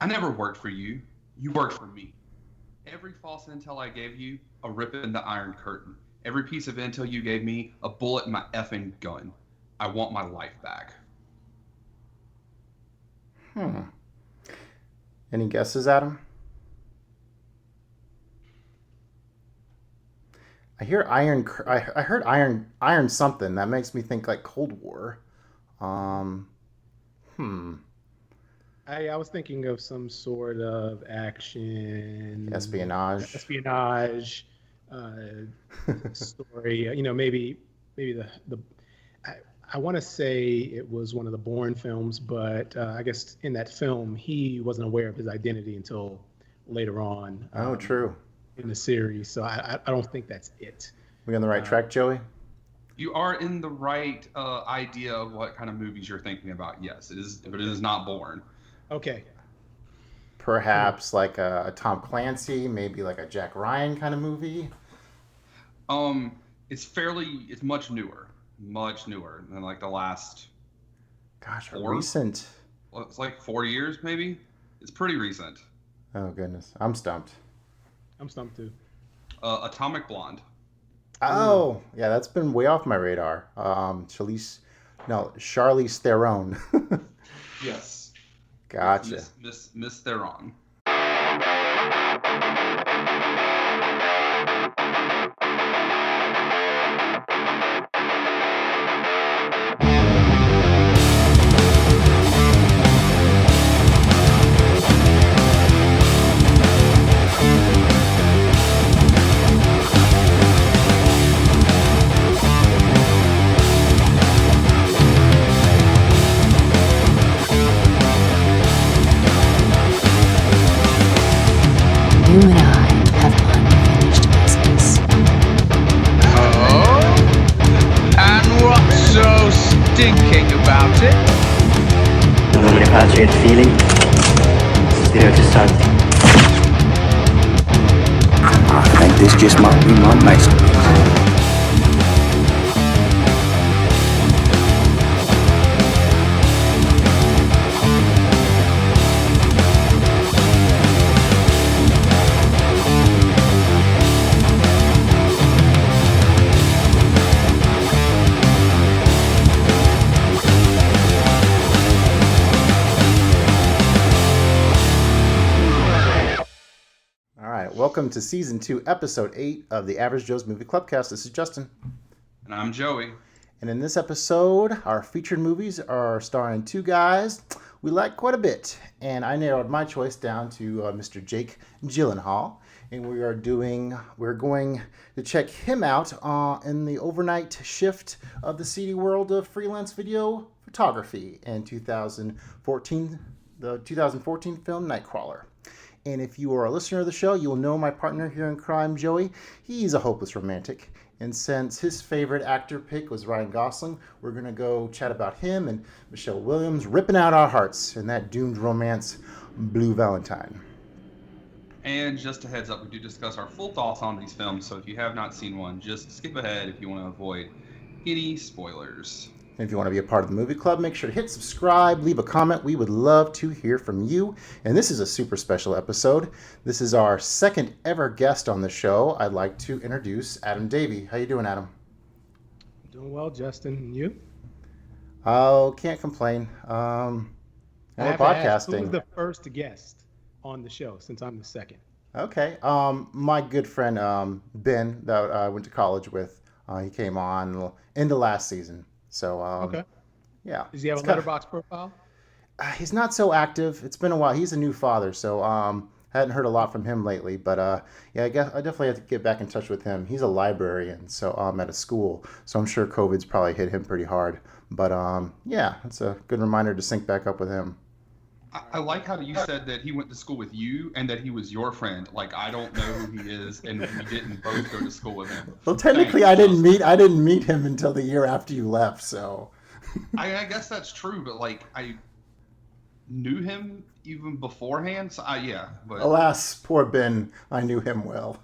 I never worked for you. You worked for me. Every false intel I gave you, a rip in the Iron Curtain. Every piece of intel you gave me, a bullet in my effing gun. I want my life back. Hmm. Any guesses, Adam? I hear iron. I heard iron something. That makes me think like Cold War. Um. Hmm. I was thinking of some sort of action, Espionage. espionage story. Maybe the I, I want to say it was one of the Bourne films, but I guess in that film he wasn't aware of his identity until later on Oh, true. in the series. So I don't think that's it. We on the right Uh, track, Joey? You are in the right idea of what kind of movies you're thinking about. Yes, it is, but it is not Born. okay. Hmm. Perhaps like a Tom Clancy, maybe like a Jack Ryan kind of movie. It's much newer than like the last Gosh, a four. recent. Well, it's like 4 years, maybe. It's pretty recent. Oh goodness, I'm stumped. I'm stumped too. Atomic Blonde. Ooh. Oh, yeah, that's been way off my radar. Charlize Theron. Yes, with Gotcha. Miss Theron. You and I have unfinished business. Oh? And what's so stinking about it? Non mi piace il feeling. Spero to start. I think this just might be my masterpiece. All right, welcome to season 2, episode 8 of the Average Joe's Movie Clubcast. This is Justin. And I'm Joey. And in this episode, our featured movies are starring two guys we like quite a bit. And I narrowed my choice down to Mr. Jake Gyllenhaal. And we're going to check him out in the overnight shift of the seedy world of freelance video photography in 2014, the 2014 film Nightcrawler. And if you are a listener of the show, you'll know my partner here in crime, Joey. He's a hopeless romantic. And since his favorite actor pick was Ryan Gosling, we're going to go chat about him and Michelle Williams ripping out our hearts in that doomed romance, Blue Valentine. And just a heads up, we do discuss our full thoughts on these films, so if you have not seen one, just skip ahead if you want to avoid any spoilers. And if you want to be a part of the movie club, make sure to hit subscribe, leave a comment. We would love to hear from you. And this is a super special episode. This is our second ever guest on the show. I'd like to introduce Adam Davie. How you doing, Adam? Doing well, Justin. And you? Oh, can't complain. We're I have to ask, who podcasting. was the first guest on the show since I'm the second? Okay. My good friend Ben that I went to college with, he came on into last season. So Okay. yeah, Does he have a it's kinda- letterbox profile? He's not so active. It's been a while. He's a new father, so hadn't heard a lot from him lately. But yeah, I guess I definitely have to get back in touch with him. He's a librarian, so at a school, so I'm sure COVID's probably hit him pretty hard. But yeah, it's a good reminder to sync back up with him. I like how you said that he went to school with you and that he was your friend. Like, I don't know who he is, and we didn't both go to school with him. Well, technically, Thanks. I didn't meet him until the year after you left. So I guess that's true, but like I knew him even beforehand. So yeah, but alas, poor Ben, I knew him well.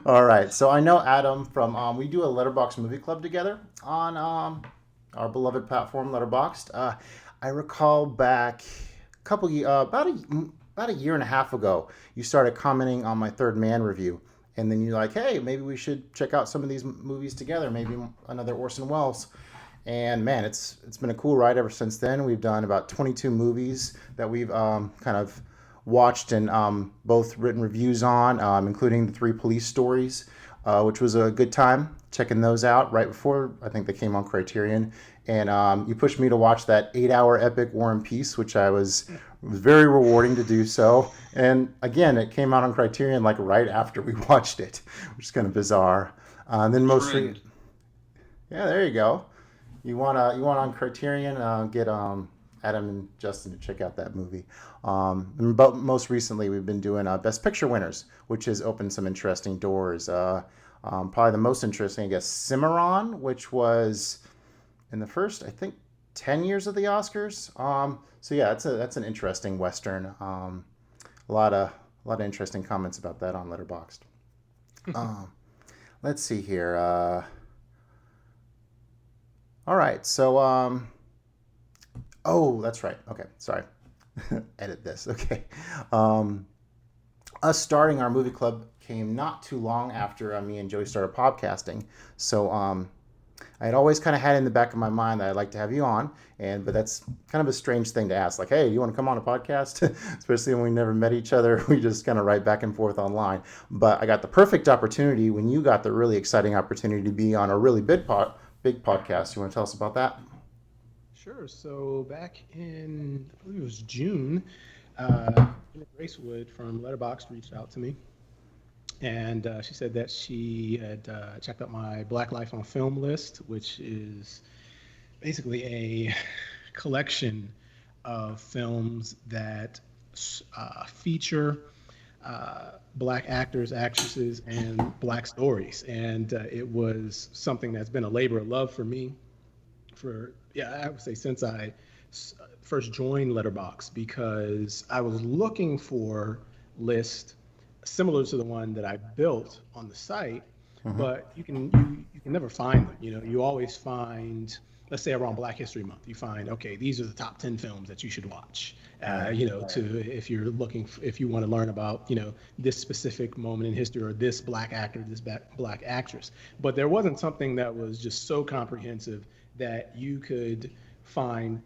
All right, so I know Adam from we do a Letterboxd movie club together on our beloved platform Letterboxd. I recall back about a year and a half ago, you started commenting on my Third Man review, and then you're like, hey, maybe we should check out some of these movies together, maybe another Orson Welles. And man, it's been a cool ride ever since then. We've done about 22 movies that we've kind of watched and both written reviews on, including the 3 Police Stories, which was a good time checking those out right before I think they came on Criterion. And you pushed me to watch that 8-hour epic War and Peace, which it was very rewarding to do so. And again, it came out on Criterion like right after we watched it, which is kind of bizarre. Then yeah, there you go. You want on Criterion, get Adam and Justin to check out that movie. But most recently, we've been doing Best Picture winners, which has opened some interesting doors. Probably the most interesting, I guess, Cimarron, which was in the first, I think, 10 years of the Oscars. So yeah, that's an interesting Western. A lot of interesting comments about that on Letterboxd. Let's see here. All right, so oh, that's right. Okay, sorry. Edit this. Okay. Us starting our movie club came not too long after me and Joey started podcasting. So I had always kind of had in the back of my mind that I'd like to have you on, but that's kind of a strange thing to ask. Like, hey, do you want to come on a podcast? Especially when we never met each other. We just kind of write back and forth online. But I got the perfect opportunity when you got the really exciting opportunity to be on a really big podcast. You want to tell us about that? Sure. So back in, I believe it was June, Gracewood from Letterboxd reached out to me. And she said that she had checked out my Black Life on Film list, which is basically a collection of films that feature Black actors, actresses, and Black stories. And it was something that's been a labor of love for me I would say since I first joined Letterboxd, because I was looking for lists similar to the one that I built on the site, but you can never find them. You always find, let's say around Black History Month, you find, okay, these are the top 10 films that you should watch. If you're looking, if you want to learn about, this specific moment in history or this Black actor, this Black actress. But there wasn't something that was just so comprehensive that you could find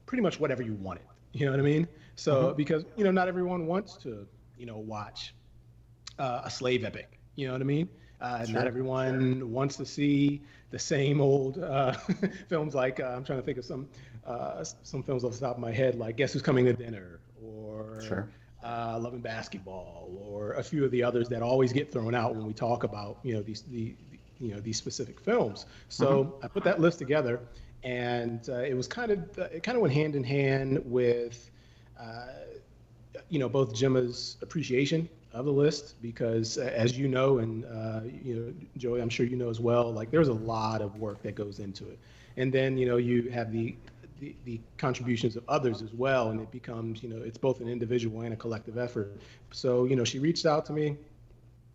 pretty much whatever you wanted. You know what I mean? So because not everyone wants to watch a slave epic. You know what I mean? Sure. Not everyone wants to see the same old films. Like I'm trying to think of some films off the top of my head, like Guess Who's Coming to Dinner, or Sure. Love and Basketball, or a few of the others that always get thrown out when we talk about these specific films. So I put that list together, and it was it kind of went hand in hand with both Gemma's appreciation of the list, because as you know, and Joey, I'm sure you know as well, like there's a lot of work that goes into it. And then you have the contributions of others as well, and it becomes it's both an individual and a collective effort. So she reached out to me,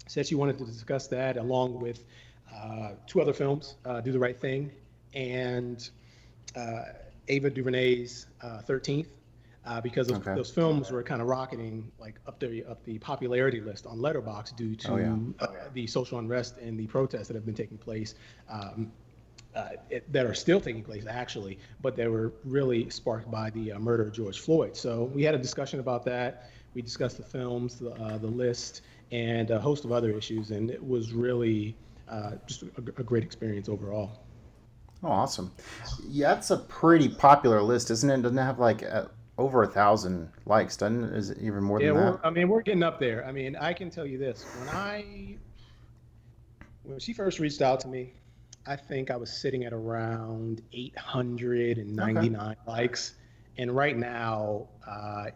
said she wanted to discuss that along with 2 other films, Do the Right Thing and Ava DuVernay's 13th. Because those films were kind of rocketing like up the popularity list on Letterboxd due to the social unrest and the protests that have been taking place, that are still taking place actually, but they were really sparked by the murder of George Floyd. So we had a discussion about that. We discussed the films, the list, and a host of other issues, and it was really just a great experience overall. Oh, awesome! Yeah, that's a pretty popular list, isn't it? Doesn't it have like over 1,000 likes? Is it even more than that? We're getting up there. I can tell you this: when she first reached out to me, I think I was sitting at around 899 likes, and right now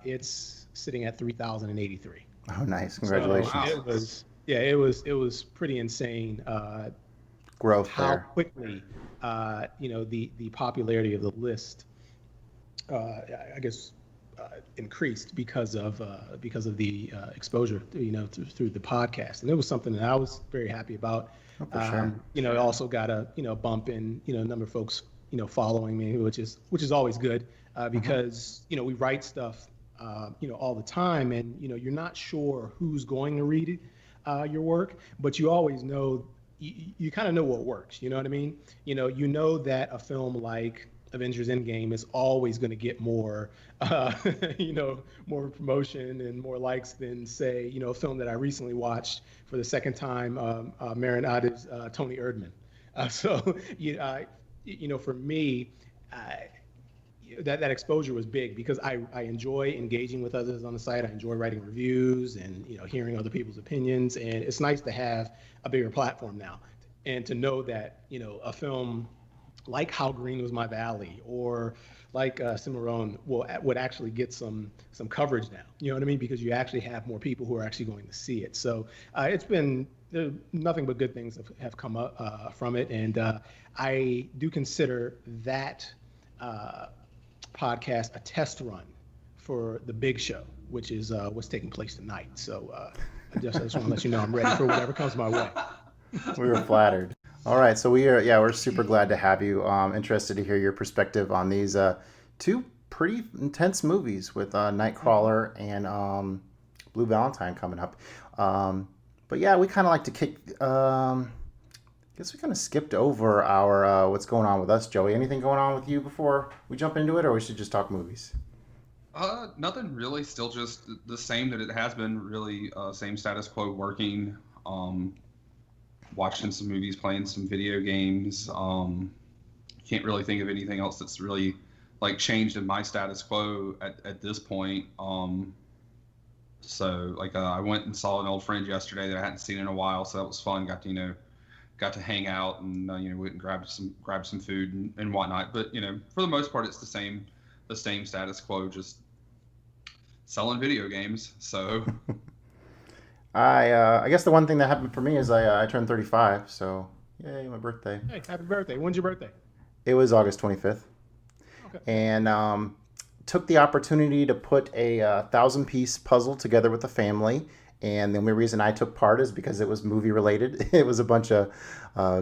it's sitting at 3,083. Oh, nice! Congratulations! So it was pretty insane. Growth how there. Quickly, the popularity of the list, I guess, increased because of the exposure, through the podcast, and it was something that I was very happy about. Oh, for sure. Also got a bump in a number of folks following me, which is always good. because we write stuff all the time, and you're not sure who's going to read your work, but you always know you kind of know what works. You know what I mean? You know that a film like Avengers Endgame is always going to get more, more promotion and more likes than, say, a film that I recently watched for the second time, Marin Ad's Tony Erdmann. For me, that exposure was big because I enjoy engaging with others on the site. I enjoy writing reviews and hearing other people's opinions, and it's nice to have a bigger platform now, and to know that a film like How Green Was My Valley or like Cimarron would actually get some coverage now. You know what I mean? Because you actually have more people who are actually going to see it. So it's been nothing but good things have come up from it, and I do consider that podcast a test run for the big show, which is what's taking place tonight. So I just want to let you know I'm ready for whatever comes my way. We were flattered. All right, so we're super glad to have you. Interested to hear your perspective on these two pretty intense movies with Nightcrawler and Blue Valentine coming up. But yeah, we kind of like to kick. I guess we kind of skipped over our what's going on with us, Joey. Anything going on with you before we jump into it, or we should just talk movies? Nothing really. Still just the same that it has been. Really, same status quo. Working. Watching some movies, playing some video games. Can't really think of anything else that's really changed in my status quo at this point. So I went and saw an old friend yesterday that I hadn't seen in a while, so that was fun. Got to hang out and went and grabbed some food and whatnot. But for the most part, it's the same status quo, just selling video games. So. I guess the one thing that happened for me is I turned 35, so yay, my birthday. Hey, happy birthday. When's your birthday? It was August 25th. Okay. And took the opportunity to put a 1,000-piece puzzle together with the family. And the only reason I took part is because it was movie related. It was a bunch of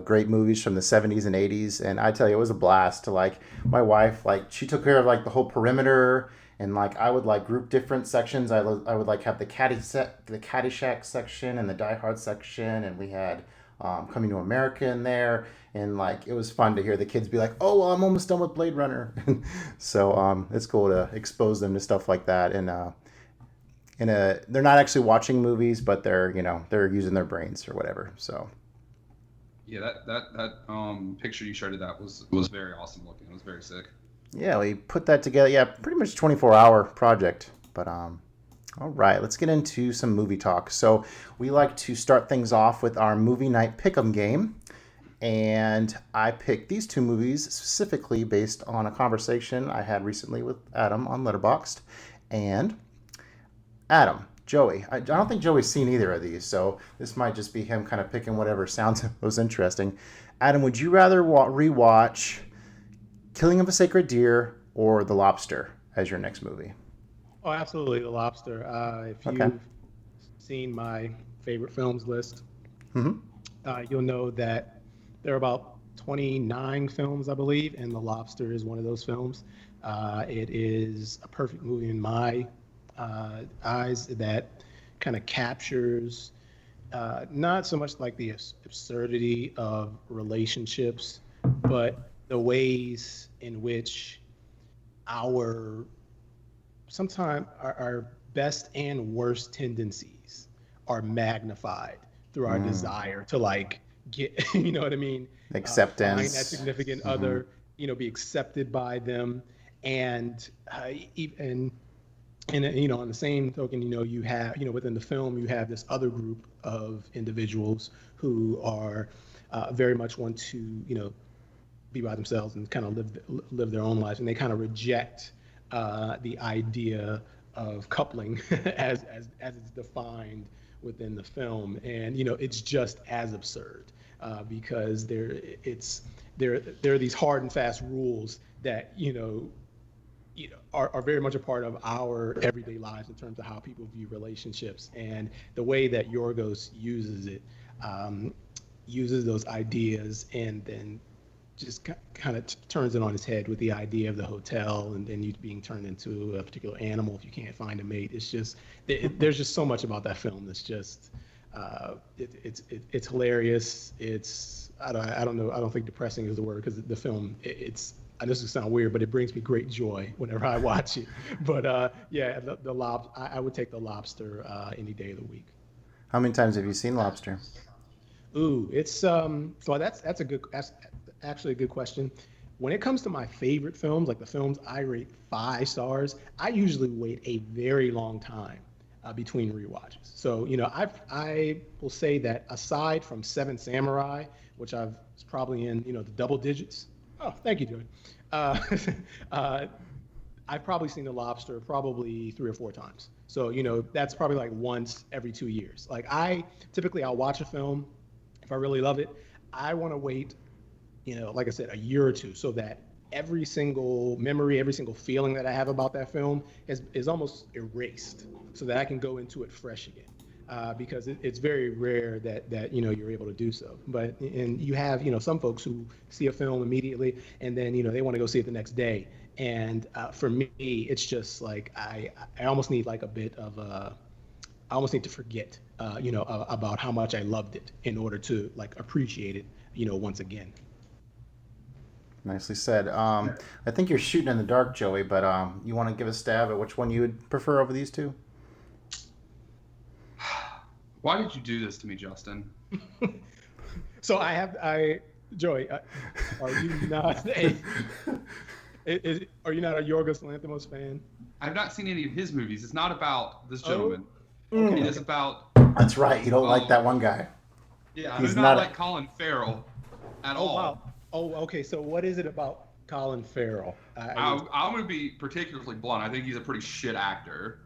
great movies from the 70s and 80s. And I tell you, it was a blast to my wife, she took care of the whole perimeter. And I would group different sections. I would have the Caddyshack section and the Die Hard section, and we had Coming to America in there. And it was fun to hear the kids be like, "Oh, well, I'm almost done with Blade Runner." So it's cool to expose them to stuff like that. And they're not actually watching movies, but they're using their brains or whatever. So yeah, that picture you showed of that was very awesome looking. It was very sick. Yeah, we put that together. Yeah, pretty much 24-hour project. But all right, let's get into some movie talk. So we like to start things off with our movie night pick'em game. And I picked these two movies specifically based on a conversation I had recently with Adam on Letterboxd. And Adam, Joey, I don't think Joey's seen either of these, so this might just be him kind of picking whatever sounds most interesting. Adam, would you rather rewatch Killing of a Sacred Deer or The Lobster as your next movie? Oh, absolutely, The Lobster. If you've seen my favorite films list, you'll know that there are about 29 films, I believe, and The Lobster is one of those films. It is a perfect movie in my eyes that kind of captures not so much the absurdity of relationships, but the ways in which sometimes our best and worst tendencies are magnified through our desire to get, you know what I mean? Acceptance. Find that significant other, be accepted by them. And even, on the same token, you have, within the film, you have this other group of individuals who are very much want to, be by themselves and kind of live their own lives, and they kind of reject the idea of coupling as it's defined within the film. And it's just as absurd because there are these hard and fast rules that are very much a part of our everyday lives in terms of how people view relationships. And the way that Yorgos uses it, uses those ideas and then just kind of turns it on its head with the idea of the hotel and then you being turned into a particular animal if you can't find a mate. It's just there's just so much about that film that's just it's hilarious. It's I don't know. I don't think depressing is the word because the film it's. This will sound weird, but it brings me great joy whenever I watch it. But yeah, I would take The Lobster any day of the week. How many times have you seen Lobster? Ooh, it's so that's actually a good question. When it comes to my favorite films, like the films I rate 5 stars, I usually wait a very long time between rewatches. So I will say that aside from Seven Samurai, which I've probably in the double digits. Oh, thank you, Joey. I've probably seen The Lobster probably 3 or 4 times. So that's probably like once every 2 years. Like I'll watch a film. If I really love it, I want to wait, like I said, a year or two so that every single memory, every single feeling that I have about that film is almost erased so that I can go into it fresh again. Because it's very rare that you're able to do so. And you have some folks who see a film immediately and then they want to go see it the next day. And for me, it's just like I almost need like a bit of I almost need to forget about how much I loved it in order to like appreciate it once again. Nicely said. I think you're shooting in the dark, Joey, but you want to give a stab at which one you would prefer over these two? Why did you do this to me, Justin? So Joey, are you not are you not a Yorgos Lanthimos fan? I've not seen any of his movies. It's not about this gentleman. Okay. It is about... That's right. You don't like that one guy. Yeah, I He's do not like Colin Farrell at all. Wow. Oh, okay. So what is it about Colin Farrell? I'm going to be particularly blunt. I think he's a pretty shit actor.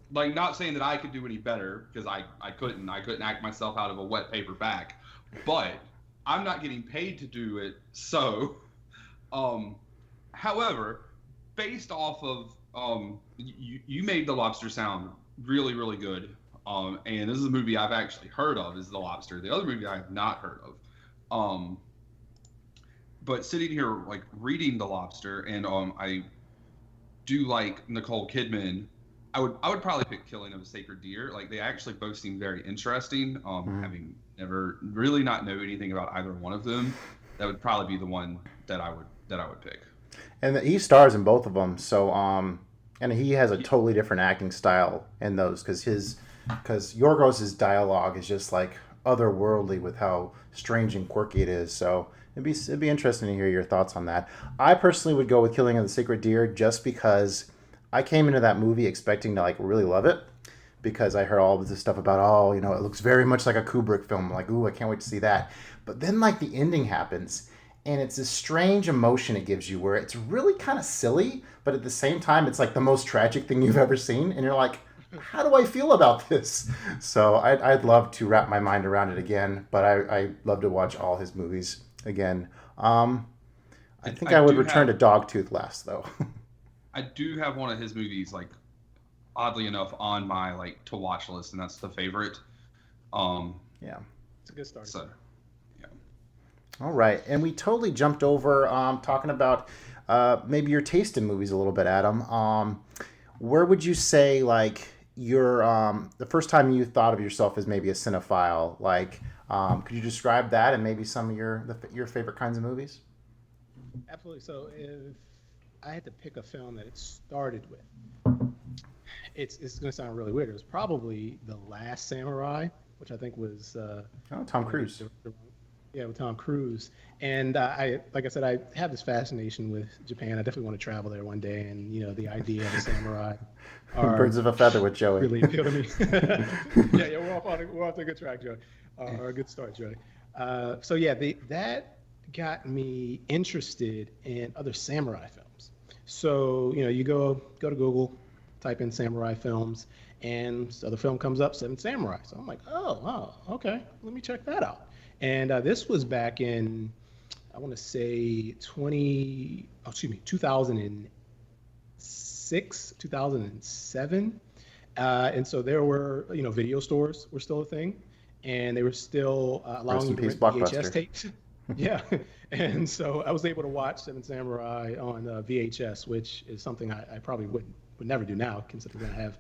Like not saying that I could do any better because I couldn't act myself out of a wet paper bag, but I'm not getting paid to do it. So, however, based off of you made The Lobster sound really, really good. And this is a movie I've actually heard of is The Lobster. The other movie I have not heard of. But sitting here like reading The Lobster and I do like Nicole Kidman. I would probably pick Killing of a Sacred Deer. Like they actually both seem very interesting. Having never really not know anything about either one of them, that would probably be the one that I would pick. And he stars in both of them. So and he has a totally different acting style in those because Yorgos's dialogue is just like otherworldly with how strange and quirky it is. So it'd be interesting to hear your thoughts on that. I personally would go with Killing of the Sacred Deer just because I came into that movie expecting to like really love it because I heard all of this stuff about, it looks very much like a Kubrick film. I'm like, ooh, I can't wait to see that. But then like the ending happens and it's this strange emotion it gives you where it's really kind of silly, but at the same time, it's like the most tragic thing you've ever seen. And you're like, how do I feel about this? So I'd love to wrap my mind around it again, but I love to watch all his movies again. I think I would return to Dogtooth last though. I do have one of his movies, like, oddly enough, on my, like, to-watch list, and that's The Favorite. Yeah. It's a good start. So, yeah. All right. And we totally jumped over talking about maybe your taste in movies a little bit, Adam. Where would you say, like, your the first time you thought of yourself as maybe a cinephile? Like, could you describe that and maybe some of your favorite kinds of movies? Absolutely. So if I had to pick a film that it started with, it's going to sound really weird. It was probably The Last Samurai, which I think was Tom Cruise. Yeah, with Tom Cruise. And like I said, I have this fascination with Japan. I definitely want to travel there one day. And the idea of a samurai, birds of a feather with Joey. Really appeal to me. yeah, we're off to a good track, Joey, or a good start, Joey. So yeah, that got me interested in other samurai films. So, you go to Google, type in samurai films, and the film comes up, Seven Samurai. So I'm like, oh, wow, okay, let me check that out. And this was back in, I want to say 2006, 2007. And so there were, video stores were still a thing. and they were still allowing in you to peace, rent VHS Blockbuster. tapes. Yeah, and so I was able to watch Seven Samurai on VHS, which is something I probably would never do now, considering I have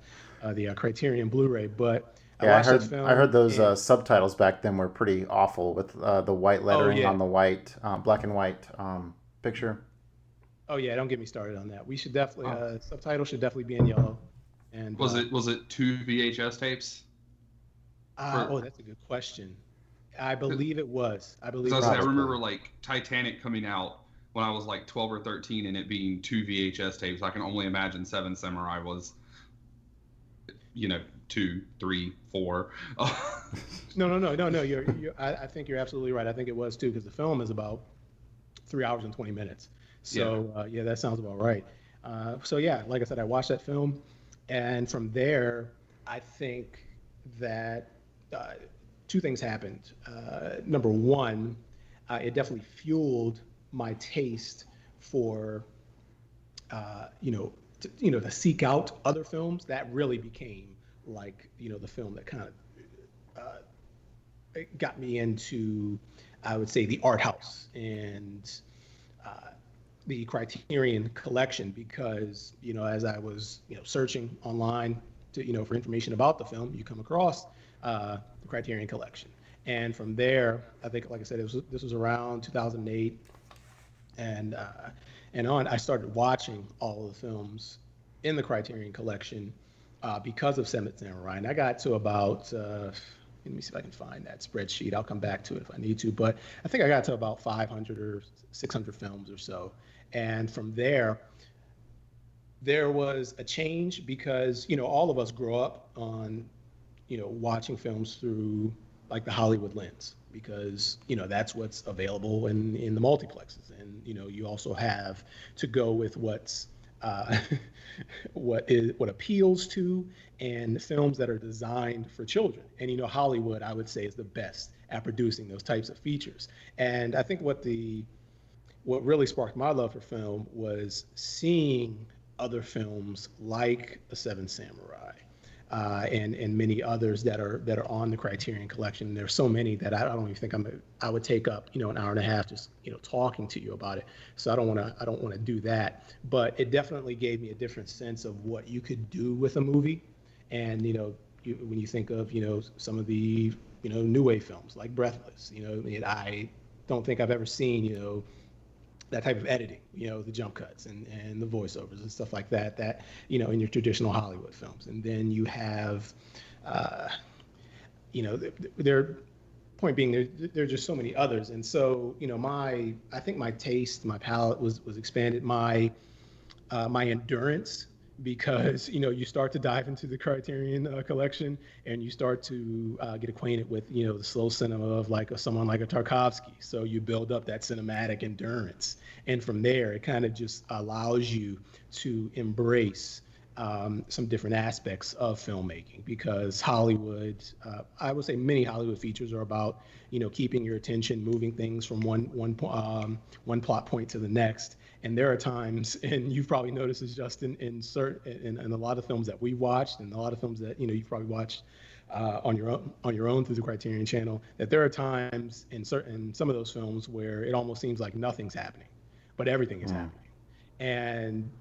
the Criterion Blu-ray. But I Yeah, watched that film. I heard those and, subtitles back then were pretty awful with the white lettering yeah. on the white black and white picture. Oh yeah, don't get me started on that. We should definitely subtitles should definitely be in yellow. And Was it 2 VHS tapes? Oh, that's a good question. I believe it was. I believe. I remember like Titanic coming out when I was like 12 or 13, and it being 2 VHS tapes. I can only imagine Seven Samurai was, 2, 3, 4. No. I think you're absolutely right. I think it was too, because the film is about 3 hours and 20 minutes. So yeah, that sounds about right. So yeah, like I said, I watched that film, and from there, I think that two things happened. Number one, it definitely fueled my taste for, to seek out other films. That really became like, the film that kind of got me into, I would say, the art house and the Criterion collection, because, as I was, searching online to, for information about the film, you come across the Criterion collection. And from there, I think, like I said, this was around 2008 and on, I started watching all of the films in the Criterion collection because of Seven Samurai. And I got to about, let me see if I can find that spreadsheet. I'll come back to it if I need to. But I think I got to about 500 or 600 films or so. And from there was a change because, all of us grow up on, watching films through like the Hollywood lens, because, that's what's available in the multiplexes. And, you also have to go with what's what appeals to, and films that are designed for children. And, Hollywood, I would say, is the best at producing those types of features. And I think what really sparked my love for film was seeing other films like The Seven Samurai, and many others that are on the Criterion collection. There's so many that I don't even think I would take up an hour and a half just talking to you about it. So I don't want to do that. But it definitely gave me a different sense of what you could do with a movie. And when you think of some of the new wave films like Breathless, I don't think I've ever seen that type of editing, the jump cuts and the voiceovers and stuff like that, in your traditional Hollywood films. And then you have, their point being, there are just so many others. And so, I think my taste, my palette was expanded, my endurance, because, you start to dive into the Criterion collection, and you start to get acquainted with, the slow cinema of someone like a Tarkovsky. So you build up that cinematic endurance. And from there, it kind of just allows you to embrace some different aspects of filmmaking, because Hollywood, I would say many Hollywood features are about, keeping your attention, moving things from one plot point to the next. And there are times, and you've probably noticed this, Justin, in a lot of films that we watched, and a lot of films that you've probably watched on your own through the Criterion channel, that there are times in some of those films where it almost seems like nothing's happening, but everything is happening. And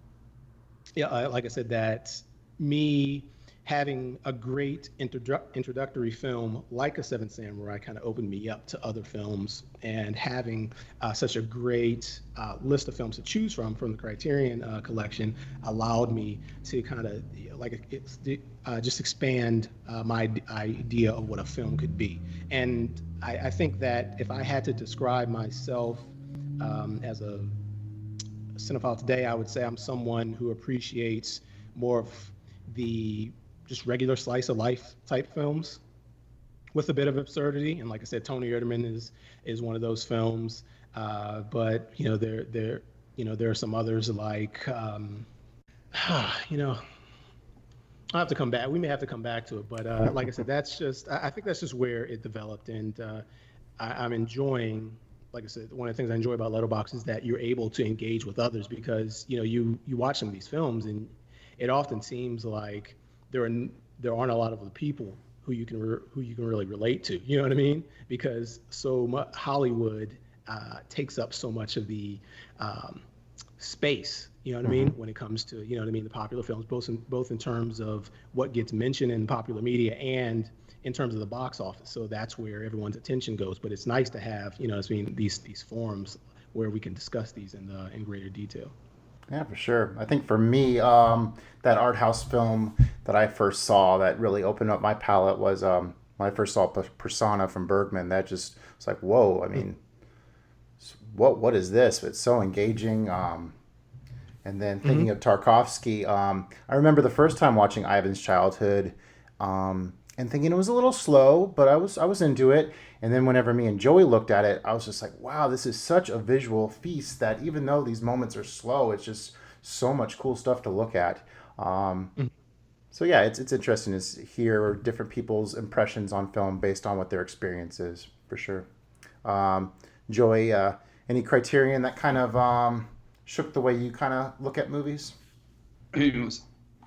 yeah, like I said, that me having a great introductory film like A Seven Samurai kind of opened me up to other films, and having such a great list of films to choose from the Criterion collection allowed me to kind of just expand my idea of what a film could be. And I think that if I had to describe myself as a cinephile today, I would say I'm someone who appreciates more of the just regular slice of life type films with a bit of absurdity. And like I said, Tony Erdmann is one of those films. But there are some others like I'll have to come back. We may have to come back to it. But like I said, I think that's just where it developed. And I'm enjoying, like I said, one of the things I enjoy about Letterboxd is that you're able to engage with others, because you watch some of these films, and it often seems like there aren't a lot of the people who you can really relate to. You know what I mean? Because so much Hollywood takes up so much of the space. You know what I mean? When it comes to, you know what I mean, the popular films, both in terms of what gets mentioned in popular media and in terms of the box office. So that's where everyone's attention goes. But it's nice to have, you know, these forums where we can discuss these in greater detail. Yeah, for sure. I think for me, that art house film that I first saw that really opened up my palette was when I first saw Persona from Bergman. That just was like, whoa. I mean, what is this? It's so engaging. And then thinking of Tarkovsky, I remember the first time watching Ivan's Childhood, and thinking it was a little slow, but I was into it. And then whenever me and Joey looked at it, I was just like, wow, this is such a visual feast that even though these moments are slow, it's just so much cool stuff to look at. So yeah, it's interesting to hear different people's impressions on film based on what their experience is, for sure. Joey, any criterion that kind of shook the way you kind of look at movies? I mean, it was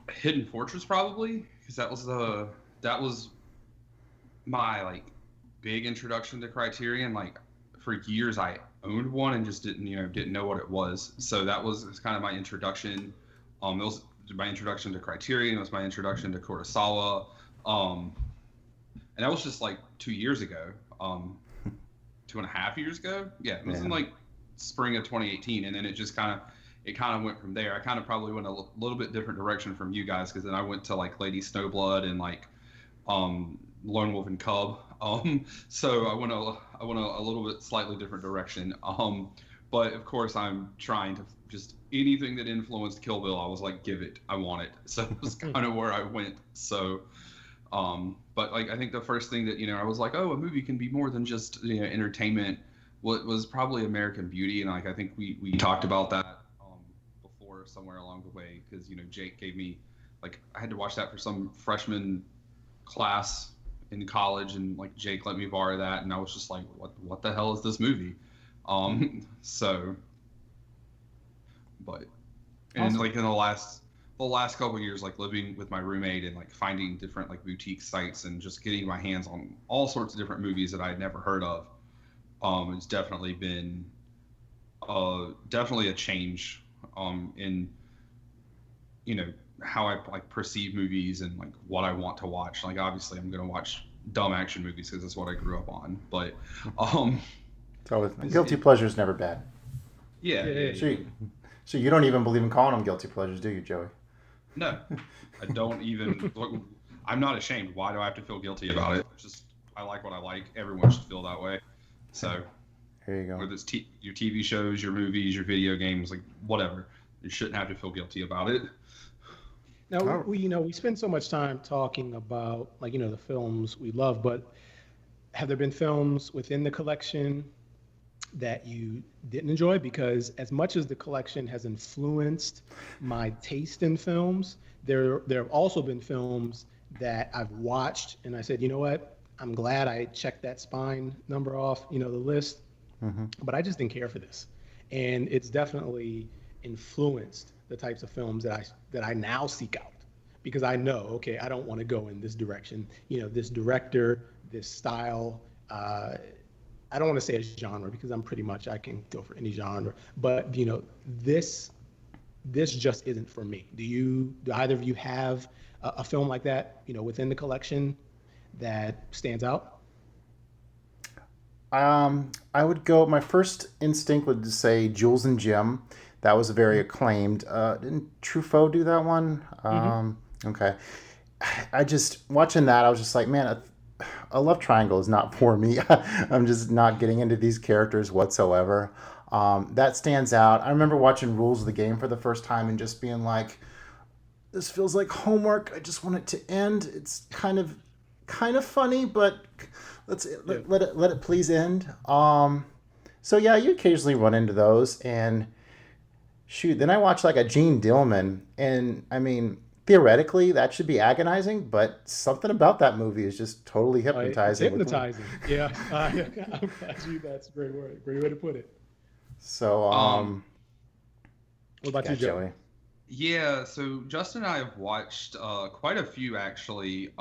Hidden Fortress probably, because that was my like big introduction to Criterion. Like for years I owned one and just didn't know what it was. So that was kind of my introduction. It was my introduction to Criterion. It was my introduction to Kurosawa. And that was just like 2 years ago. 2.5 years ago. Yeah, it was in like spring of 2018, and then it kind of went from there. I kind of probably went a little bit different direction from you guys, because then I went to like Lady Snowblood and like Lone Wolf and Cub. So I went a little bit slightly different direction. But of course I'm trying to just anything that influenced Kill Bill, I was like, give it, I want it. So it was kind of where I went. So, but like I think the first thing that I was like, oh, a movie can be more than just entertainment. Was probably American Beauty, and like I think we talked about that before somewhere along the way, because Jake gave me, like, I had to watch that for some freshman class in college, and like Jake let me borrow that, and I was just like, what the hell is this movie? So, but and awesome. Like in the last couple of years, like living with my roommate and like finding different like boutique sites and just getting my hands on all sorts of different movies that I had never heard of. It's definitely been definitely a change in how I like perceive movies and like what I want to watch. Like obviously I'm gonna watch dumb action movies because that's what I grew up on. But so guilty pleasure is never bad. Yeah. So you don't even believe in calling them guilty pleasures, do you, Joey? No, I don't even. Look, I'm not ashamed. Why do I have to feel guilty about it? It's just I like what I like. Everyone should feel that way. So there you go. Whether it's your TV shows, your movies, your video games, like whatever, you shouldn't have to feel guilty about it. Now we spend so much time talking about like the films we love, but have there been films within the collection that you didn't enjoy? Because as much as the collection has influenced my taste in films, there have also been films that I've watched and I said, you know what? I'm glad I checked that spine number off, the list, but I just didn't care for this. And it's definitely influenced the types of films that I now seek out, because I know, okay, I don't want to go in this direction. This director, this style, I don't want to say a genre, because I can go for any genre, but this just isn't for me. Do either of you have a film like that, within the collection that stands out? I would go, my first instinct would say Jules and Jim. That was very acclaimed. Didn't Truffaut do that one? Okay. I just, watching that, I was just like, man, a love triangle is not for me. I'm just not getting into these characters whatsoever. That stands out. I remember watching Rules of the Game for the first time and just being like, this feels like homework. I just want it to end. It's kind of funny, but let it please end. So yeah, you occasionally run into those, and shoot, then I watch like a Gene Dillman, and I mean, theoretically that should be agonizing, but something about that movie is just totally hypnotizing. Hypnotizing, yeah. I'm glad that's a great word, great way to put it. So, what about you, Joey? Yeah, so Justin and I have watched quite a few actually.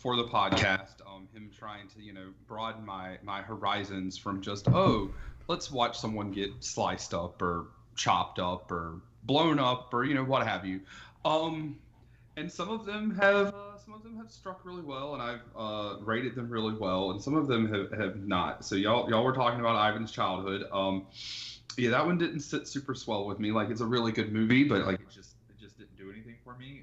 for the podcast, him trying to, broaden my horizons from just, let's watch someone get sliced up or chopped up or blown up or, what have you. And some of them have struck really well, and I've rated them really well, and some of them have not. So y'all were talking about Ivan's Childhood. Yeah, that one didn't sit super swell with me. Like, it's a really good movie, but like it just didn't do anything for me.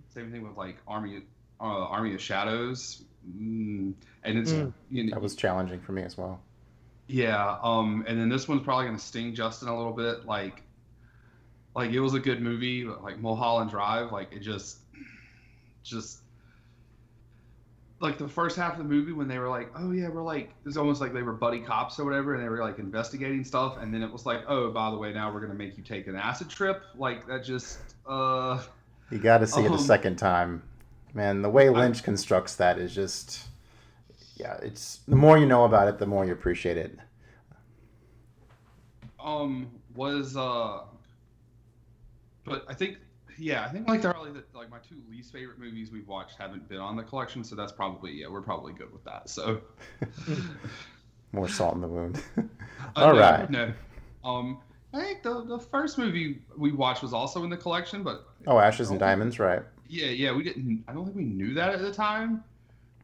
Same thing with like Army of Shadows, and it's that was challenging for me as well. Yeah, and then this one's probably gonna sting Justin a little bit. Like it was a good movie, but like Mulholland Drive, like it just like the first half of the movie when they were like, oh yeah, we're like, it's almost like they were buddy cops or whatever, and they were like investigating stuff, and then it was like, oh, by the way, now we're gonna make you take an acid trip. Like that just you got to see it a second time, man. The way Lynch constructs that is just, yeah, it's the more you know about it, the more you appreciate it. But I think like like my two least favorite movies we've watched haven't been on the collection, so that's probably, we're probably good with that. So more salt in the wound. All right. No. I think the first movie we watched was also in the collection, but Ashes and Diamonds, right? Yeah, we didn't. I don't think we knew that at the time,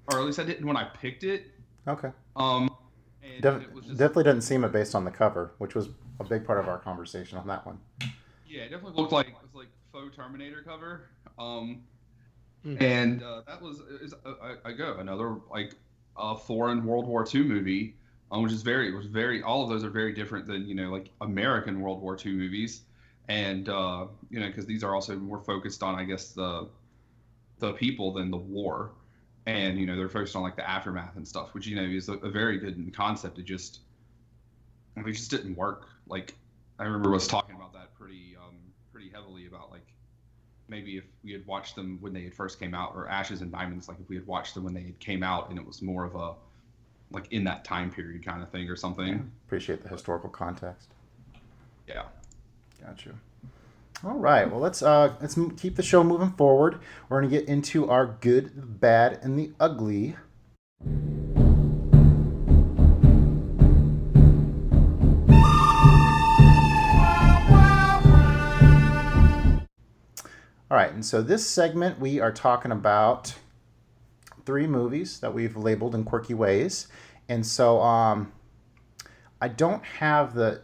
or at least I didn't when I picked it. Okay. And it was just, definitely doesn't seem it based on the cover, which was a big part of our conversation on that one. Yeah, it definitely looked like it was like faux Terminator cover. And that was another like foreign World War II movie, which is all of those are very different than like American World War II movies, and because these are also more focused on, I guess, the people than the war, and they're focused on like the aftermath and stuff, which is a very good concept. It just didn't work. Like I remember us talking about that pretty heavily about like maybe if we had watched them when they had first came out, or Ashes and Diamonds, like if we had watched them when they had came out and it was more of a like in that time period kind of thing or something. Yeah, appreciate the historical context. Yeah. Got you. All right. Well, let's keep the show moving forward. We're going to get into our good, the bad, and the ugly. All right, and so this segment we are talking about 3 movies that we've labeled in quirky ways. And so I don't have the...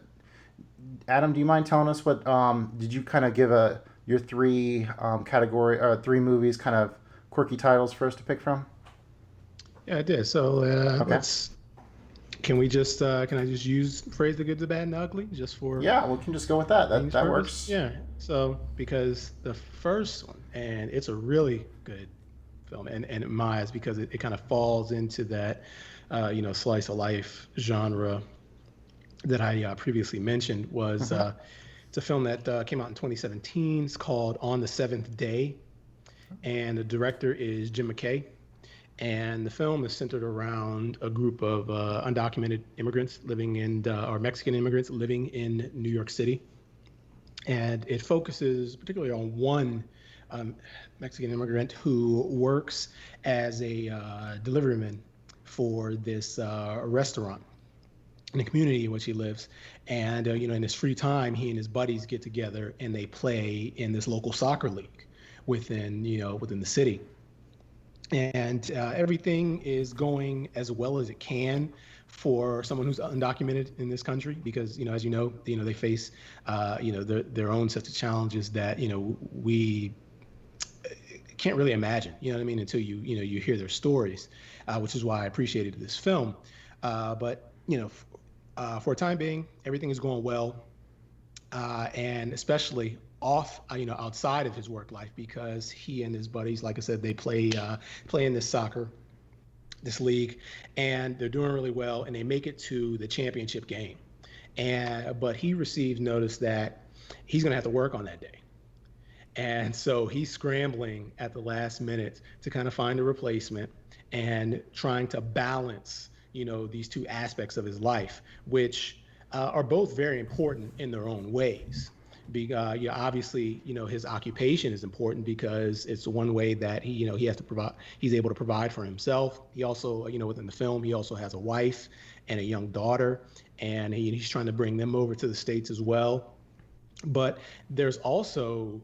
Adam, do you mind telling us what... did you kind of give your 3 category, or 3 movies kind of quirky titles for us to pick from? Yeah, I did. So okay. Can we just... can I just use the phrase the good, the bad, and the ugly? Just for... Yeah, we can just go with that. That works. Yeah. So, because the first one, and it's a really good film, and in my eyes, because it kind of falls into that, slice of life genre that I previously mentioned, was it's a film that came out in 2017. It's called On the Seventh Day, and the director is Jim McKay. And the film is centered around a group of undocumented immigrants or Mexican immigrants living in New York City. And it focuses particularly on one Mexican immigrant who works as a deliveryman for this restaurant in the community in which he lives. And, in his free time, he and his buddies get together and they play in this local soccer league within the city. And everything is going as well as it can for someone who's undocumented in this country, because as they face their own sets of challenges that we can't really imagine, until you hear their stories, which is why I appreciated this film. But for a time being, everything is going well, and especially outside of his work life, because he and his buddies, like I said, they play in this league, and they're doing really well, and they make it to the championship game. But he receives notice that he's going to have to work on that day. And so he's scrambling at the last minute to kind of find a replacement and trying to balance, these 2 aspects of his life, which are both very important in their own ways. Obviously, his occupation is important because it's one way that he has to provide. He's able to provide for himself. He also, within the film, he also has a wife and a young daughter, and he's trying to bring them over to the States as well. But there's also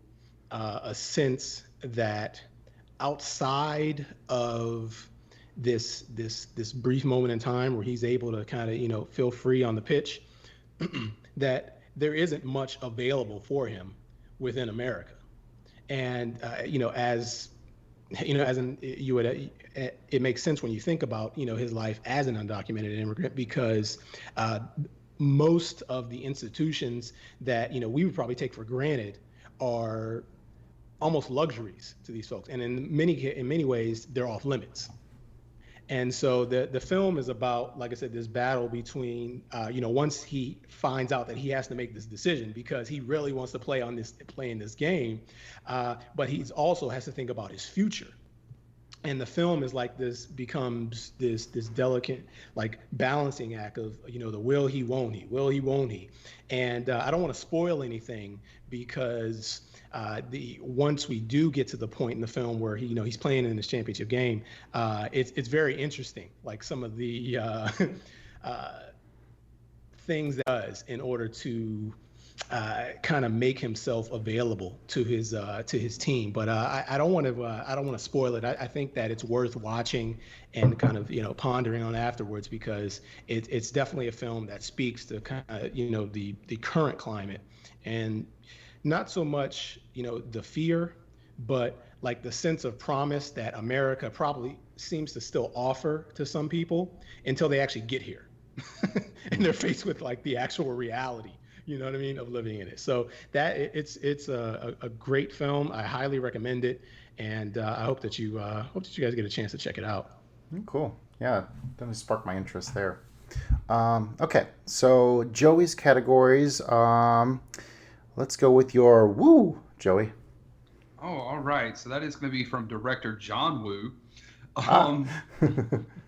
a sense that outside of this brief moment in time where he's able to kind of feel free on the pitch, that there isn't much available for him within America. And as you would, it makes sense when you think about his life as an undocumented immigrant, because most of the institutions that we would probably take for granted are almost luxuries to these folks, and in many ways they're off limits. And so the film is about, like I said, this battle between once he finds out that he has to make this decision because he really wants to play in this game, but he also has to think about his future. And the film is like becomes this delicate like balancing act of the will he, won't he. And I don't want to spoil anything because once we do get to the point in the film where he's playing in this championship game, it's very interesting. Like some of the things that he does in order to kind of make himself available to his team. But I don't want to spoil it. I think that it's worth watching and kind of pondering on afterwards, because it's definitely a film that speaks to kind of the current climate, and not so much the fear, but like the sense of promise that America probably seems to still offer to some people until they actually get here and they're faced with like the actual reality, of living in it. So that it's a great film. I highly recommend it, and I hope that you guys get a chance to check it out. Cool. Yeah, definitely sparked my interest there. Okay, so Joey's categories. Let's go with your woo, Joey. Oh, all right. So that is going to be from director John Woo.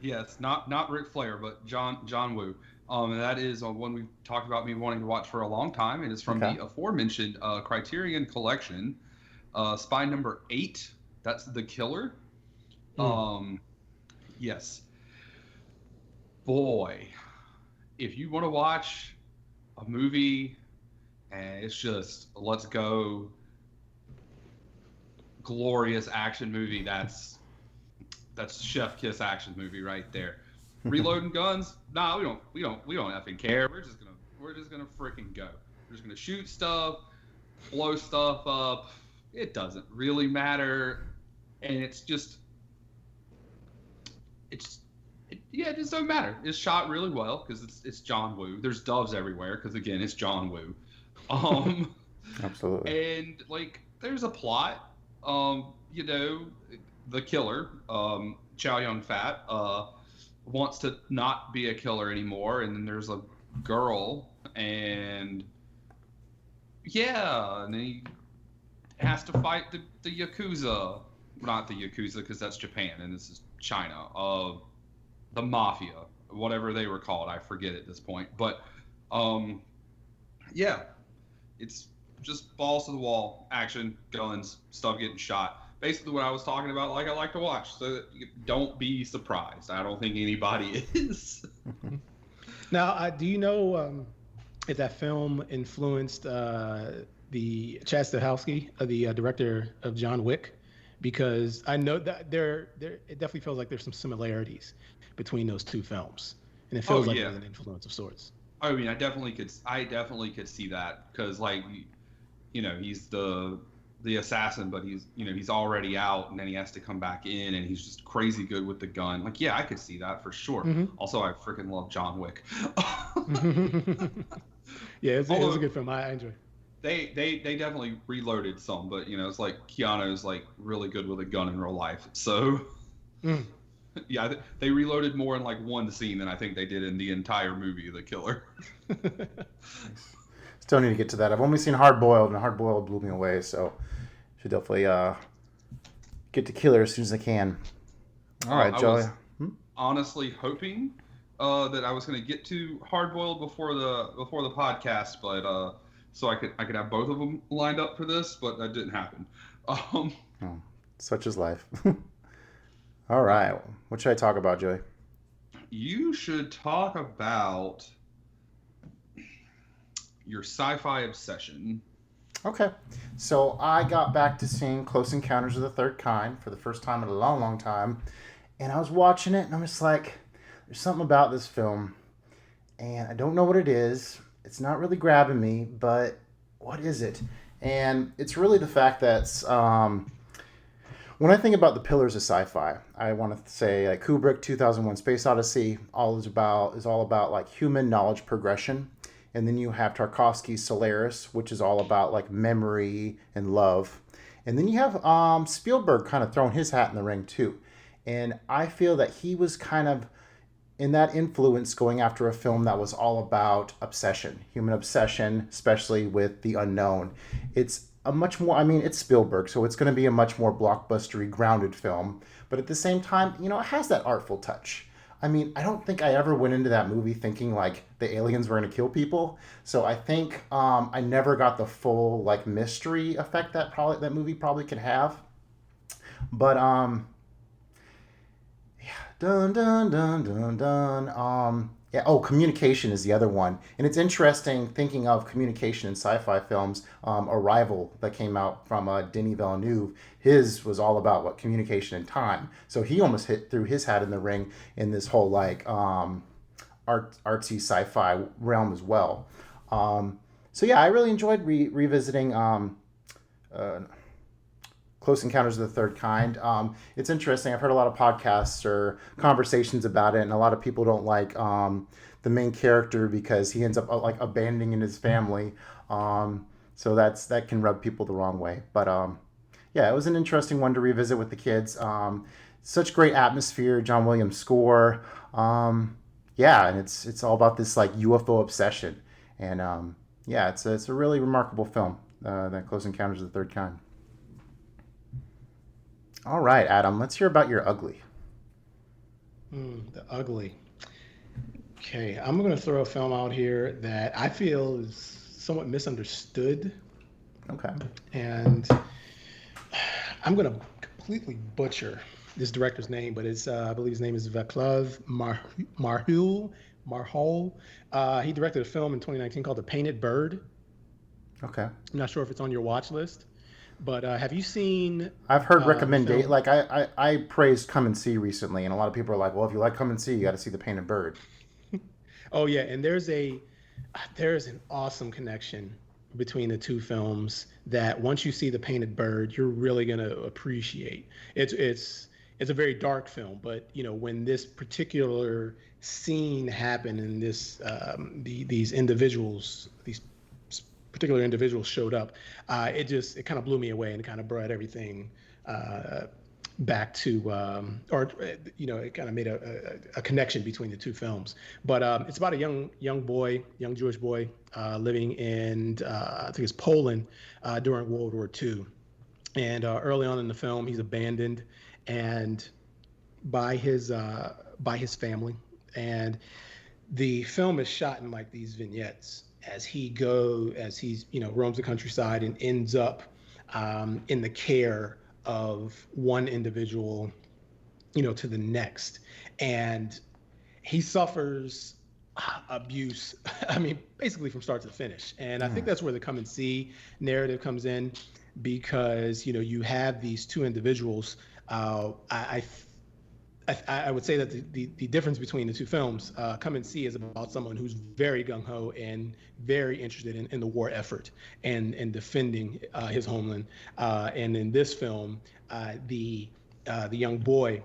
Yes, not Ric Flair, but John Woo. And that is one we've talked about me wanting to watch for a long time. It is from the aforementioned Criterion Collection, Spy Number 8. That's The Killer. Yes. Boy, if you want to watch a movie and it's just let's go glorious action movie, that's chef kiss action movie right there. Reloading guns? Nah, we don't effing care. We're just gonna freaking go. We're just gonna shoot stuff, blow stuff up. It doesn't really matter, and it just doesn't matter. It's shot really well because it's John Woo. There's doves everywhere because again, it's John Woo. Absolutely. And like, there's a plot. The killer, Chow Yun-fat, wants to not be a killer anymore, and then there's a girl, and then he has to fight the Yakuza. Not the Yakuza, because that's Japan, and this is China. The Mafia, whatever they were called, I forget at this point. But, it's just balls to the wall, action, guns, stuff getting shot. Basically what I was talking about, like I like to watch. So don't be surprised. I don't think anybody is. Now, do you know if that film influenced the Chad Stahelski, the director of John Wick? Because I know that it definitely feels like there's some similarities between those two films, and it feels like there's an influence of sorts. I mean, I definitely could see that, because like, he's the assassin, but he's already out, and then he has to come back in, and he's just crazy good with the gun. Like, I could see that for sure. Mm-hmm. Also, I freaking love John Wick. It's a good film. I enjoy it. They definitely reloaded some, but it's like Keanu's like really good with a gun in real life. So they reloaded more in like one scene than I think they did in the entire movie, The Killer. Still need to get to that. I've only seen Hard Boiled, and Hard Boiled blew me away, so should definitely get to Killer as soon as I can. All right, Joey. I was honestly hoping that I was going to get to Hard Boiled before the podcast, but so I could have both of them lined up for this, but that didn't happen. Oh, such is life. All right, what should I talk about, Joey? You should talk about your sci-fi obsession. Okay, so I got back to seeing Close Encounters of the Third Kind for the first time in a long, long time, and I was watching it, and I'm just like, there's something about this film, and I don't know what it is. It's not really grabbing me, but what is it? And it's really the fact that when I think about the pillars of sci-fi, I want to say like Kubrick, 2001: Space Odyssey, is all about like human knowledge progression. And then you have Tarkovsky's Solaris, which is all about like memory and love. And then you have Spielberg kind of throwing his hat in the ring too. And I feel that he was kind of in that influence going after a film that was all about obsession, human obsession, especially with the unknown. It's a much more, I mean, it's Spielberg, so it's going to be a much more blockbustery, grounded film. But at the same time, you know, it has that artful touch. I mean, I don't think I ever went into that movie thinking like the aliens were going to kill people. So I think I never got the full like mystery effect that movie probably could have. But yeah, dun dun dun dun dun. Yeah. Oh, Communication is the other one, and it's interesting thinking of communication in sci-fi films. Arrival that came out from Denis Villeneuve. His was all about what communication and time. So he almost threw his hat in the ring in this whole like artsy sci-fi realm as well. So yeah, I really enjoyed revisiting Close Encounters of the Third Kind. It's interesting. I've heard a lot of podcasts or conversations about it, and a lot of people don't like the main character because he ends up like abandoning his family. So that can rub people the wrong way. But yeah, it was an interesting one to revisit with the kids. Such great atmosphere, John Williams score. Yeah, and it's all about this like UFO obsession. And yeah, it's a really remarkable film, that Close Encounters of the Third Kind. All right, Adam, let's hear about your ugly. The ugly. Okay, I'm going to throw a film out here that I feel is somewhat misunderstood. Okay. And I'm going to completely butcher this director's name, but it's I believe his name is Vaclav Marhol. He directed a film in 2019 called The Painted Bird. Okay. I'm not sure if it's on your watch list, but have you seen? I've heard recommendation. Like I praised Come and See recently, and a lot of people are like, "Well, if you like Come and See, you got to see The Painted Bird." Oh yeah, and there's an awesome connection between the two films that once you see The Painted Bird, you're really gonna appreciate. It's a very dark film, but you know when this particular scene happened and these particular individuals showed up, it kind of blew me away and kind of brought everything back to, it kind of made a connection between the two films. But it's about a young Jewish boy living in I think it's Poland during World War II, and early on in the film he's abandoned and by his family, and the film is shot in like these vignettes as he's roams the countryside and ends up in the care of one individual, to the next, and he suffers abuse. I mean, basically from start to finish. And I think that's where the Come and See narrative comes in, because you have these two individuals. I would say that the difference between the two films, Come and See is about someone who's very gung-ho and very interested in the war effort and defending his homeland. And in this film, the young boy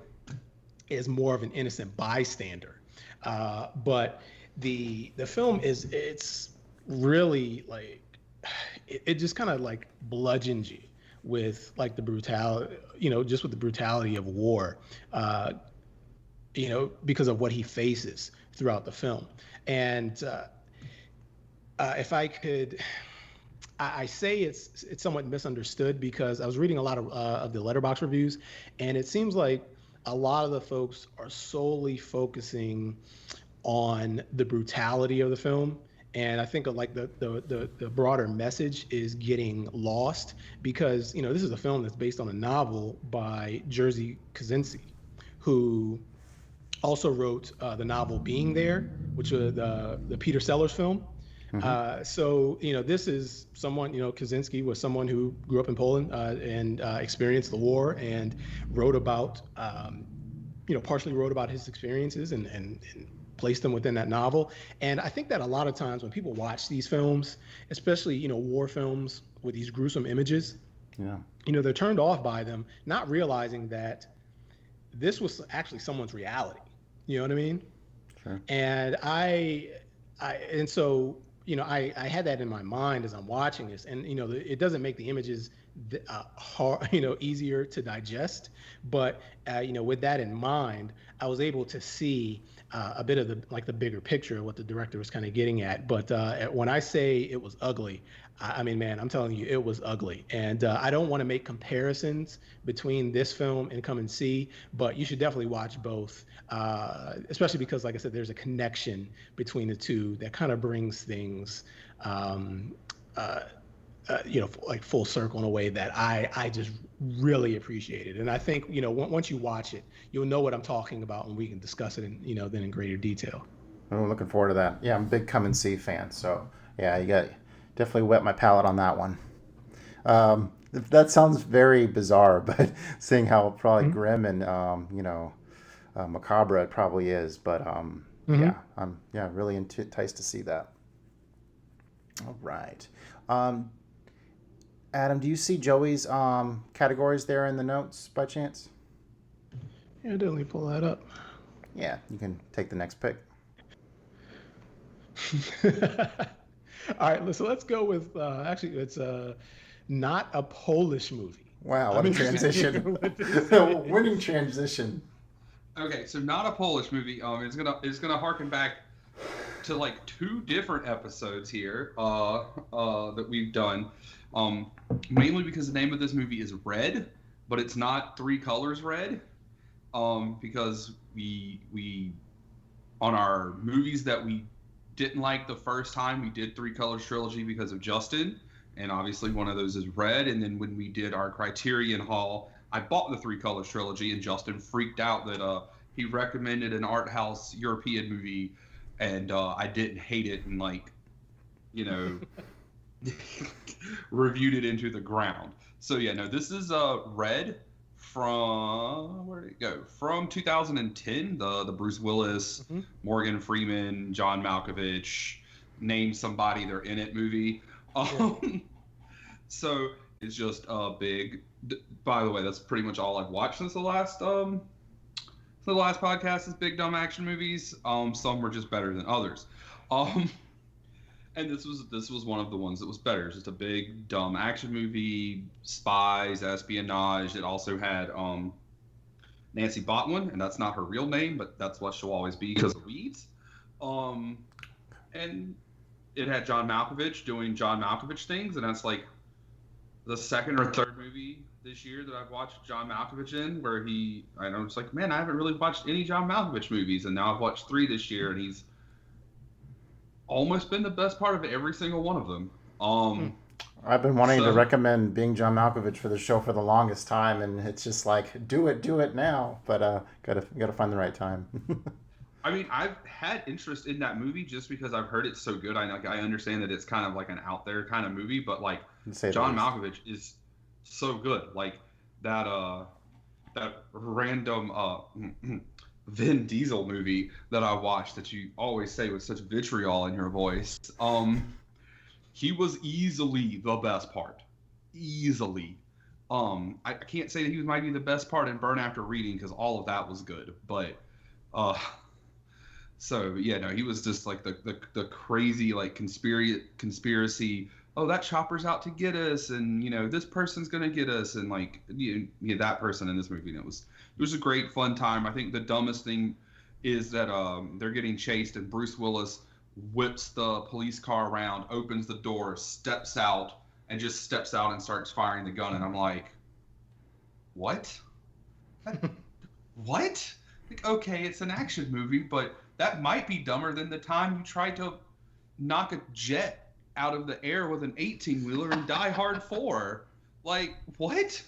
is more of an innocent bystander. But the film it's really like, it just kind of like bludgeons you with like the brutality, just with the brutality of war. Because of what he faces throughout the film. And if I could, I say it's somewhat misunderstood because I was reading a lot of the Letterboxd reviews, and it seems like a lot of the folks are solely focusing on the brutality of the film And I think like the broader message is getting lost because, you know, this is a film that's based on a novel by Jerzy Kosinski, who also wrote the novel Being There, which was the Peter Sellers film. So, you know, this is someone, you know, Kaczynski was someone who grew up in Poland and experienced the war and wrote about, you know, partially wrote about his experiences and placed them within that novel. And I think that a lot of times when people watch these films, especially, you know, war films with these gruesome images, Yeah. you know, they're turned off by them, not realizing that this was actually someone's reality. You know what I mean? Sure. And and so, you know, I had that in my mind as I'm watching this, and you know, it doesn't make the images hard, you know, easier to digest, but you know, with that in mind, I was able to see a bit of the bigger picture of what the director was kind of getting at. But when I say it was ugly, I mean, man, I'm telling you, it was ugly. And I don't want to make comparisons between this film and Come and See, but you should definitely watch both, especially because, like I said, there's a connection between the two that kind of brings things, you know, like full circle in a way that I just really appreciated. And I think, you know, once you watch it, you'll know what I'm talking about, and we can discuss it in, you know, then in greater detail. I'm looking forward to that. Yeah, I'm a big Come and See fan, so yeah, you got definitely wet my palate on that one. That sounds very bizarre, but seeing how probably grim and you know, macabre it probably is, but yeah, I'm really enticed to see that. All right. Adam, do you see Joey's categories there in the notes by chance? Yeah, definitely pull that up. Yeah, you can take the next pick. All right, so let's go with actually it's not a Polish movie. Wow, what a transition! Winning transition. Okay, so not a Polish movie. It's gonna harken back to like 2 different episodes here that we've done. Mainly because the name of this movie is Red, but it's not 3 colors red. Because we on our movies that we didn't like the first time, we did 3 colors trilogy because of Justin, and obviously one of those is Red. And then when we did our Criterion haul, I bought the 3 colors trilogy, and Justin freaked out that he recommended an art house European movie, and I didn't hate it and, like, you know, reviewed it into the ground. So yeah, no, this is Red from, where did it go? From 2010, the Bruce Willis, Morgan Freeman, John Malkovich, name somebody, they're in it movie. So it's just a big. By the way, that's pretty much all I've watched since the last podcast is big dumb action movies. Some were just better than others. And this was one of the ones that was better. It's just a big dumb action movie, spies, espionage. It also had Nancy Botwin, and that's not her real name, but that's what she'll always be because of weeds. And it had John Malkovich doing John Malkovich things, and that's like the second or third movie this year that I've watched John Malkovich in, where I'm just like, man, I haven't really watched any John Malkovich movies, and now I've watched 3 this year, and he's almost been the best part of every single one of them. I've been wanting to recommend Being John Malkovich for the show for the longest time, and it's just like, do it now. But gotta find the right time. I mean, I've had interest in that movie just because I've heard it's so good. I understand that it's kind of like an out there kind of movie, but like John Malkovich is so good. Like that random Vin Diesel movie that I watched that you always say with such vitriol in your voice. He was easily the best part. Easily. I can't say that he might be the best part in Burn After Reading because all of that was good. But so yeah, no, he was just like the crazy like conspiracy. Oh, that chopper's out to get us, and you know this person's gonna get us, and like that person in this movie. And it was a great fun time. I think the dumbest thing is that they're getting chased, and Bruce Willis whips the police car around, opens the door, steps out, and starts firing the gun. And I'm like, what? What? Like, okay, it's an action movie, but that might be dumber than the time you tried to knock a jet out of the air with an 18-wheeler in Die Hard 4. Like, what?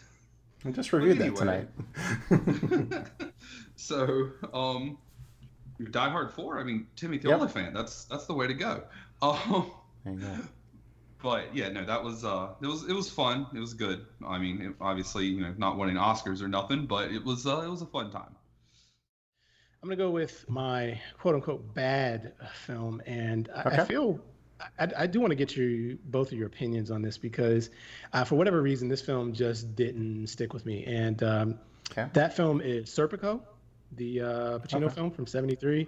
I just reviewed that anyway. tonight. So, Die Hard 4, I mean, Timothy Yep. Olyphant, that's the way to go. There you go. But yeah, no, that was it was fun. It was good. I mean, obviously, not winning Oscars or nothing, but it was a fun time. I'm gonna go with my quote unquote bad film, and I Okay. feel I do want to get both of your opinions on this because for whatever reason this film just didn't stick with me, and Okay. that film is Serpico, the Pacino Okay. film from '73.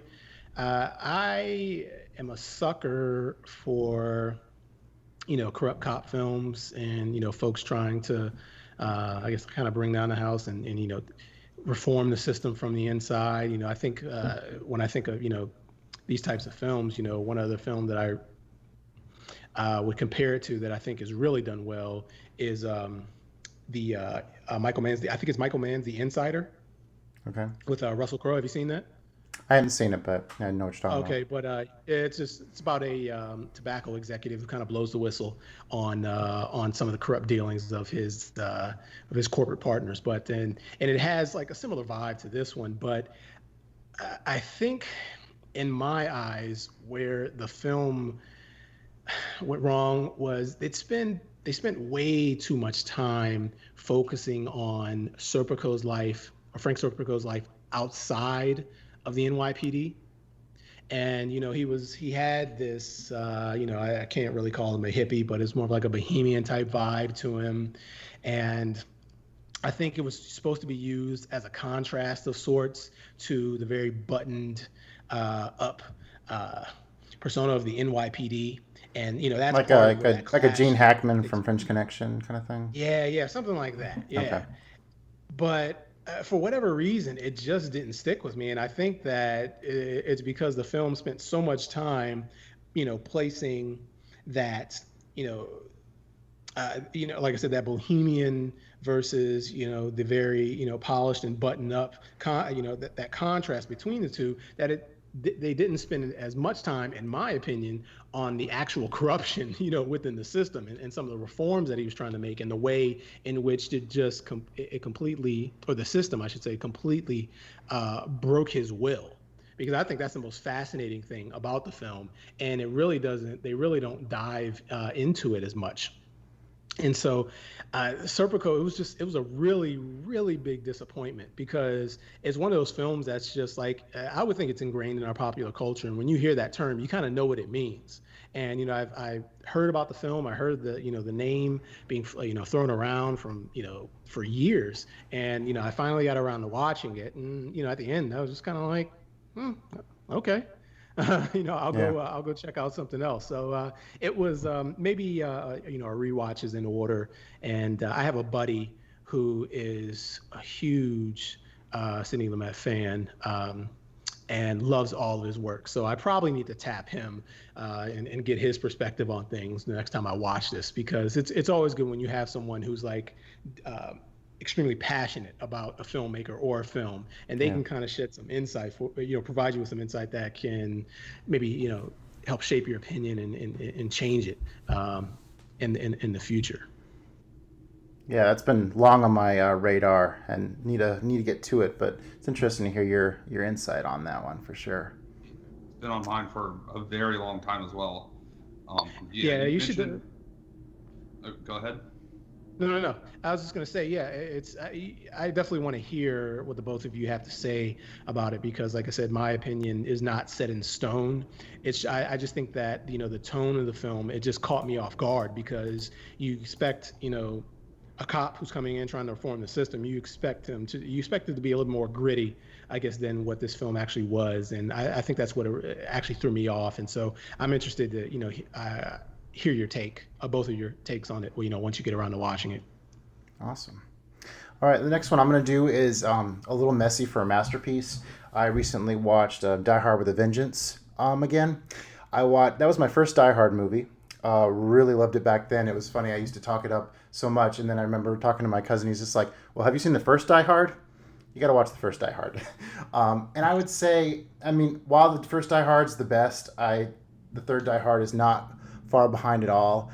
I am a sucker for corrupt cop films and folks trying to I guess kind of bring down the house and reform the system from the inside. I think when I think of these types of films, one other film that I would compare it to that I think is really done well is the Michael Mann's I think it's Michael Mann's The Insider Okay. with Russell Crowe. Have you seen that? I haven't seen it, but I know what you're talking Okay, but it's about a tobacco executive who kind of blows the whistle on some of the corrupt dealings of his corporate partners. But and it has like a similar vibe to this one. But I think in my eyes, where the film went wrong was they spent way too much time focusing on Serpico's life or Frank Serpico's life outside of the NYPD. And he had this I can't really call him a hippie, but it's more of like a bohemian type vibe to him. And I think it was supposed to be used as a contrast of sorts to the very buttoned up persona of the NYPD. And that's like part a of where that like a clash Gene Hackman takes from French Connection kind of thing. yeah, something like that. Yeah. Okay. But for whatever reason, it just didn't stick with me. And I think that it's because the film spent so much time, placing that, like I said, that bohemian versus, the very, polished and buttoned up, that contrast between the two, that they didn't spend as much time, in my opinion, on the actual corruption, within the system and some of the reforms that he was trying to make and the way in which it just it completely, or the system, I should say, completely broke his will. Because I think that's the most fascinating thing about the film. And they really don't dive into it as much. And so Serpico, it was a really, really big disappointment because it's one of those films that's just like, I would think it's ingrained in our popular culture. And when you hear that term, you kind of know what it means. And, I've heard about the film. I heard the name being, thrown around from, for years. And, I finally got around to watching it. And, at the end, I was just kind of like, okay. I'll go check out something else. So it was maybe a rewatch is in order. And I have a buddy who is a huge Sidney Lumet fan and loves all of his work. So I probably need to tap him and get his perspective on things the next time I watch this, because it's always good when you have someone who's like extremely passionate about a filmmaker or a film, and they can kind of shed some insight for provide you with some insight that can maybe help shape your opinion and change it in the future. Yeah, that's been long on my radar and need to get to it, but it's interesting to hear your insight on that one for sure. It's been on mine for a very long time as well. You should. Go ahead. No. I was just going to say, I definitely want to hear what the both of you have to say about it, because like I said, my opinion is not set in stone. I just think that, the tone of the film, it just caught me off guard, because you expect, a cop who's coming in trying to reform the system, you expect it to be a little more gritty, I guess, than what this film actually was. And I think that's what actually threw me off. And so I'm interested to, hear your take, both of your takes on it, once you get around to watching it. Awesome. All right, the next one I'm going to do is a little messy for a masterpiece. I recently watched Die Hard with a Vengeance again. That was my first Die Hard movie. Really loved it back then. It was funny. I used to talk it up so much, and then I remember talking to my cousin. He's just like, well, have you seen the first Die Hard? You got to watch the first Die Hard. And I would say, while the first Die Hard's the best, the third Die Hard is not far behind at all.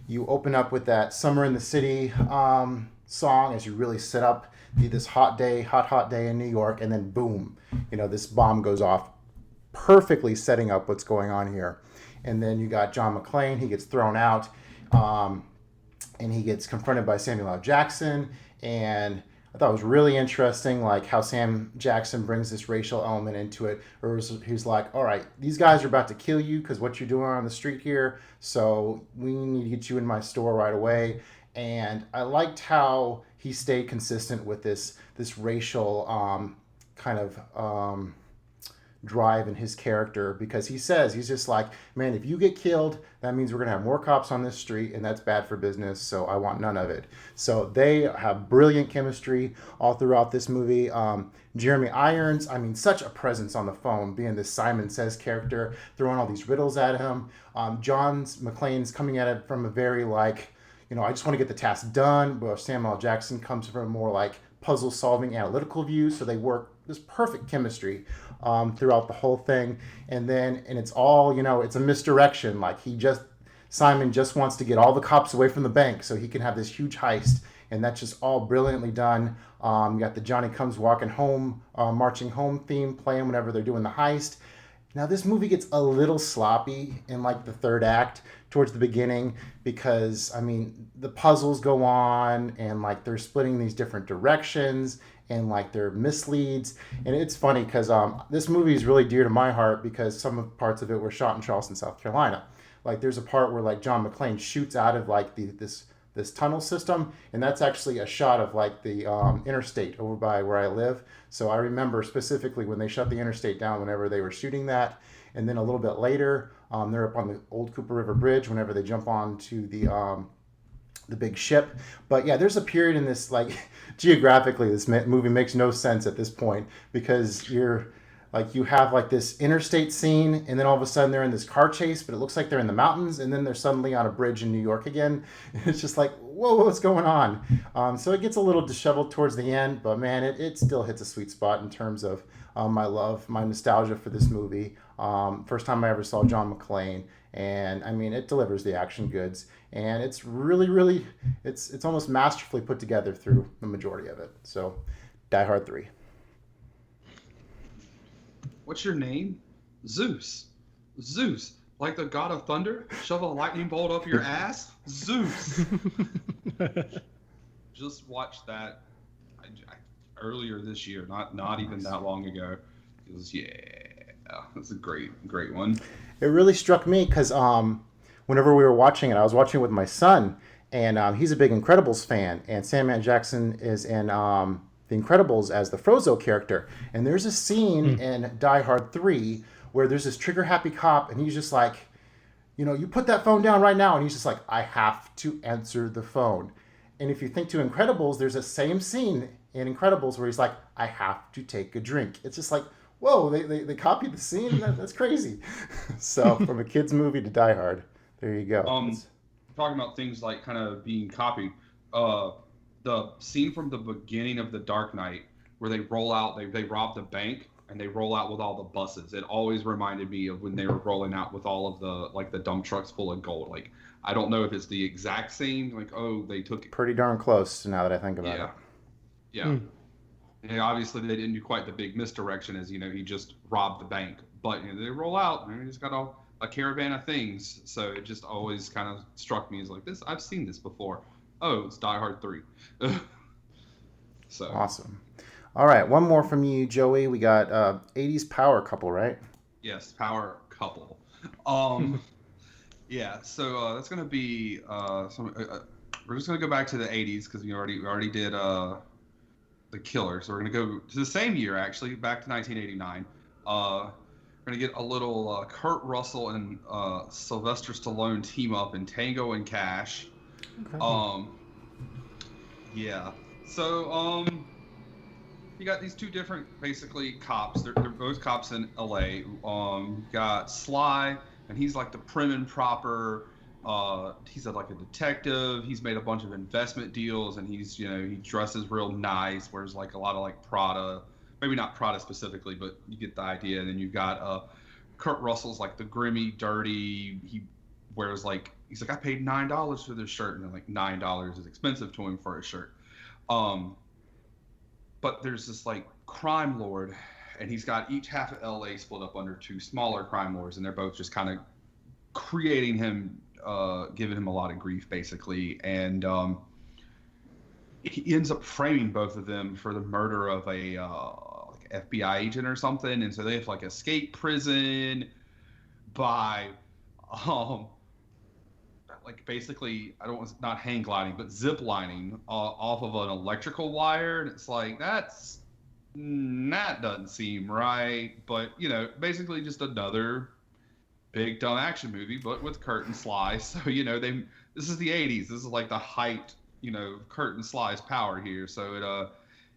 You open up with that "Summer in the City" song as you really set up this hot day in New York, and then boom, this bomb goes off, perfectly setting up what's going on here. And then you got John McClane. He gets thrown out, and he gets confronted by Samuel L. Jackson. And I thought it was really interesting, like how Sam Jackson brings this racial element into it. Or he's like, all right, these guys are about to kill you because what you're doing on the street here, so we need to get you in my store right away. And I liked how he stayed consistent with this racial drive in his character, because he's just like, man, if you get killed, that means we're gonna have more cops on this street, and that's bad for business, so I want none of it. So they have brilliant chemistry all throughout this movie. Jeremy Irons, such a presence on the phone, being this Simon Says character, throwing all these riddles at him. John McClane's coming at it from a very I just want to get the task done, where Samuel L. Jackson comes from a more like puzzle solving analytical view, so they work this perfect chemistry throughout the whole thing. And it's all, it's a misdirection. Like Simon just wants to get all the cops away from the bank so he can have this huge heist. And that's just all brilliantly done. You got the Johnny Comes Walking Home, Marching Home theme playing whenever they're doing the heist. Now this movie gets a little sloppy in like the third act towards the beginning, because the puzzles go on and like they're splitting these different directions and like they're misleads. And it's funny because this movie is really dear to my heart because some of parts of it were shot in Charleston, South Carolina. Like there's a part where like John McClane shoots out of like this tunnel system, and that's actually a shot of like the interstate over by where I live. So I remember specifically when they shut the interstate down whenever they were shooting that. And then a little bit later, they're up on the old Cooper River Bridge whenever they jump on to the big ship. But yeah, there's a period in this, like geographically, this movie makes no sense at this point, because you have like this interstate scene, and then all of a sudden they're in this car chase, but it looks like they're in the mountains, and then they're suddenly on a bridge in New York again. It's just like, whoa, what's going on? So it gets a little disheveled towards the end, but man, it still hits a sweet spot in terms of my love, my nostalgia for this movie. First time I ever saw John McClane, and it delivers the action goods, and it's really, it's almost masterfully put together through the majority of it. So, Die Hard 3. What's your name? Zeus. Zeus. Like the god of thunder? Shove a lightning bolt up your ass? Zeus. Just watched that earlier this year, not even that long ago. It was, that's a great one. It really struck me because whenever we were watching it, I was watching it with my son, and he's a big Incredibles fan, and Samuel Jackson is in The Incredibles as the Frozone character. And there's a scene in Die Hard 3 where there's this trigger-happy cop, and he's just like, you put that phone down right now. And he's just like, I have to answer the phone. And if you think to Incredibles, there's a same scene in Incredibles where he's like, I have to take a drink. It's just like, whoa, they copied the scene? That's crazy. So from a kid's movie to Die Hard, there you go. Talking about things like kind of being copied, the scene from the beginning of The Dark Knight where they roll out, they rob the bank and they roll out with all the buses. It always reminded me of when they were rolling out with all of the dump trucks full of gold. Like, I don't know if it's the exact same, like, oh, they took it. Pretty darn close now that I think about it. Yeah. And obviously they didn't do quite the big misdirection as, he just robbed the bank. But they roll out and they just got a caravan of things. So it just always kind of struck me as like, this, I've seen this before. Oh, it's Die Hard 3. So awesome. All right, one more from you, Joey. We got 80s power couple, right? Yes, power couple. Yeah, so that's gonna be we're just gonna go back to the 80s because we already did the Killer. So we're gonna go to the same year, actually, back to 1989. We're gonna get a little Kurt Russell and Sylvester Stallone team up in Tango and Cash. Okay. Yeah. So you got these two different, basically, cops. They're both cops in LA. You got Sly, and he's like the prim and proper. He's like a detective. He's made a bunch of investment deals, and he's, he dresses real nice. Wears like a lot of like Prada, maybe not Prada specifically, but you get the idea. And then you've got Kurt Russell's like the grimy, dirty. He wears like he's like I paid $9 for this shirt, and like $9 is expensive to him for a shirt. But there's this like crime lord, and he's got each half of LA split up under two smaller crime lords, and they're both just kind of creating him, giving him a lot of grief basically, and he ends up framing both of them for the murder of a like FBI agent or something, and so they have to like escape prison by like basically not hang gliding but zip lining off of an electrical wire, and it's like that doesn't seem right, but basically just another big dumb action movie but with Curtin Slice. So this is the 80s, this is like the height Curtin Slice power here, so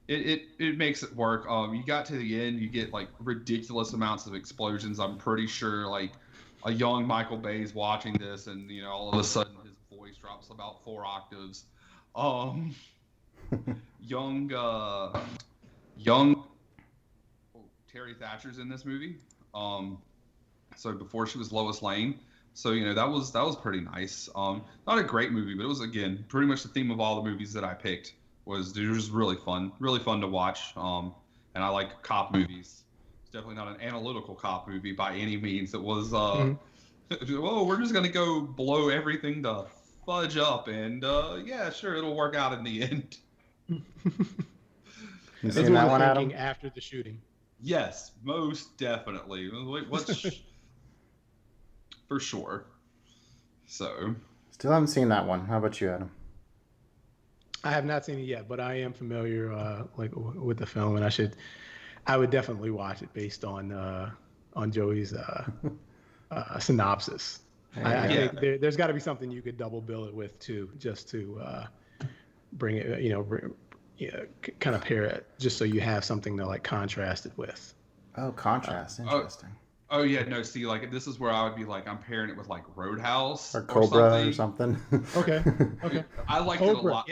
it makes it work. You got to the end, you get like ridiculous amounts of explosions. I'm pretty sure like a young Michael Bay's watching this, and all of a sudden his voice drops about 4 octaves. Young Terry Thatcher's in this movie. So before she was Lois Lane. So that was pretty nice. Not a great movie, but it was again pretty much the theme of all the movies that I picked. Was really fun to watch. And I like cop movies. It's definitely not an analytical cop movie by any means. It was well, we're just gonna go blow everything to fudge up, and yeah, sure, it'll work out in the end. You seen that one, Adam? After the shooting. Yes, most definitely. What's for sure. So. Still haven't seen that one. How about you, Adam? I have not seen it yet, but I am familiar with the film, and I would definitely watch it based on Joey's synopsis. I think there's got to be something you could double bill it with too, just to bring it, kind of pair it, just so you have something to like contrast it with. Oh, contrast, interesting. Oh yeah, no. See, like this is where I would be like, I'm pairing it with like Roadhouse or Cobra or something. Okay. I liked Cobra, it a lot.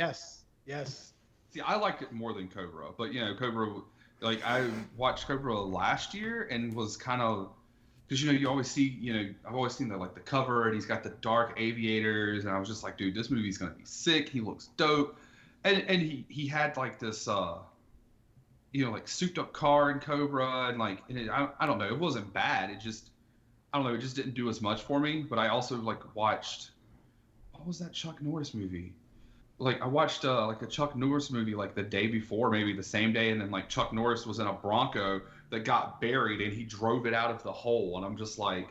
Yes. See, I liked it more than Cobra, but Cobra, like I watched Cobra last year and was kind of, because you always see, I've always seen the cover, and he's got the dark aviators, and I was just like, dude, this movie's gonna be sick. He looks dope, and he had like this like souped up car in Cobra, and like, I don't know, it wasn't bad. It just, I don't know, it just didn't do as much for me. But I also like watched, what was that Chuck Norris movie? Like I watched like a Chuck Norris movie like the day before, maybe the same day, and then like Chuck Norris was in a Bronco that got buried, and he drove it out of the hole, and I'm just like,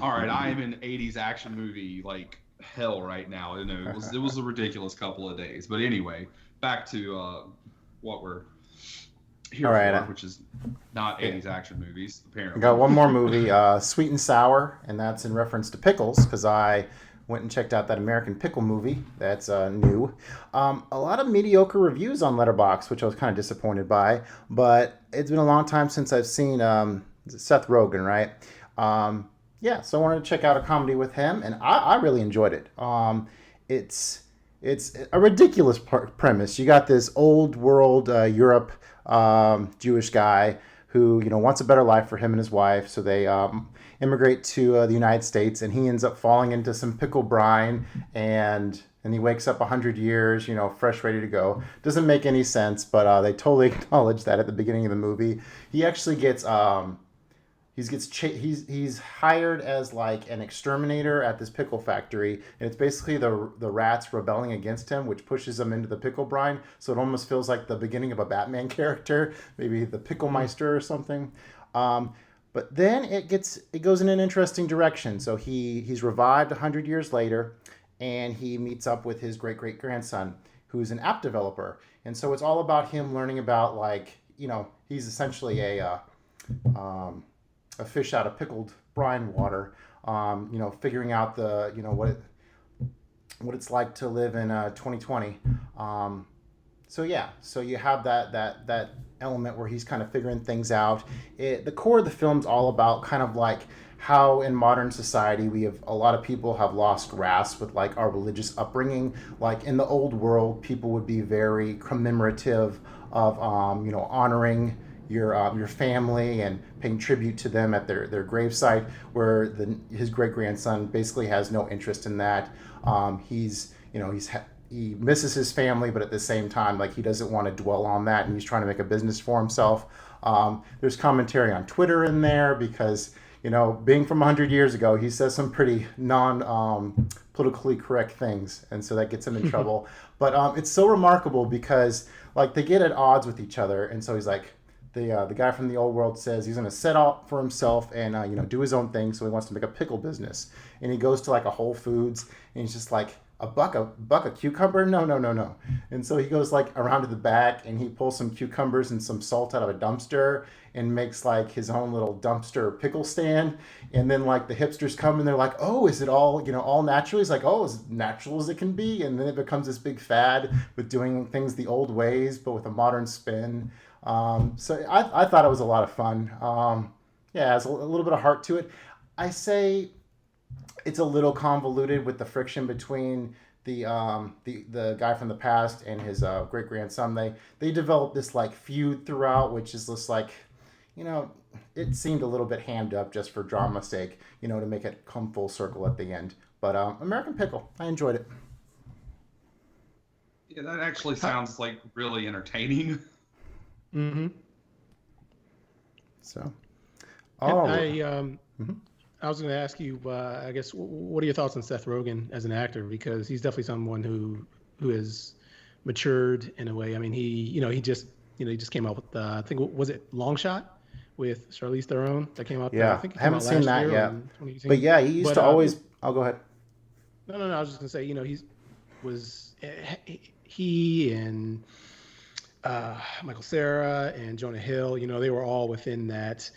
all right, I am in 80s action movie like hell right now. It was a ridiculous couple of days. But anyway, back to what we're here for, which is not 80s action movies, apparently. I got one more movie, Sweet and Sour, and that's in reference to pickles, because I went and checked out that American Pickle movie that's new. A lot of mediocre reviews on Letterboxd, which I was kind of disappointed by, but it's been a long time since I've seen Seth Rogen, right? Yeah, so I wanted to check out a comedy with him, and I really enjoyed it. It's a ridiculous premise. You got this old world Europe Jewish guy who wants a better life for him and his wife, so they immigrate to the United States, and he ends up falling into some pickle brine, and he wakes up 100 years, fresh, ready to go. Doesn't make any sense, but they totally acknowledge that at the beginning of the movie. He actually gets he's hired as like an exterminator at this pickle factory, and it's basically the rats rebelling against him, which pushes him into the pickle brine. So it almost feels like the beginning of a Batman character, maybe the Picklemeister or something. But then it goes in an interesting direction. So he's revived 100 years later, and he meets up with his great-great-grandson, who's an app developer. And so it's all about him learning about, like, he's essentially a fish out of pickled brine water, figuring out what it's like to live in 2020. So you have that element where he's kind of figuring things out. The core of the film's all about kind of like how in modern society a lot of people have lost grasp with like our religious upbringing. Like in the old world, people would be very commemorative of honoring your family and paying tribute to them at their gravesite, where his great grandson basically has no interest in that. He misses his family, but at the same time, like, he doesn't want to dwell on that, and he's trying to make a business for himself. There's commentary on Twitter in there because, being from 100 years ago, he says some pretty politically correct things, and so that gets him in trouble. But it's so remarkable because, like, they get at odds with each other, and so he's like, the guy from the old world says he's going to set out for himself and do his own thing, so he wants to make a pickle business, and he goes to like a Whole Foods, and he's just like, a buck of cucumber? No. And so he goes like around to the back and he pulls some cucumbers and some salt out of a dumpster and makes like his own little dumpster pickle stand. And then like the hipsters come and they're like, oh, is it all, all natural? He's like, oh, as natural as it can be. And then it becomes this big fad with doing things the old ways, but with a modern spin. So I thought it was a lot of fun. It has a little bit of heart to it. I say it's a little convoluted with the friction between the guy from the past and his great grandson. They developed this like feud throughout, which is just like, it seemed a little bit hammed up just for drama's sake, to make it come full circle at the end. But American Pickle, I enjoyed it. Yeah, that actually sounds like really entertaining. Mm-hmm. So, I was going to ask you, I guess, what are your thoughts on Seth Rogen as an actor? Because he's definitely someone who has matured in a way. I mean, he just came out with, I think, was it Long Shot with Charlize Theron that came out? Yeah, I think I haven't seen that yet. But yeah, he used to always. I'll go ahead. No. I was just going to say, he and Michael Cera and Jonah Hill, they were all within that.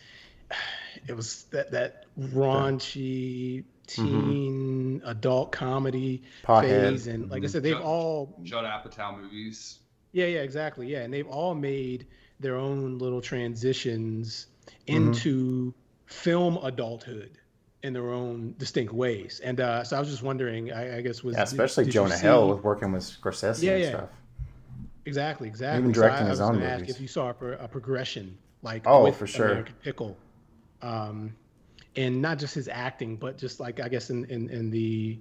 It was that raunchy teen adult comedy phase, and like I said, they've all Judd Apatow movies. Yeah, exactly. Yeah, and they've all made their own little transitions into film adulthood in their own distinct ways. And so I was just wondering, I guess, especially Jonah Hill with working with Scorsese and stuff. Exactly. Even directing his own movies. If you saw a progression, like with for sure. American Pickle. And not just his acting, but just like, I guess, in the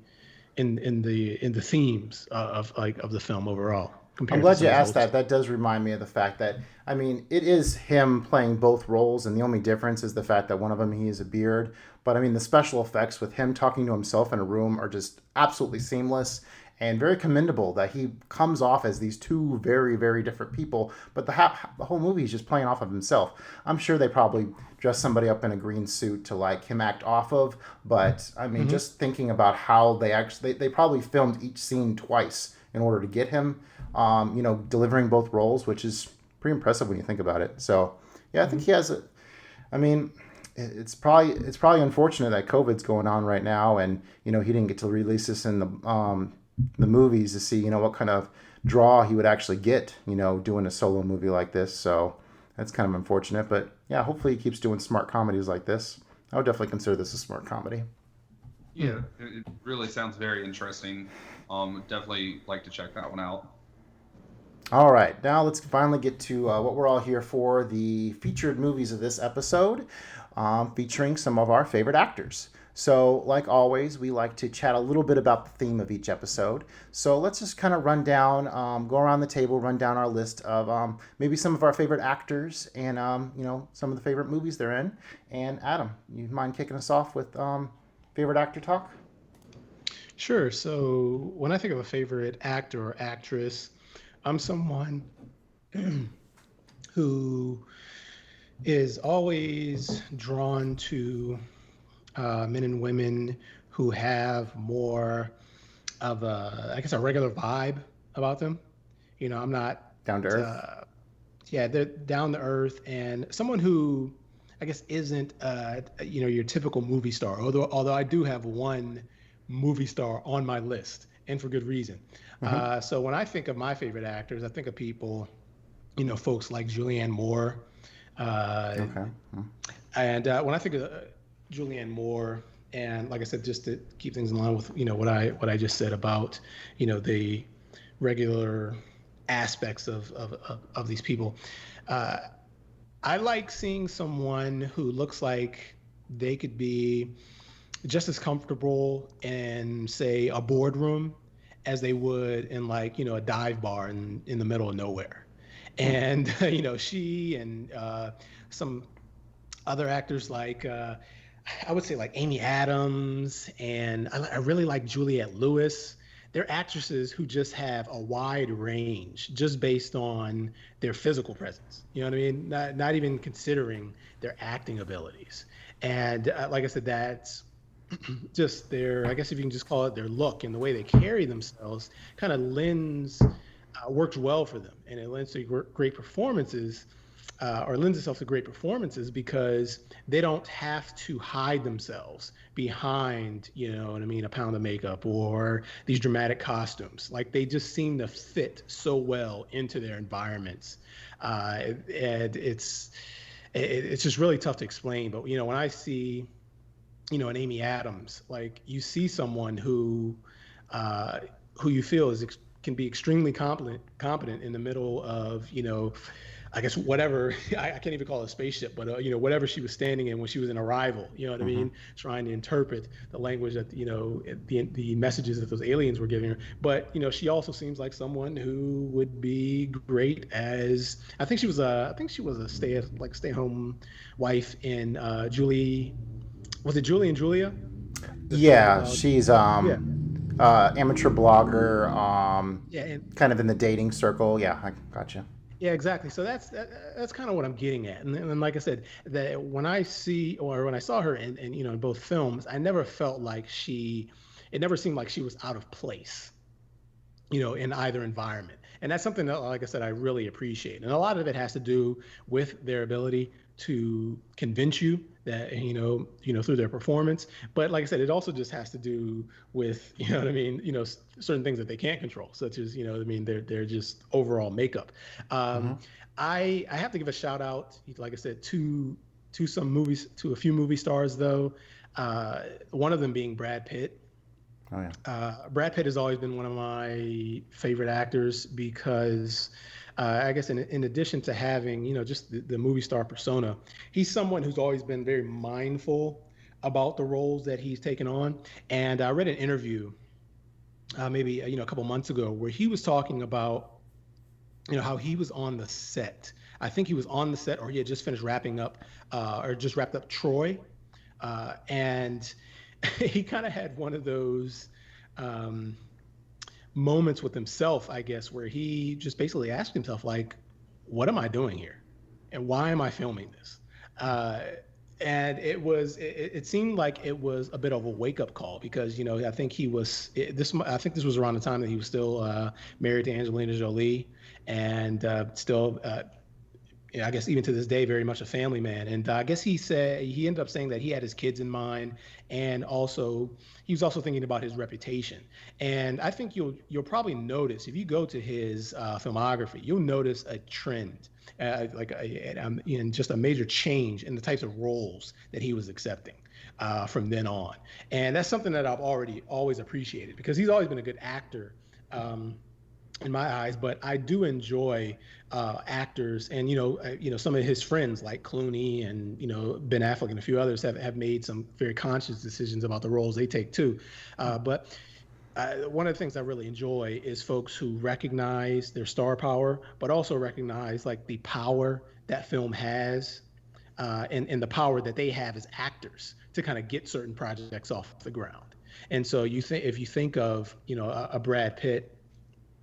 themes of the film overall. I'm glad you asked that. That does remind me of the fact that, I mean, it is him playing both roles, and the only difference is the fact that one of them he has a beard. But I mean, the special effects with him talking to himself in a room are just absolutely seamless. And very commendable that he comes off as these two very, very different people, but the whole movie is just playing off of himself. I'm sure they probably dressed somebody up in a green suit to like him act off of, but I mean, just thinking about how they probably filmed each scene twice in order to get him, delivering both roles, which is pretty impressive when you think about it. So yeah, I think he has a. I mean, it's probably unfortunate that COVID's going on right now, and he didn't get to release this in the movies to see what kind of draw he would actually get doing a solo movie like this. So that's kind of unfortunate, but yeah, hopefully he keeps doing smart comedies like this. I would definitely consider this a smart comedy. Yeah, it really sounds very interesting. Definitely like to check that one out. All right, now let's finally get to what we're all here for, the featured movies of this episode, featuring some of our favorite actors. So, like always, we like to chat a little bit about the theme of each episode. So let's just kind of run down, go around the table, run down our list of maybe some of our favorite actors and, some of the favorite movies they're in. And Adam, you mind kicking us off with favorite actor talk? Sure. So when I think of a favorite actor or actress, I'm someone who is always drawn to men and women who have more of a regular vibe about them. I'm not down to earth. They're down to earth, and someone who I guess isn't your typical movie star. Although I do have one movie star on my list, and for good reason. So when I think of my favorite actors, I think of people, folks like Julianne Moore. And when I think of Julianne Moore, and like I said, just to keep things in line with what I just said about the regular aspects of these people, I like seeing someone who looks like they could be just as comfortable in, say, a boardroom as they would in, like, a dive bar in the middle of nowhere. And she and some other actors like I would say like Amy Adams, and I really like Juliette Lewis. They're actresses who just have a wide range just based on their physical presence. You know what I mean? Not even considering their acting abilities. And like I said, that's just their, I guess if you can just call it their look and the way they carry themselves kind of works well for them. And it lends to great performances, or lends itself to great performances because they don't have to hide themselves behind, what I mean, a pound of makeup or these dramatic costumes. Like they just seem to fit so well into their environments. And it's just really tough to explain. But, when I see, an Amy Adams, like you see someone who you feel can be extremely competent in the middle of, I guess whatever, I can't even call it a spaceship, but whatever she was standing in when she was in Arrival, you know what I mean, trying to interpret the language that the messages that those aliens were giving her. But she also seems like someone who would be great as, I think she was a stay-at-home wife in Julie and Julia? Yeah, she's amateur blogger, Yeah, and kind of in the dating circle. Yeah, I gotcha. yeah, exactly. So that's kind of what I'm getting at. And like I said, that when I saw her in both films, I never felt like it never seemed like she was out of place, in either environment. And that's something that, like I said, I really appreciate. And a lot of it has to do with their ability to convince you that, through their performance. But like I said, it also just has to do with, certain things that they can't control, such as, they're just overall makeup. I have to give a shout out, like I said, to a few movie stars though. One of them being Brad Pitt. Oh yeah. Brad Pitt has always been one of my favorite actors because I guess in addition to having, just the movie star persona, he's someone who's always been very mindful about the roles that he's taken on. And I read an interview maybe, a couple months ago where he was talking about, how he was on the set. I think he was on the set or he had just finished wrapped up Troy. And he kind of had one of those moments with himself, I guess, where he just basically asked himself, like, what am I doing here? And why am I filming this? And it seemed like it was a bit of a wake-up call because, I think I think this was around the time that he was still married to Angelina Jolie and still I guess even to this day, very much a family man. And I guess he ended up saying that he had his kids in mind, and also he was also thinking about his reputation. And I think you'll probably notice if you go to his filmography, you'll notice a trend, in just a major change in the types of roles that he was accepting from then on. And that's something that I've always appreciated because he's always been a good actor. In my eyes, but I do enjoy actors, and some of his friends like Clooney and Ben Affleck and a few others have made some very conscious decisions about the roles they take too. But one of the things I really enjoy is folks who recognize their star power, but also recognize like the power that film has, and the power that they have as actors to kind of get certain projects off the ground. And so if you think of a Brad Pitt.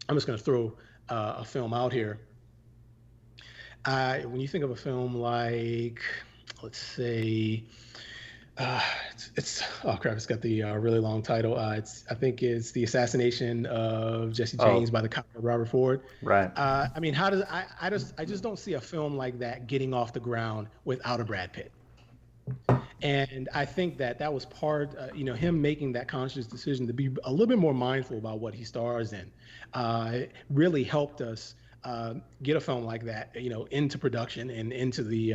I'm just going to throw a film out here. When you think of a film like, let's say, it's got the really long title. I think it's The Assassination of Jesse James by the cop Robert Ford. Right. I mean, I just don't see a film like that getting off the ground without a Brad Pitt. And I think that was part, him making that conscious decision to be a little bit more mindful about what he stars in, really helped us get a film like that, into production and into the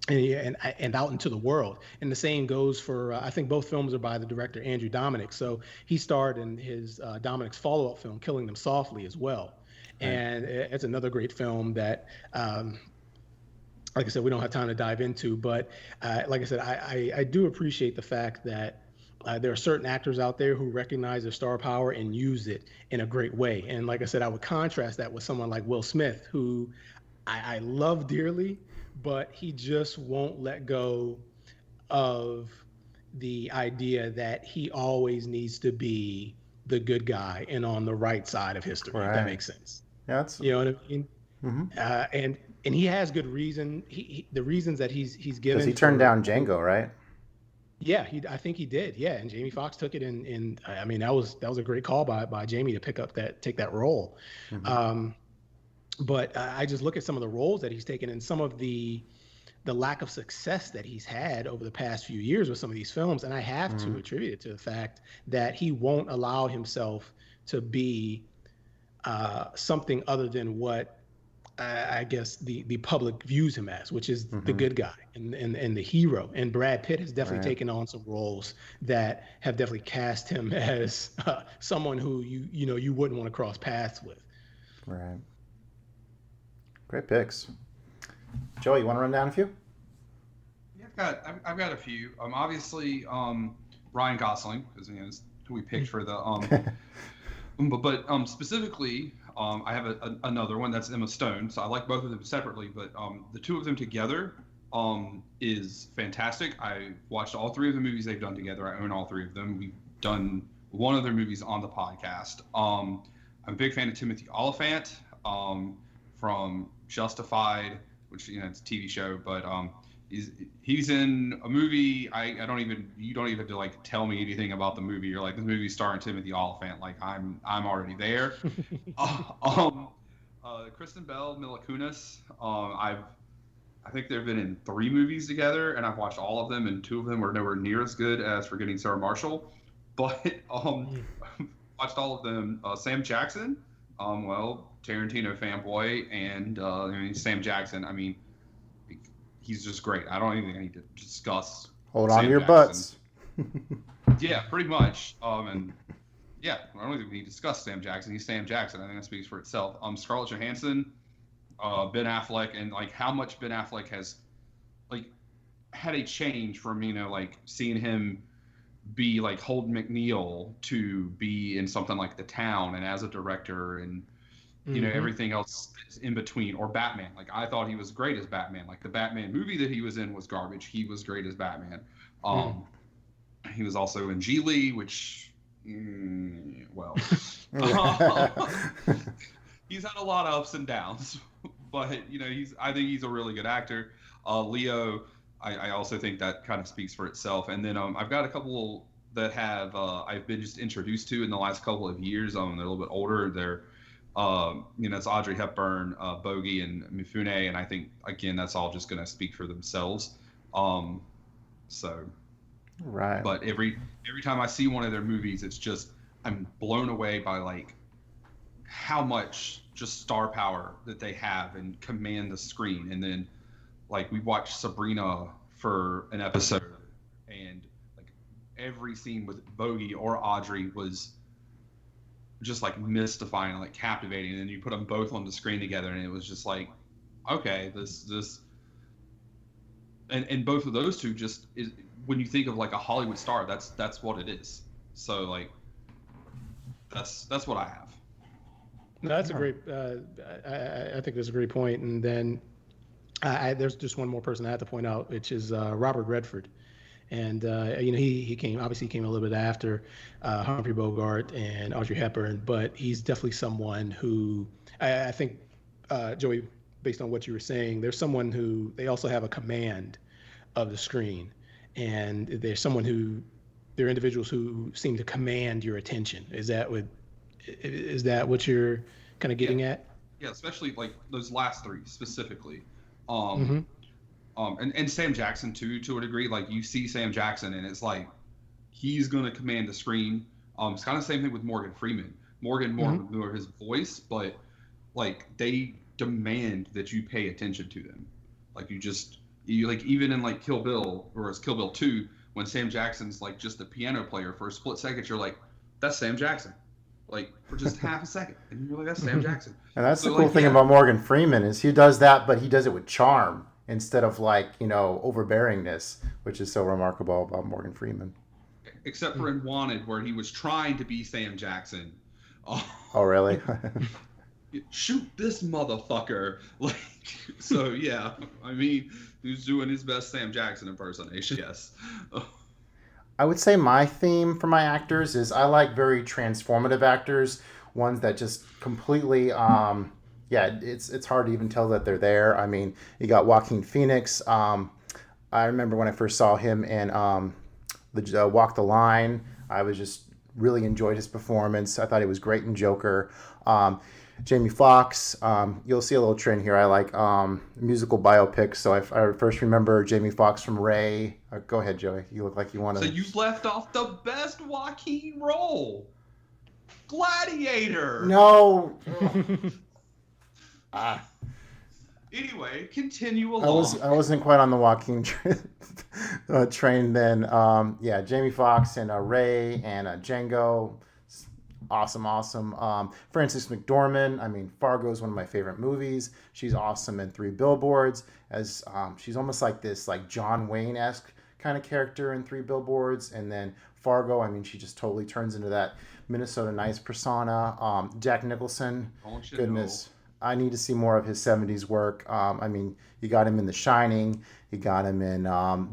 and out into the world. And the same goes for I think both films are by the director Andrew Dominik. So he starred in his Dominik's follow-up film, Killing Them Softly, as well. Right. And it's another great film that like I said, we don't have time to dive into. But like I said, I do appreciate the fact that there are certain actors out there who recognize their star power and use it in a great way. And like I said, I would contrast that with someone like Will Smith, who I love dearly, but he just won't let go of the idea that he always needs to be the good guy and on the right side of history. If that makes sense. Yeah, that's, you know what I mean. Mm-hmm. And he has good reason. The reasons that he's given. Because he turned down Django, right? Yeah, I think he did. Yeah, and Jamie Foxx took it, and I mean that was a great call by Jamie to take that role. Mm-hmm. But I just look at some of the roles that he's taken and some of the lack of success that he's had over the past few years with some of these films, and I have to attribute it to the fact that he won't allow himself to be something other than what I guess the public views him as, which is the good guy and the hero. And Brad Pitt has definitely taken on some roles that have definitely cast him as someone who you wouldn't want to cross paths with. Right. Great picks. Joey, you want to run down a few? Yeah, I've got a few. Obviously, Ryan Gosling, because is who we picked for the but specifically, I have another one that's Emma Stone. So I like both of them separately, but the two of them together is fantastic. I watched all three of the movies they've done together. I own all three of them. We've done one of their movies on the podcast. I'm a big fan of Timothy Olyphant from Justified, which it's a TV show, but he's in a movie. You don't even have to like tell me anything about the movie. You're like, this movie's starring Timothy Olyphant. Like I'm already there. Kristen Bell, Mila Kunis. I think they've been in 3 movies together, and I've watched all of them, and 2 of them were nowhere near as good as Forgetting Sarah Marshall. But watched all of them. Sam Jackson, Tarantino fanboy, and Sam Jackson. I mean, he's just great. I don't even think I need to discuss. Hold on to your butts. Yeah, pretty much. And yeah, I don't even need to discuss Sam Jackson. He's Sam Jackson. I think that speaks for itself. Scarlett Johansson, Ben Affleck, and like how much Ben Affleck has like had a change from like seeing him be like Holden McNeil to be in something like The Town and as a director and everything else in between, or Batman. Like I thought he was great as Batman. Like the Batman movie that he was in was garbage. He was great as Batman. He was also in Geely, which he's had a lot of ups and downs, but I think he's a really good actor. Leo, I also think that kind of speaks for itself. And then I've got a couple that have I've been just introduced to in the last couple of years. They're a little bit older. They're it's Audrey Hepburn, Bogey, and Mifune, and I think again that's all just going to speak for themselves. Right. But every time I see one of their movies, it's just I'm blown away by like how much just star power that they have and command the screen. And then like we watched Sabrina for an episode, and like every scene with Bogey or Audrey was just like mystifying and like captivating, and then you put them both on the screen together and it was just like, okay, this and both of those two just is, when you think of like a Hollywood star, that's what it is. So like that's what I have. No, that's a great I think that's a great point. And then there's just one more person I have to point out, which is Robert Redford. And he came a little bit after Humphrey Bogart and Audrey Hepburn, but he's definitely someone who I think, Joey, based on what you were saying, there's someone who they also have a command of the screen, and there's someone who they're individuals who seem to command your attention. Is that what you're kind of getting at? Yeah, especially like those last 3 specifically. And Sam Jackson too, to a degree. Like you see Sam Jackson and it's like he's gonna command the screen. It's kind of the same thing with Morgan Freeman. More his voice, but like they demand that you pay attention to them. Like you like even in like Kill Bill, or it's Kill Bill 2, when Sam Jackson's like just the piano player for a split second, you're like, that's Sam Jackson. Like for just half a second, and you're like, that's Sam Jackson. And that's the cool thing about Morgan Freeman is he does that, but he does it with charm. instead of like, overbearingness, which is so remarkable about Morgan Freeman. Except for in Wanted, where he was trying to be Sam Jackson. Oh, really? Shoot this motherfucker. Like, so yeah, I mean, who's doing his best Sam Jackson impersonation? Yes. I would say my theme for my actors is I like very transformative actors, ones that just completely, it's hard to even tell that they're there. I mean, you got Joaquin Phoenix. I remember when I first saw him in the Walk the Line. I was just really enjoyed his performance. I thought he was great in Joker. Jamie Foxx, you'll see a little trend here. I like musical biopics. So I first remember Jamie Foxx from Ray. Go ahead, Joey. You look like you want to. So you left off the best Joaquin role, Gladiator. No. Anyway, continue along. I wasn't quite on the Joaquin train then. Jamie Foxx and Ray and Django. Awesome. Frances McDormand. I mean, Fargo is one of my favorite movies. She's awesome in Three Billboards. As she's almost like this, like John Wayne-esque kind of character in Three Billboards. And then Fargo. I mean, she just totally turns into that Minnesota Nice persona. Jack Nicholson. Goodness, I need to see more of his '70s work. I mean, you got him in The Shining. You got him in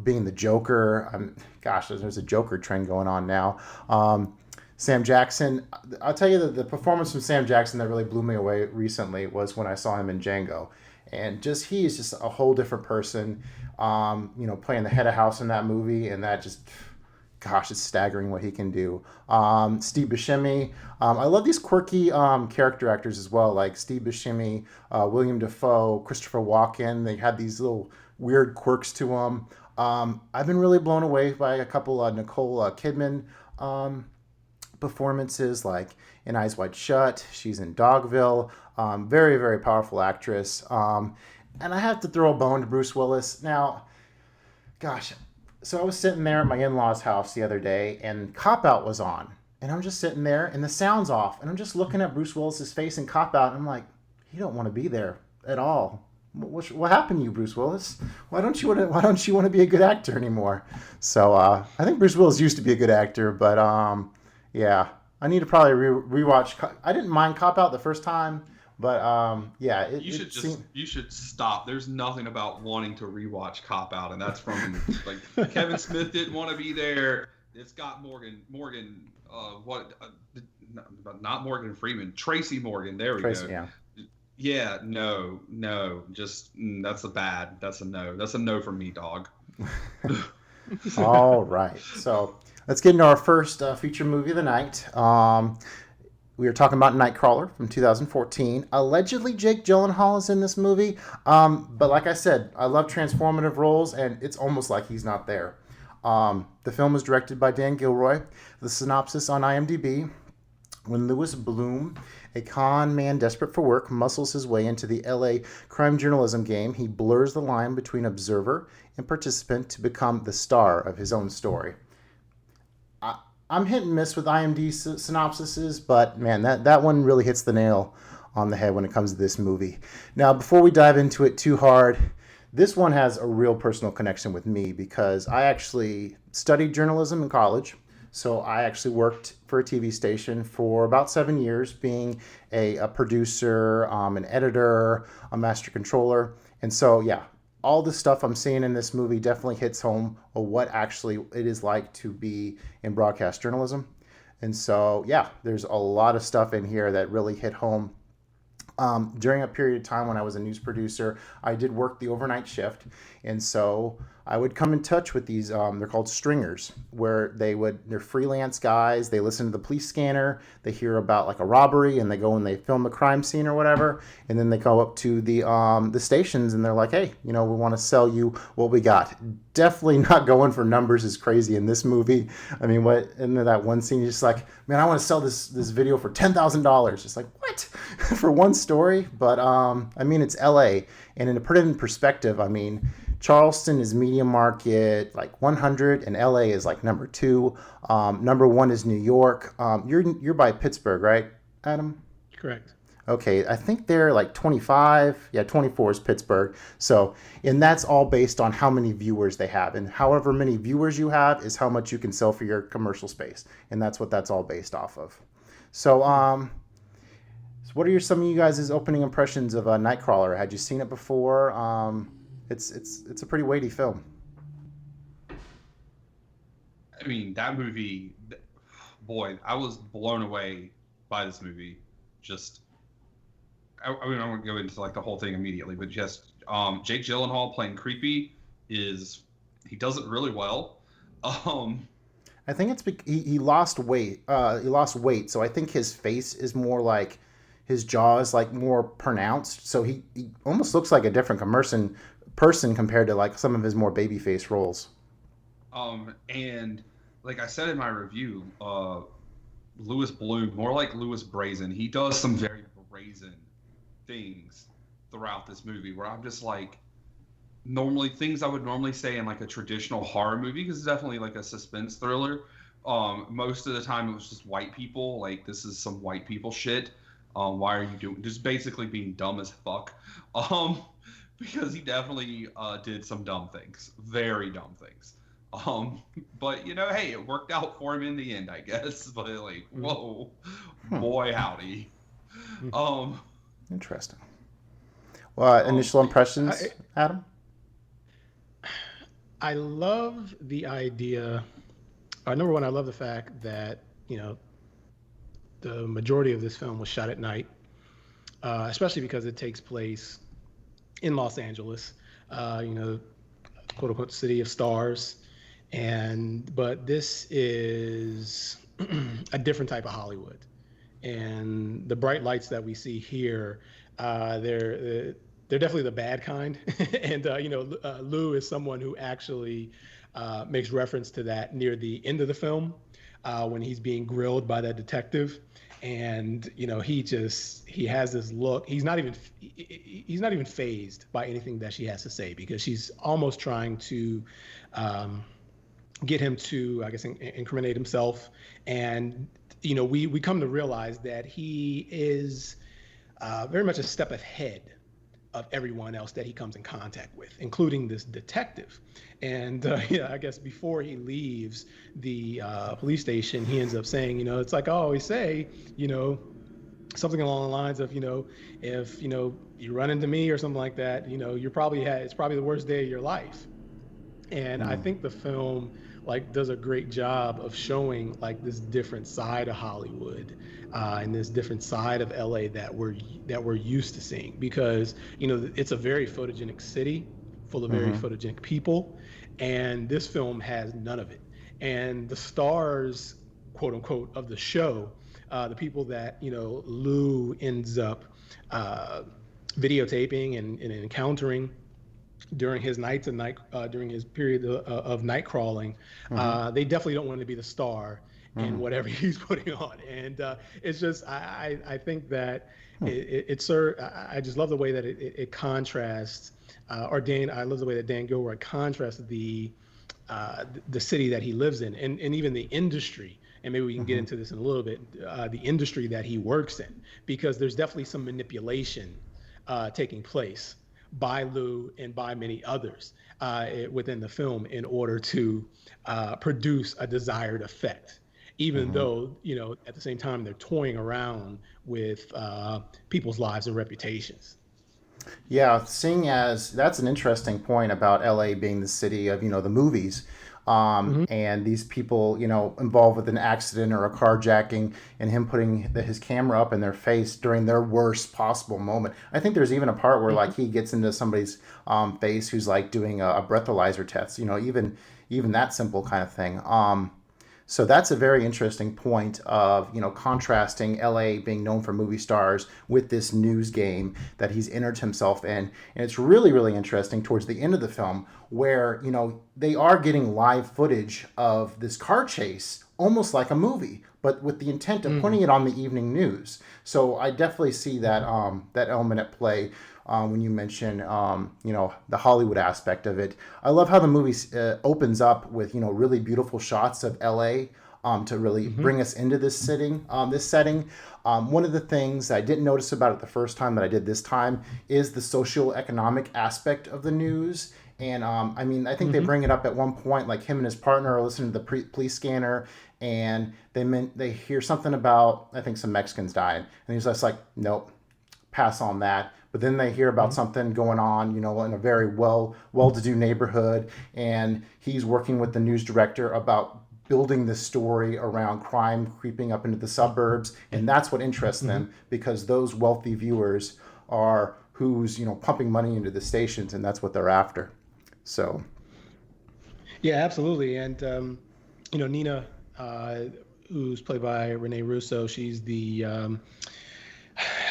being the Joker. There's a Joker trend going on now. Sam Jackson, I'll tell you the performance from Sam Jackson that really blew me away recently was when I saw him in Django. And he is just a whole different person, playing the head of house in that movie. And that just, it's staggering what he can do. Steve Buscemi, I love these quirky character actors as well, like Steve Buscemi, William Dafoe, Christopher Walken. They had these little weird quirks to them. I've been really blown away by a couple Nicole Kidman performances, like in Eyes Wide Shut. She's in Dogville. Very, very powerful actress. And I have to throw a bone to Bruce Willis. Now, so I was sitting there at my in-laws' house the other day, and Cop Out was on. And I'm just sitting there, and the sound's off. And I'm just looking at Bruce Willis's face in Cop Out, and I'm like, you don't want to be there at all. What happened to you, Bruce Willis? Why don't you want to be a good actor anymore? So I think Bruce Willis used to be a good actor, but I need to probably rewatch. I didn't mind Cop Out the first time, but you should stop. There's nothing about wanting to rewatch Cop Out, and that's from like Kevin Smith didn't want to be there. It's got Morgan, not Morgan Freeman, Tracy Morgan. There we go. Yeah. Yeah, no, just that's a no. That's a no for me, dog. All right, so let's get into our first feature movie of the night. We were talking about Nightcrawler from 2014. Allegedly, Jake Gyllenhaal is in this movie, but like I said, I love transformative roles, and it's almost like he's not there. The film was directed by Dan Gilroy. The synopsis on IMDb: when Lewis Bloom, a con man desperate for work, muscles his way into the LA crime journalism game, he blurs the line between observer and participant to become the star of his own story. I'm hit and miss with IMDb synopsises, but man, that one really hits the nail on the head when it comes to this movie. Now, before we dive into it too hard, this one has a real personal connection with me because I actually studied journalism in college. So I actually worked for a TV station for about 7 years, being a producer, an editor, a master controller. And so, all the stuff I'm seeing in this movie definitely hits home of what actually it is like to be in broadcast journalism. And so, there's a lot of stuff in here that really hit home. During a period of time when I was a news producer, I did work the overnight shift. And so I would come in touch with these, they're called stringers, where they're freelance guys. They listen to the police scanner. They hear about like a robbery, and they go and they film the crime scene or whatever. And then they go up to the stations, and they're like, hey, we want to sell you what we got. Definitely not going for numbers as crazy in this movie. I mean, in that one scene, you're just like, man, I want to sell this video for $10,000. It's like, what? For one story? But I mean, it's LA. And to put it in perspective, I mean, Charleston is medium market, like 100, and LA is like number 2. Number 1 is New York. You're by Pittsburgh, right, Adam? Correct. Okay, I think they're like 25. Yeah, 24 is Pittsburgh. So, and that's all based on how many viewers they have. And however many viewers you have is how much you can sell for your commercial space. And that's what that's all based off of. So, so what are some of you guys' opening impressions of Nightcrawler? Had you seen it before? It's a pretty weighty film. I mean, that movie, boy, I was blown away by this movie. Just, I mean, I won't go into like the whole thing immediately, but just Jake Gyllenhaal playing Creepy he does it really well. I think it's he lost weight. He lost weight, so I think his face is more like, his jaw is like more pronounced. So he almost looks like a different person compared to like some of his more babyface roles. And like I said in my review, Louis Bloom, more like Louis Brazen. He does some very brazen things throughout this movie where I'm just like, normally things I would normally say in like a traditional horror movie, because it's definitely like a suspense thriller. Most of the time it was just white people. Like, this is some white people shit. Why are you doing, just basically being dumb as fuck. Because he definitely did some dumb things, very dumb things. But you know, hey, it worked out for him in the end, I guess. But like, whoa, boy, howdy. Interesting. Well, initial impressions, Adam? I love the idea. Number one, I love the fact that, you know, the majority of this film was shot at night, especially because it takes place in Los Angeles, you know, quote unquote city of stars. But this is a different type of Hollywood. And the bright lights that we see here, they're definitely the bad kind. And, you know, Lou is someone who actually makes reference to that near the end of the film when he's being grilled by that detective. And, you know, he has this look. He's not even fazed by anything that she has to say, because she's almost trying to get him to, I guess, incriminate himself. And, you know, we come to realize that he is very much a step ahead of everyone else that he comes in contact with, including this detective. And yeah, I guess before he leaves the police station, he ends up saying, you know, it's like I always say, you know, something along the lines of, you know, if, you know, you run into me or something like that, you know, it's probably the worst day of your life. And I think the film like does a great job of showing like this different side of Hollywood and this different side of LA that we're used to seeing, because, you know, it's a very photogenic city full of very photogenic people, and this film has none of it. And the stars, quote unquote, of the show, the people that, you know, Lou ends up videotaping and encountering during his during his period of night crawling, they definitely don't want to be the star in whatever he's putting on. And it's just, I think that I just love the way that it contrasts, I love the way that Dan Gilroy contrasts the city that he lives in, and even the industry. And maybe we can get into this in a little bit, the industry that he works in, because there's definitely some manipulation taking place by Lou and by many others within the film in order to produce a desired effect, even though, you know, at the same time they're toying around with people's lives and reputations. Yeah, seeing as that's an interesting point about LA being the city of, you know, the movies. And these people, you know, involved with an accident or a carjacking, and him putting his camera up in their face during their worst possible moment. I think there's even a part where like he gets into somebody's face who's like doing a breathalyzer test, you know, even that simple kind of thing. So that's a very interesting point of, you know, contrasting LA being known for movie stars with this news game that he's entered himself in. And it's really, really interesting towards the end of the film where, you know, they are getting live footage of this car chase, almost like a movie, but with the intent of putting it on the evening news. So I definitely see that that element at play when you mention, you know, the Hollywood aspect of it. I love how the movie opens up with, you know, really beautiful shots of LA to really bring us into this setting. One of the things I didn't notice about it the first time that I did this time is the socioeconomic aspect of the news. And I mean, I think they bring it up at one point, like him and his partner are listening to the police scanner, and they hear something about, I think, some Mexicans dying, and he's just like, nope, pass on that. But then they hear about something going on, you know, in a very well-to-do neighborhood, and he's working with the news director about building this story around crime creeping up into the suburbs, and that's what interests them, because those wealthy viewers are who's, you know, pumping money into the stations, and that's what they're after. So, yeah, absolutely. And you know, Nina, who's played by Renee Russo, she's the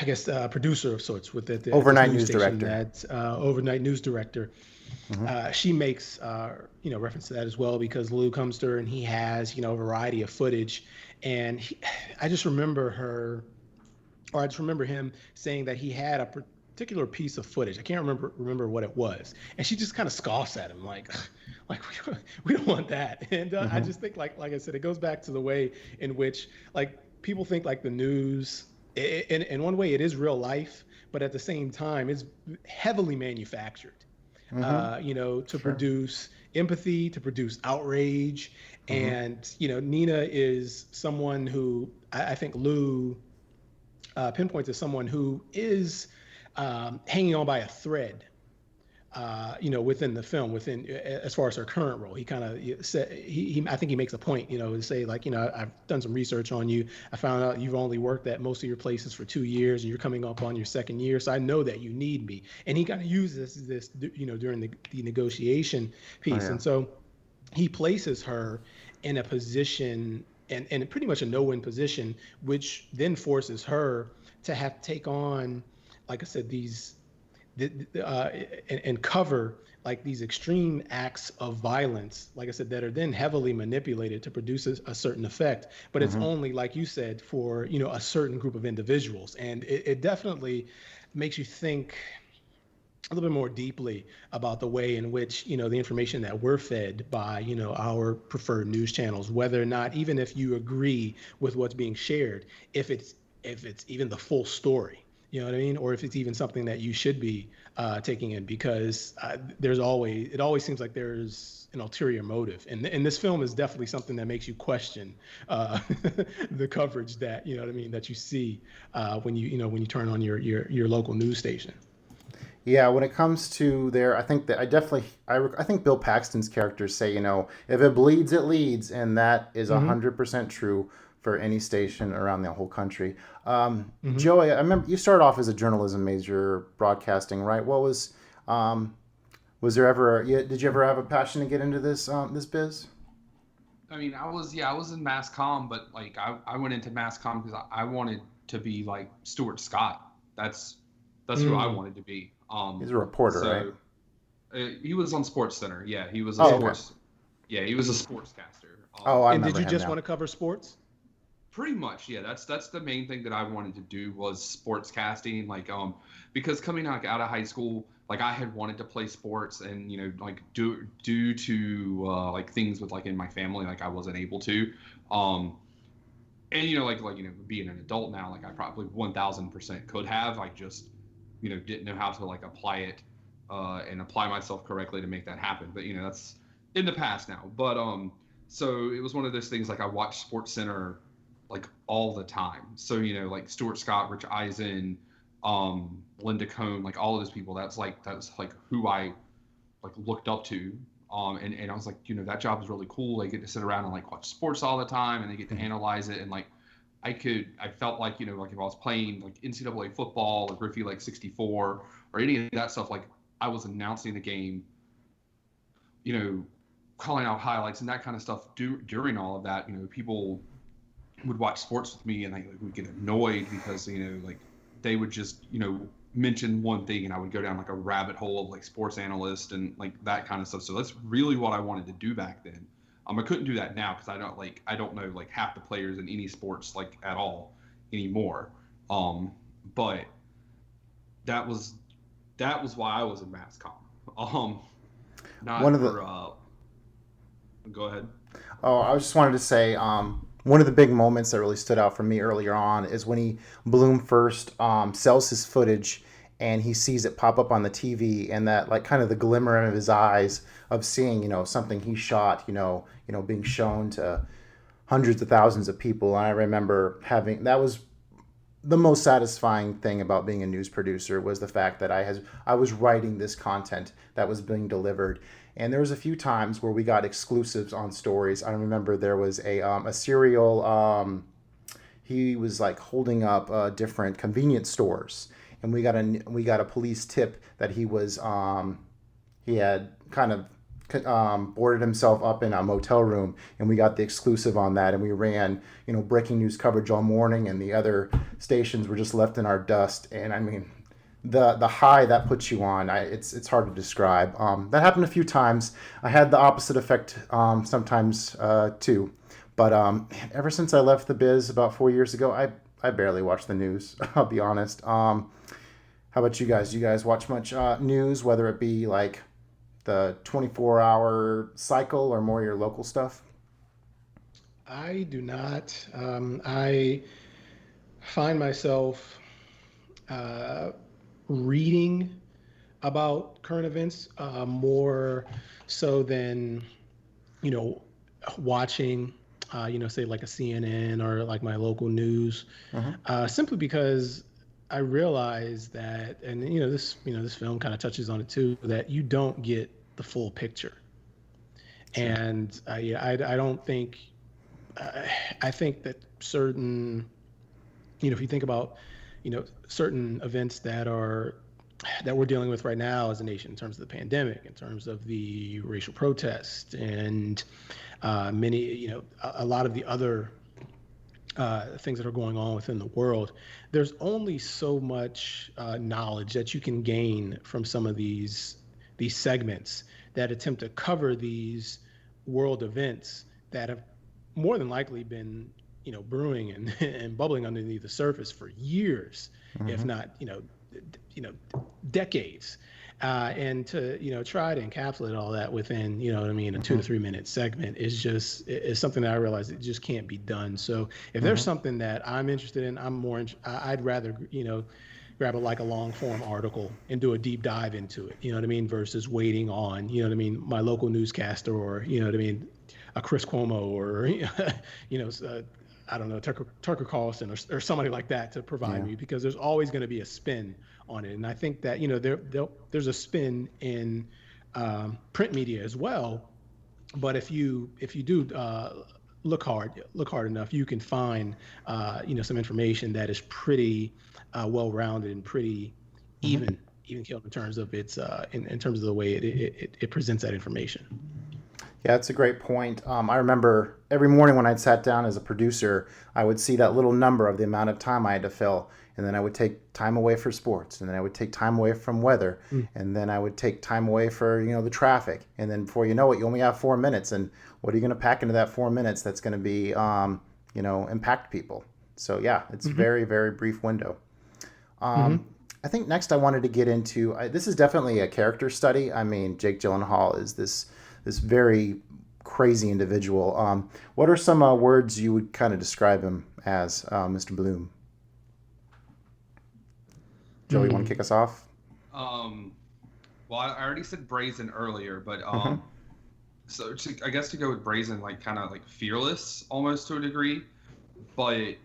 I guess producer of sorts with the overnight news director. Overnight news director. She makes you know, reference to that as well, because Lou comes to her and he has, you know, a variety of footage, and I just remember him saying that he had a particular piece of footage. I can't remember what it was, and she just kind of scoffs at him like we don't want that. And I just think like I said, it goes back to the way in which like people think like the news. In one way, it is real life, but at the same time, it's heavily manufactured. You know, to produce empathy, to produce outrage, and you know, Nina is someone who I think Lou pinpoints as someone who is hanging on by a thread. You know, within the film, as far as her current role, he kind of said I think he makes a point, you know, to say like, you know, I've done some research on you. I found out you've only worked at most of your places for 2 years, and you're coming up on your second year, so I know that you need me. And he kind of uses this, you know, during the negotiation piece, and so he places her in a position, and pretty much a no-win position, which then forces her to have to take on, like I said, and cover like these extreme acts of violence, like I said, that are then heavily manipulated to produce a certain effect. But it's only, like you said, for, you know, a certain group of individuals. And it definitely makes you think a little bit more deeply about the way in which, you know, the information that we're fed by, you know, our preferred news channels, whether or not, even if you agree with what's being shared, if it's even the full story. You know what I mean? Or if it's even something that you should be taking in, because it always seems like there's an ulterior motive. And this film is definitely something that makes you question the coverage that, you know what I mean, that you see when you turn on your local news station. Yeah, when it comes to I think Bill Paxton's characters say, you know, if it bleeds, it leads, and that is 100% true for any station around the whole country. Joey, I remember you started off as a journalism major, broadcasting, right? What was there ever? Did you ever have a passion to get into this biz? I mean, I was in mass comm, but like I went into mass comm because I wanted to be like Stuart Scott. That's who I wanted to be. He's a reporter, right? He was on Sports Center. Yeah, he was a sports. Okay. Yeah, he was a sportscaster. I remember. And did you just now. want to cover sports? Pretty much, yeah. That's the main thing that I wanted to do was sportscasting. Like, because coming out of high school, like I had wanted to play sports, and you know, like due to like things with like in my family, like I wasn't able to. And you know, like you know, being an adult now, like I probably 1000% could have. I just, you know, didn't know how to like apply it and apply myself correctly to make that happen. But you know, that's in the past now. But so it was one of those things. Like I watched Sports Center like all the time. So, you know, like Stuart Scott, Rich Eisen, Linda Cohn, like all of those people, that's like who I like looked up to. And I was like, you know, that job is really cool. They get to sit around and like watch sports all the time, and they get to analyze it. And like, I felt like, you know, like if I was playing like NCAA football or Griffey like 64 or any of that stuff, like I was announcing the game, you know, calling out highlights and that kind of stuff during all of that. You know, people would watch sports with me, and I would get annoyed because, you know, like they would just, you know, mention one thing, and I would go down like a rabbit hole of like sports analyst and like that kind of stuff. So that's really what I wanted to do back then. I couldn't do that now because I don't know like half the players in any sports like at all anymore. But that was why I was in mass comm. Not one of for go ahead. Oh, I just wanted to say one of the big moments that really stood out for me earlier on is when Bloom first sells his footage and he sees it pop up on the TV, and that like kind of the glimmer of his eyes of seeing something he shot being shown to hundreds of thousands of people. And I remember having that was the most satisfying thing about being a news producer was the fact that I was writing this content that was being delivered. And there was a few times where we got exclusives on stories. I remember there was a serial. He was like holding up different convenience stores, and we got a police tip that he had kind of boarded himself up in a motel room, and we got the exclusive on that, and we ran breaking news coverage all morning, and the other stations were just left in our dust. And I mean, the high that puts you on, it's hard to describe. That happened a few times. I had the opposite effect sometimes too, but ever since I left the biz about 4 years ago, I barely watch the news. I'll be honest. How about you guys? Do you guys watch much news, whether it be like the 24-hour cycle or more your local stuff? I do not. I find myself reading about current events more so than watching say like a CNN or like my local news, simply because I realize that, and this film kind of touches on it too, that you don't get the full picture. And I don't think I think that certain if you think about certain events that we're dealing with right now as a nation, in terms of the pandemic, in terms of the racial protest, and many a lot of the other things that are going on within the world, there's only so much knowledge that you can gain from some of these segments that attempt to cover these world events that have more than likely been brewing and bubbling underneath the surface for years, if not decades. And to try to encapsulate all that within a 2 to 3 minute segment is something that I realize it just can't be done. So if there's something that I'm interested in, I'd rather grab a long form article and do a deep dive into it, versus waiting on my local newscaster, or a Chris Cuomo, or I don't know, Tucker Carlson or somebody like that to provide me, because there's always going to be a spin on it. And I think that there's a spin in print media as well. But if you do look hard enough, you can find some information that is pretty well-rounded and pretty even keeled in terms of its in terms of the way it presents that information. Yeah, that's a great point. I remember every morning when I'd sat down as a producer, I would see that little number of the amount of time I had to fill. And then I would take time away for sports. And then I would take time away from weather. And then I would take time away for, the traffic. And then before you know it, you only have 4 minutes. And what are you going to pack into that 4 minutes that's going to be, impact people? So, yeah, it's a very, very brief window. I think next I wanted to get into, this is definitely a character study. I mean, Jake Gyllenhaal is this very crazy individual. What are some words you would kind of describe him as, Mr. Bloom? Joey, you want to kick us off? Well, I already said brazen earlier, but so I guess to go with brazen, like kind of like fearless almost to a degree, but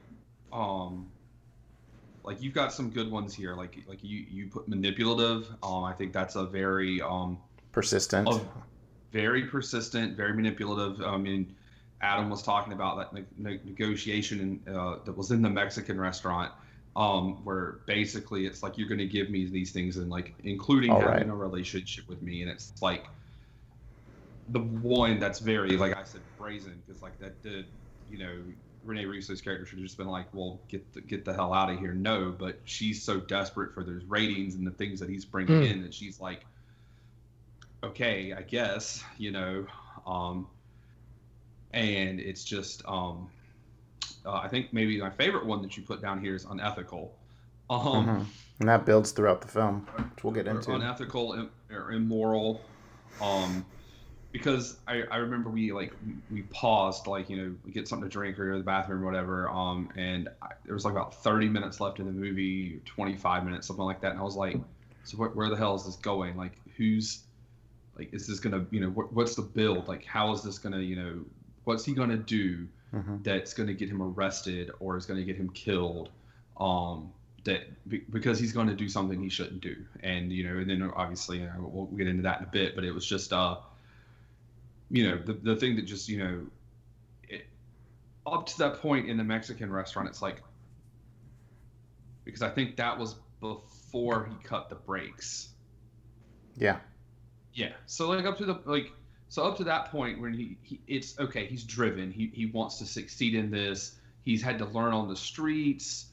like you've got some good ones here. Like you put manipulative. I think that's a very persistent. Very persistent, very manipulative. I mean, Adam was talking about that negotiation that was in the Mexican restaurant, where basically it's like, you're going to give me these things, and like including having a relationship with me, and it's like the one that's very, like I said, brazen, because like that did, Rene Russo's character should have just been like, well, get the hell out of here. No, but she's so desperate for those ratings and the things that he's bringing in that she's like, okay, I guess, and it's just, I think maybe my favorite one that you put down here is unethical. And that builds throughout the film, which we'll get into. Unethical or immoral. because I remember we paused, like, we get something to drink or go to the bathroom or whatever, and there was like about 30 minutes left in the movie, 25 minutes, something like that, and I was like, so where the hell is this going? Like, who's, like, is this gonna, what's the build? Like, how is this gonna, what's he gonna do that's gonna get him arrested or is gonna get him killed? Because he's gonna do something he shouldn't do, and and then obviously we'll get into that in a bit, but it was just the thing that just, up to that point in the Mexican restaurant, it's like, because I think that was before he cut the brakes. Yeah. Yeah. So like up to that point when it's okay, he's driven, he wants to succeed in this, he's had to learn on the streets.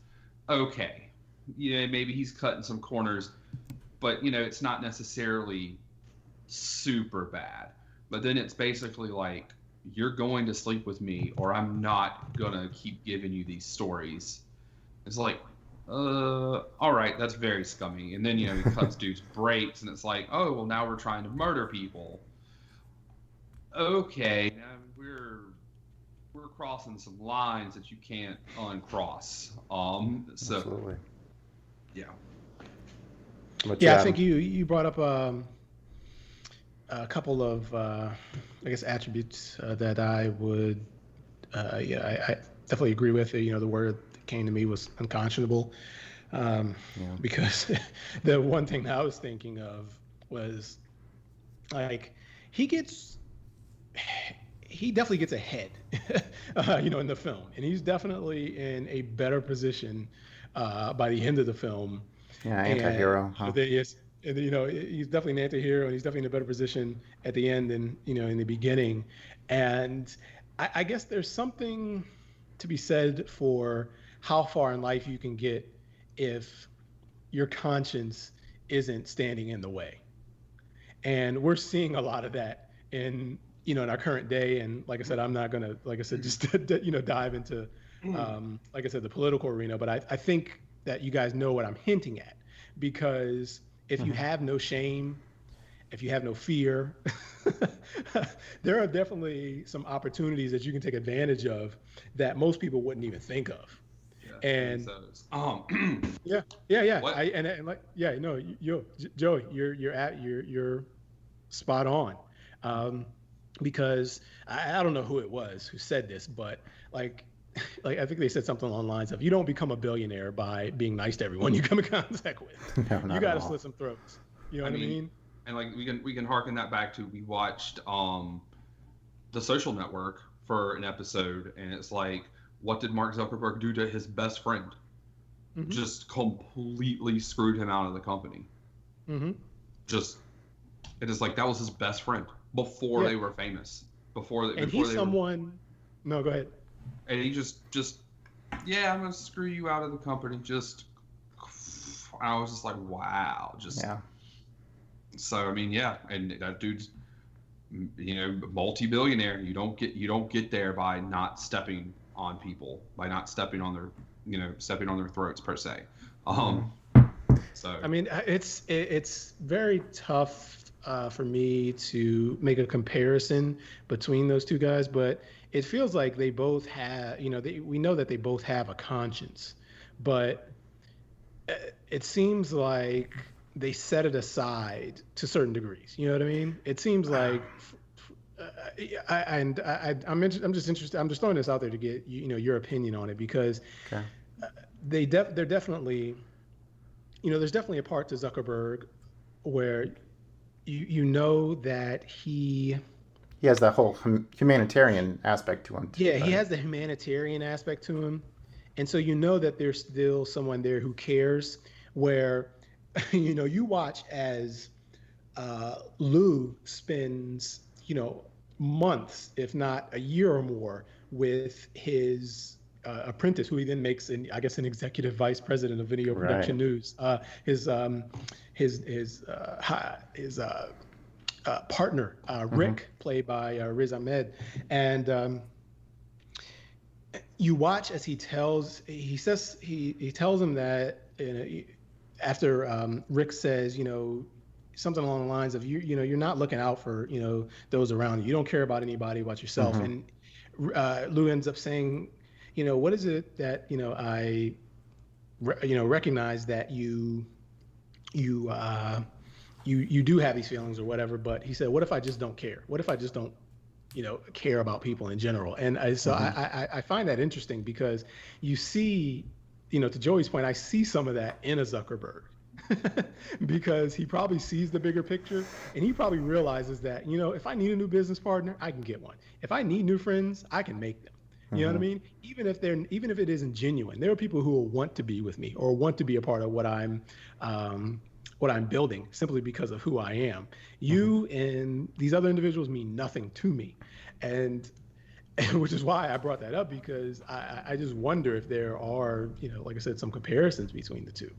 Okay. Maybe he's cutting some corners, but it's not necessarily super bad. But then it's basically like, you're going to sleep with me or I'm not going to keep giving you these stories. It's like, all right, that's very scummy. And then, he cuts dude's brakes and it's like, oh, well, now we're trying to murder people. Okay, now we're crossing some lines that you can't uncross. Absolutely. Yeah. I think you brought up a couple of, I guess, attributes that I would, I definitely agree with. The word that came to me was unconscionable, because the one thing that I was thinking of was, like, he definitely gets ahead, in the film, and he's definitely in a better position by the end of the film. Yeah, anti-hero. Yes. And he's definitely an anti-hero, and he's definitely in a better position at the end than in the beginning. And I guess there's something to be said for how far in life you can get if your conscience isn't standing in the way. And we're seeing a lot of that in in our current day. And like I said, I'm not gonna, like I said, just dive into like I said, the political arena. But I think that you guys know what I'm hinting at, because if you have no shame, if you have no fear, there are definitely some opportunities that you can take advantage of that most people wouldn't even think of. Yeah, And yeah. Joey, you're spot on, because I don't know who it was who said this, but like I think they said something along the lines of, you don't become a billionaire by being nice to everyone you come in contact with. No, you got to slit some throats. You know what I mean? And like we can harken that back to, we watched The Social Network for an episode, and it's like, what did Mark Zuckerberg do to his best friend? Mm-hmm. Just completely screwed him out of the company. Mm-hmm. It is like, that was his best friend before they were famous. No, go ahead. And he just, I'm gonna screw you out of the company. I was just like, wow, So I mean, and that dude's, multi-billionaire. You don't get there by not stepping on people, by not stepping on their, stepping on their throats per se. So I mean, it's very tough for me to make a comparison between those two guys, but it feels like they both have, we know that they both have a conscience, but it seems like they set it aside to certain degrees. You know what I mean? It seems like, I'm just interested. I'm just throwing this out there to get your opinion on it, because they're definitely, there's definitely a part to Zuckerberg where that he has that whole humanitarian aspect to him. Yeah, he has the humanitarian aspect to him. And so that there's still someone there who cares, where, you watch as Lou spends, months, if not a year or more, with his apprentice, who he then makes an executive vice president of video production news. His partner, Rick, played by Riz Ahmed, and you watch as he tells him that after Rick says, something along the lines of you're not looking out for those around you. You don't care about anybody but yourself. And Lou ends up saying, what is it that recognize that you do have these feelings or whatever. But he said, what if I just don't care? What if I just don't care about people in general? And I find that interesting because you see, to Joey's point, I see some of that in a Zuckerberg. Because he probably sees the bigger picture, and he probably realizes that if I need a new business partner, I can get one. If I need new friends, I can make them. You know what I mean? Even if it isn't genuine, there are people who will want to be with me or want to be a part of what I'm building simply because of who I am. You and these other individuals mean nothing to me, and which is why I brought that up, because I just wonder if there are like I said, some comparisons between the two.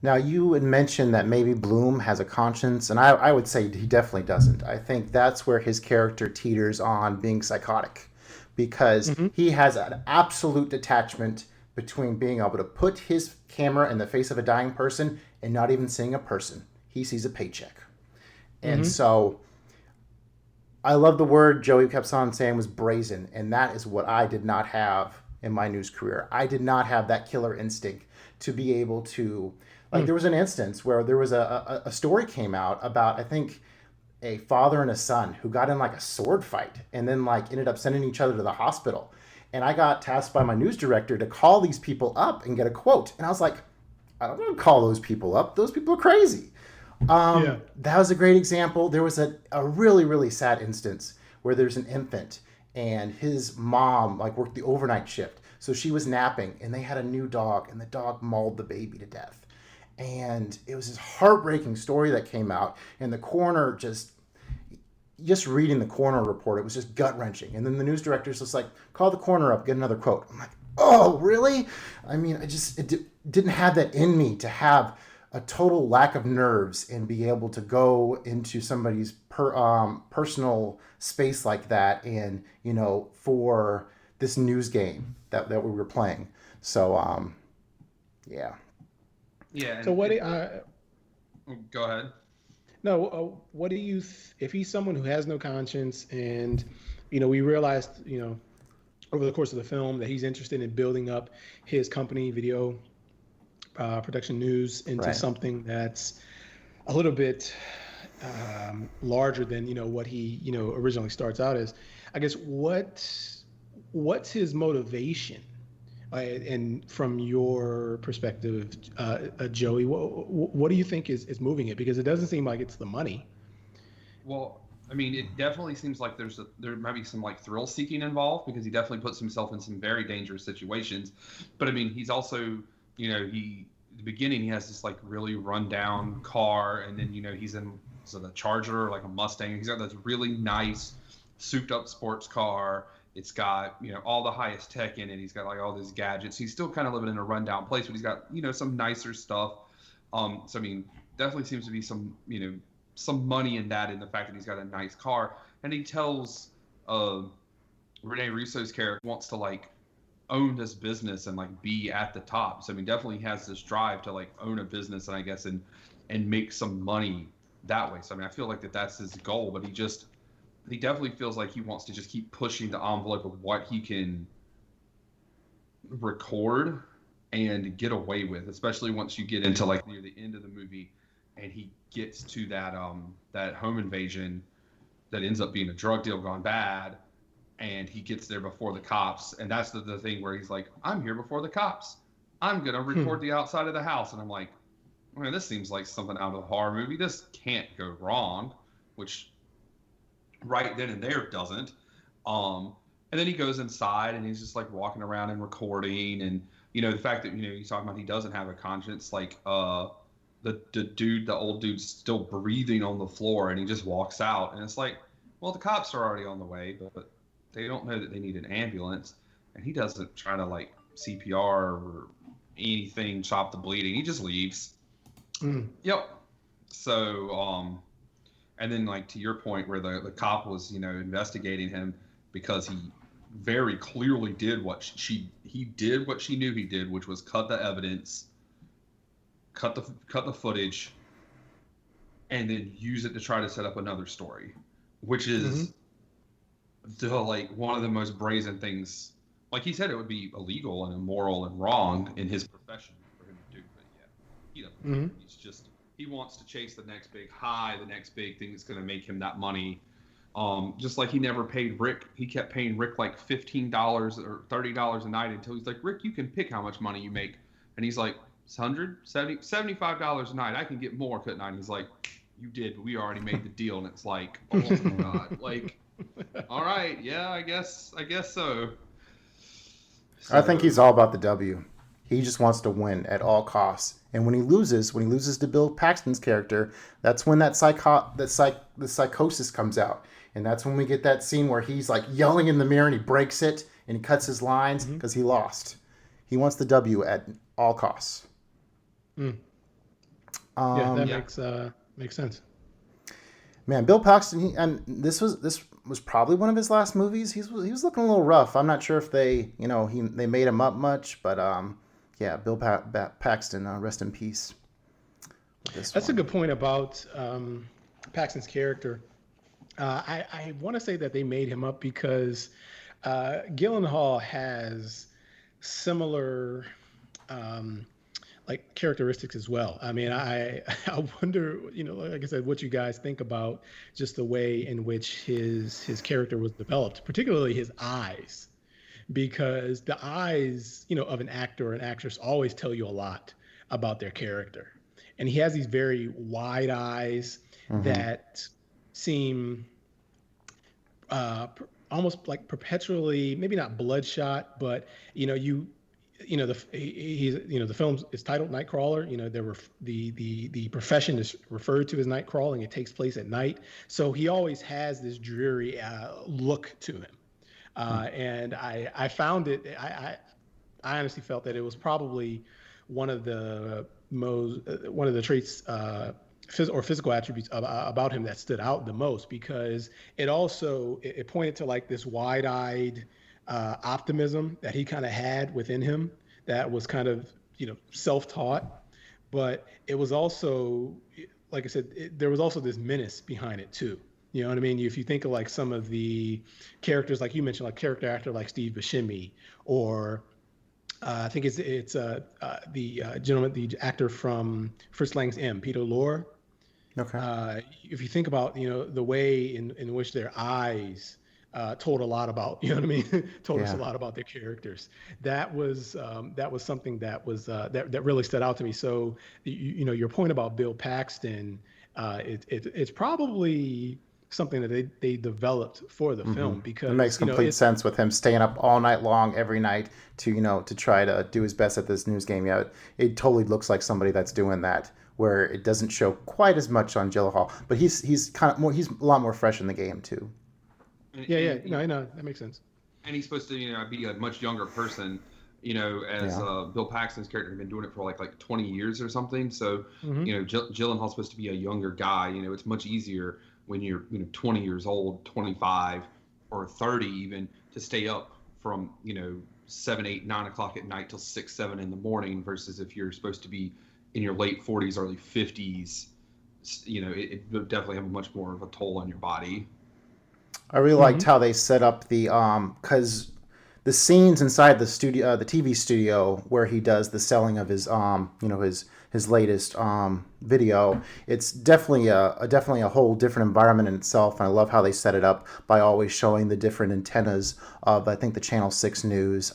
Now, you had mentioned that maybe Bloom has a conscience, and I would say he definitely doesn't. I think that's where his character teeters on being psychotic, because he has an absolute detachment between being able to put his camera in the face of a dying person and not even seeing a person. He sees a paycheck. And so I love the word Joey kept on saying was brazen, and that is what I did not have in my news career. I did not have that killer instinct to be able to... Like there was an instance where there was a story came out about, I think, a father and a son who got in like a sword fight and then like ended up sending each other to the hospital. And I got tasked by my news director to call these people up and get a quote. And I was like, I don't want to call those people up. Those people are crazy. That was a great example. There was a really, really sad instance where there's an infant and his mom like worked the overnight shift. So she was napping and they had a new dog and the dog mauled the baby to death. And it was this heartbreaking story that came out, and the coroner just reading the coroner report, it was just gut-wrenching. And then the news director's just like, call the coroner up, get another quote. I'm like, oh, really? I mean, didn't have that in me to have a total lack of nerves and be able to go into somebody's personal space like that, and for this news game that we were playing. So, yeah. Yeah. So what? Go ahead. No. What do you? If he's someone who has no conscience, and we realized, over the course of the film that he's interested in building up his company, Video Production News, into something that's a little bit larger than what he originally starts out as. I guess what's his motivation? And from your perspective, Joey, what do you think is moving it? Because it doesn't seem like it's the money. Well, I mean, it definitely seems like there might be some like thrill seeking involved, because he definitely puts himself in some very dangerous situations. But I mean, he's also, at the beginning, he has this like really rundown car, and then he's in the Charger, like a Mustang. He's got this really nice souped up sports car. It's got, all the highest tech in it. He's got like all these gadgets. He's still kind of living in a rundown place, but he's got, some nicer stuff. So, I mean, definitely seems to be some, some money in that, in the fact that he's got a nice car. And he tells Rene Russo's character wants to like own this business and like be at the top. So, I mean, definitely has this drive to like own a business, and I guess, and make some money that way. So, I mean, I feel like that's his goal, but he definitely feels like he wants to just keep pushing the envelope of what he can record and get away with, especially once you get into like near the end of the movie and he gets to that home invasion that ends up being a drug deal gone bad, and he gets there before the cops. And that's the thing where he's like, I'm here before the cops. I'm going to record the outside of the house. And I'm like, man, this seems like something out of a horror movie. This can't go wrong, which right then and there doesn't. And then he goes inside and he's just like walking around and recording, and the fact that he's talking about he doesn't have a conscience, like the old dude's still breathing on the floor, and he just walks out, and it's like, well, the cops are already on the way, but they don't know that they need an ambulance, and he doesn't try to like CPR or anything, stop the bleeding. He just leaves. Yep. So and then, like, to your point, where the cop was, investigating him because he very clearly did what she knew he did, which was cut the evidence, cut the footage, and then use it to try to set up another story, which is like one of the most brazen things. Like he said, it would be illegal and immoral and wrong in his profession for him to do, but he doesn't. He's just, he wants to chase the next big high, the next big thing that's going to make him that money. Just like he never paid Rick, he kept paying Rick like $15 or $30 a night until he's like, Rick, you can pick how much money you make, and he's like, $75 a night. I can get more, couldn't I? And he's like, you did, but we already made the deal. And it's like, oh my god, like, all right, yeah, I guess so. I think he's all about the W. He just wants to win at all costs. And when he loses to Bill Paxton's character, that's when the psychosis comes out. And that's when we get that scene where he's like yelling in the mirror and he breaks it and he cuts his lines because he lost. He wants the W at all costs. That makes sense. Man, Bill Paxton, and this was probably one of his last movies. He was looking a little rough. I'm not sure if they made him up much, but Bill Paxton, rest in peace. That's a good point about Paxton's character. I want to say that they made him up because Gyllenhaal has similar like characteristics as well. I mean, I wonder, like I said, what you guys think about just the way in which his character was developed, particularly his eyes, because the eyes, of an actor or an actress always tell you a lot about their character. And he has these very wide eyes that seem almost like perpetually, maybe not bloodshot, but the film is titled Nightcrawler. The profession is referred to as night crawling. It takes place at night, so he always has this dreary look to him. And I found it. I honestly felt that it was probably one of the traits or physical attributes about him that stood out the most, because it pointed to like this wide-eyed optimism that he kind of had within him that was kind of self-taught, but it was also, like I said, there was also this menace behind it too. You know what I mean? If you think of like some of the characters, like you mentioned, like character actor like Steve Buscemi, or I think it's the gentleman, the actor from Fritz Lang's M, Peter Lorre. Okay. If you think about the way in which their eyes told a lot about, told us a lot about their characters. That was something that was that really stood out to me. So your point about Bill Paxton, it's probably something that they developed for the film, because it makes complete sense with him staying up all night long every night to try to do his best at this news game. Yeah, it totally looks like somebody that's doing that, where it doesn't show quite as much on Gyllenhaal, but he's kind of more, he's a lot more fresh in the game too. I know that makes sense. And he's supposed to be a much younger person, as Bill Paxton's character had been doing it for like 20 years or something. So Gyllenhaal's supposed to be a younger guy. It's much easier when you're 20 years old, 25 or 30 even, to stay up from 7, 8, 9 o'clock at night till 6, 7 in the morning, versus if you're supposed to be in your late 40s, early 50s. It would definitely have much more of a toll on your body. I really liked how they set up the because the scenes inside the studio, the TV studio, where he does the selling of his his latest video. It's definitely a whole different environment in itself, and I love how they set it up by always showing the different antennas of, I think, the Channel 6 news.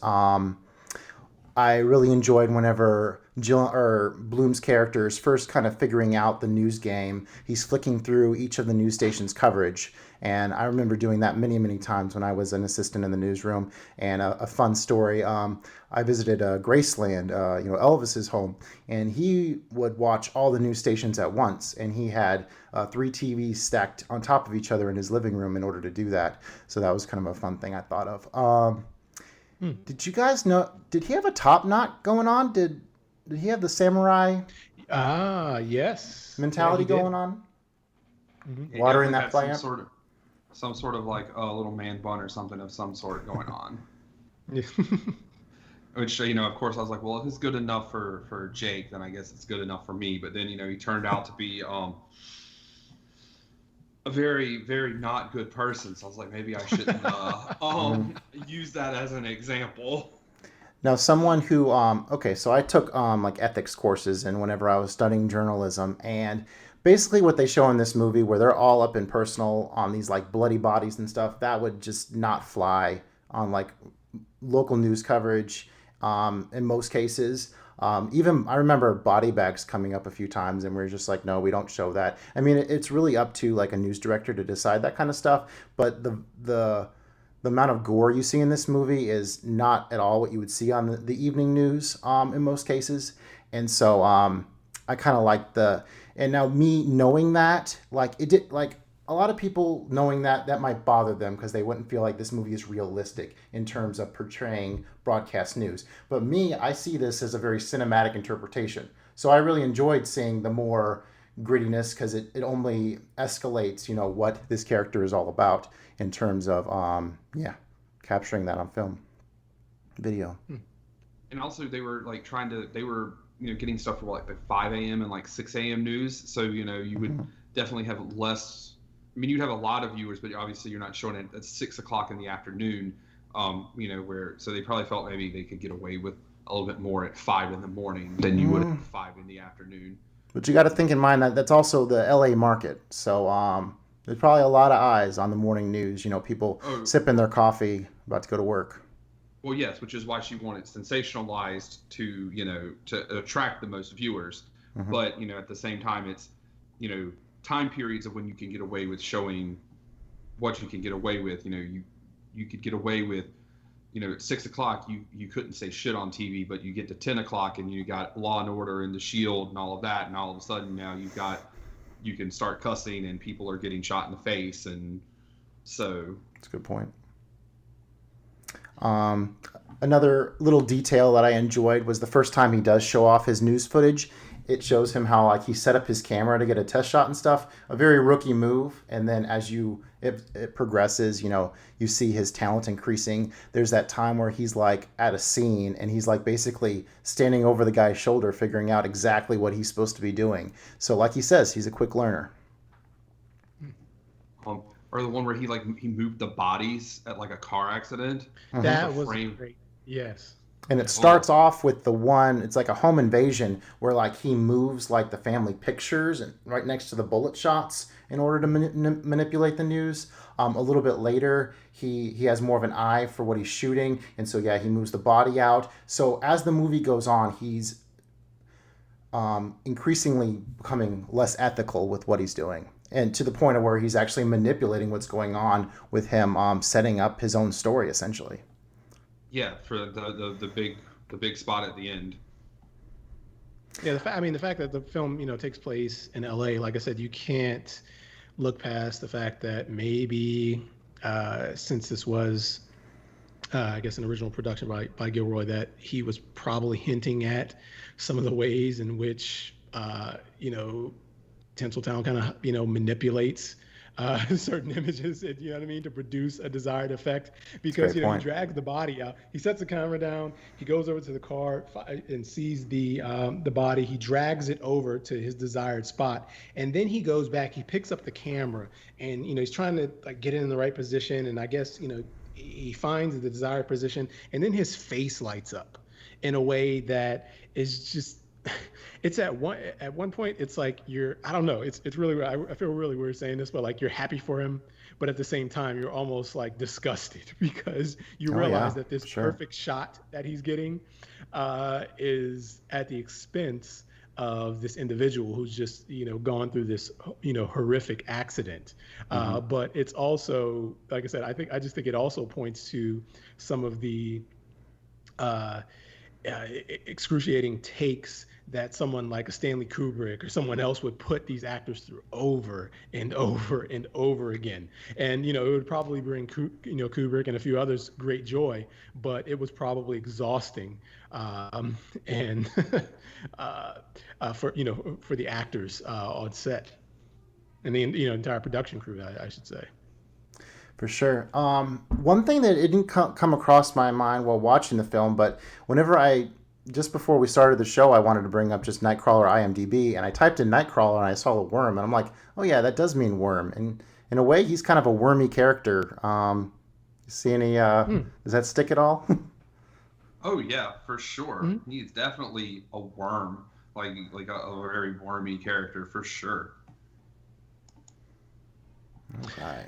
I really enjoyed whenever Bloom's character is first kind of figuring out the news game. He's flicking through each of the news stations' coverage. And I remember doing that many, many times when I was an assistant in the newsroom. And a fun story, I visited Graceland, Elvis's home, and he would watch all the news stations at once. And he had 3 TVs stacked on top of each other in his living room in order to do that. So that was kind of a fun thing I thought of. Did you guys know, did he have a top knot going on? Did he have the samurai yes mentality going on? Mm-hmm. Watering that plant? Some sort of like a little man bun or something of some sort going on. Which, of course I was like, well, if it's good enough for Jake, then I guess it's good enough for me. But then, he turned out to be a very, very not good person. So I was like, maybe I shouldn't use that as an example. Now, someone who, okay, so I took like ethics courses, and whenever I was studying journalism, and basically what they show in this movie, where they're all up in personal on these like bloody bodies and stuff, that would just not fly on like local news coverage in most cases. Even I remember body bags coming up a few times, and we are just like, no, we don't show that. I mean, it's really up to like a news director to decide that kind of stuff. But the amount of gore you see in this movie is not at all what you would see on the evening news in most cases. And so I kind of like and now me knowing that, like it did, like a lot of people knowing that might bother them because they wouldn't feel like this movie is realistic in terms of portraying broadcast news. But me, I see this as a very cinematic interpretation. So I really enjoyed seeing the more grittiness because it only escalates, what this character is all about in terms of, capturing that on film, video. And also they were like getting stuff for like the 5 a.m. and like 6 a.m. news. So, you would definitely have less. I mean, you'd have a lot of viewers, but obviously you're not showing it at 6 o'clock in the afternoon, so they probably felt maybe they could get away with a little bit more at 5 in the morning than you would at 5 in the afternoon. But you got to think in mind that that's also the LA market. So there's probably a lot of eyes on the morning news, people sipping their coffee, about to go to work. Well, yes, which is why she wanted sensationalized to attract the most viewers. But, at the same time, it's, time periods of when you can get away with showing what you can get away with. You could get away with, at 6 o'clock you couldn't say shit on TV, but you get to 10 o'clock and you got Law and Order and The Shield and all of that, and all of a sudden now you can start cussing and people are getting shot in the face, and so that's a good point. Another little detail that I enjoyed was the first time he does show off his news footage. It shows him how like he set up his camera to get a test shot and stuff. A very rookie move. And then as it progresses, you see his talent increasing. There's that time where he's like at a scene and he's like basically standing over the guy's shoulder, figuring out exactly what he's supposed to be doing. So like he says, he's a quick learner. Or the one where he moved the bodies at like a car accident. That was great. Yes. And it starts off with the one, it's like a home invasion where like he moves like the family pictures and right next to the bullet shots in order to manipulate the news. A little bit later, he has more of an eye for what he's shooting. And so, he moves the body out. So as the movie goes on, he's increasingly becoming less ethical with what he's doing. And to the point of where he's actually manipulating what's going on with him, setting up his own story, essentially. Yeah, for the big spot at the end. Yeah, the fact that the film takes place in LA, like I said, you can't look past the fact that maybe since this was, I guess, an original production by Gilroy, that he was probably hinting at some of the ways in which Tinseltown kind of manipulates certain images, to produce a desired effect, because he drags the body out. He sets the camera down. He goes over to the car and sees the body. He drags it over to his desired spot, and then he goes back. He picks up the camera, and he's trying to get it in the right position. And I guess he finds the desired position, and then his face lights up in a way that is just. It's at one point it's like I don't know, it's really, I feel really weird saying this, but like you're happy for him, but at the same time you're almost like disgusted because you realize that this perfect shot that he's getting is at the expense of this individual who's just gone through this horrific accident. But it's also, like I said, I just think it also points to some of the excruciating takes that someone like a Stanley Kubrick or someone else would put these actors through over and over and over again. And it would probably bring Kubrick and a few others great joy, but it was probably exhausting and for the actors on set and the entire production crew, I should say. For sure. One thing that it didn't come across my mind while watching the film, but whenever just before we started the show, I wanted to bring up just Nightcrawler IMDb, and I typed in Nightcrawler and I saw a worm, and I'm like, oh yeah, that does mean worm. And in a way, he's kind of a wormy character. See any? Does that stick at all? Oh yeah, for sure. He's definitely a worm, like a very wormy character for sure. All right.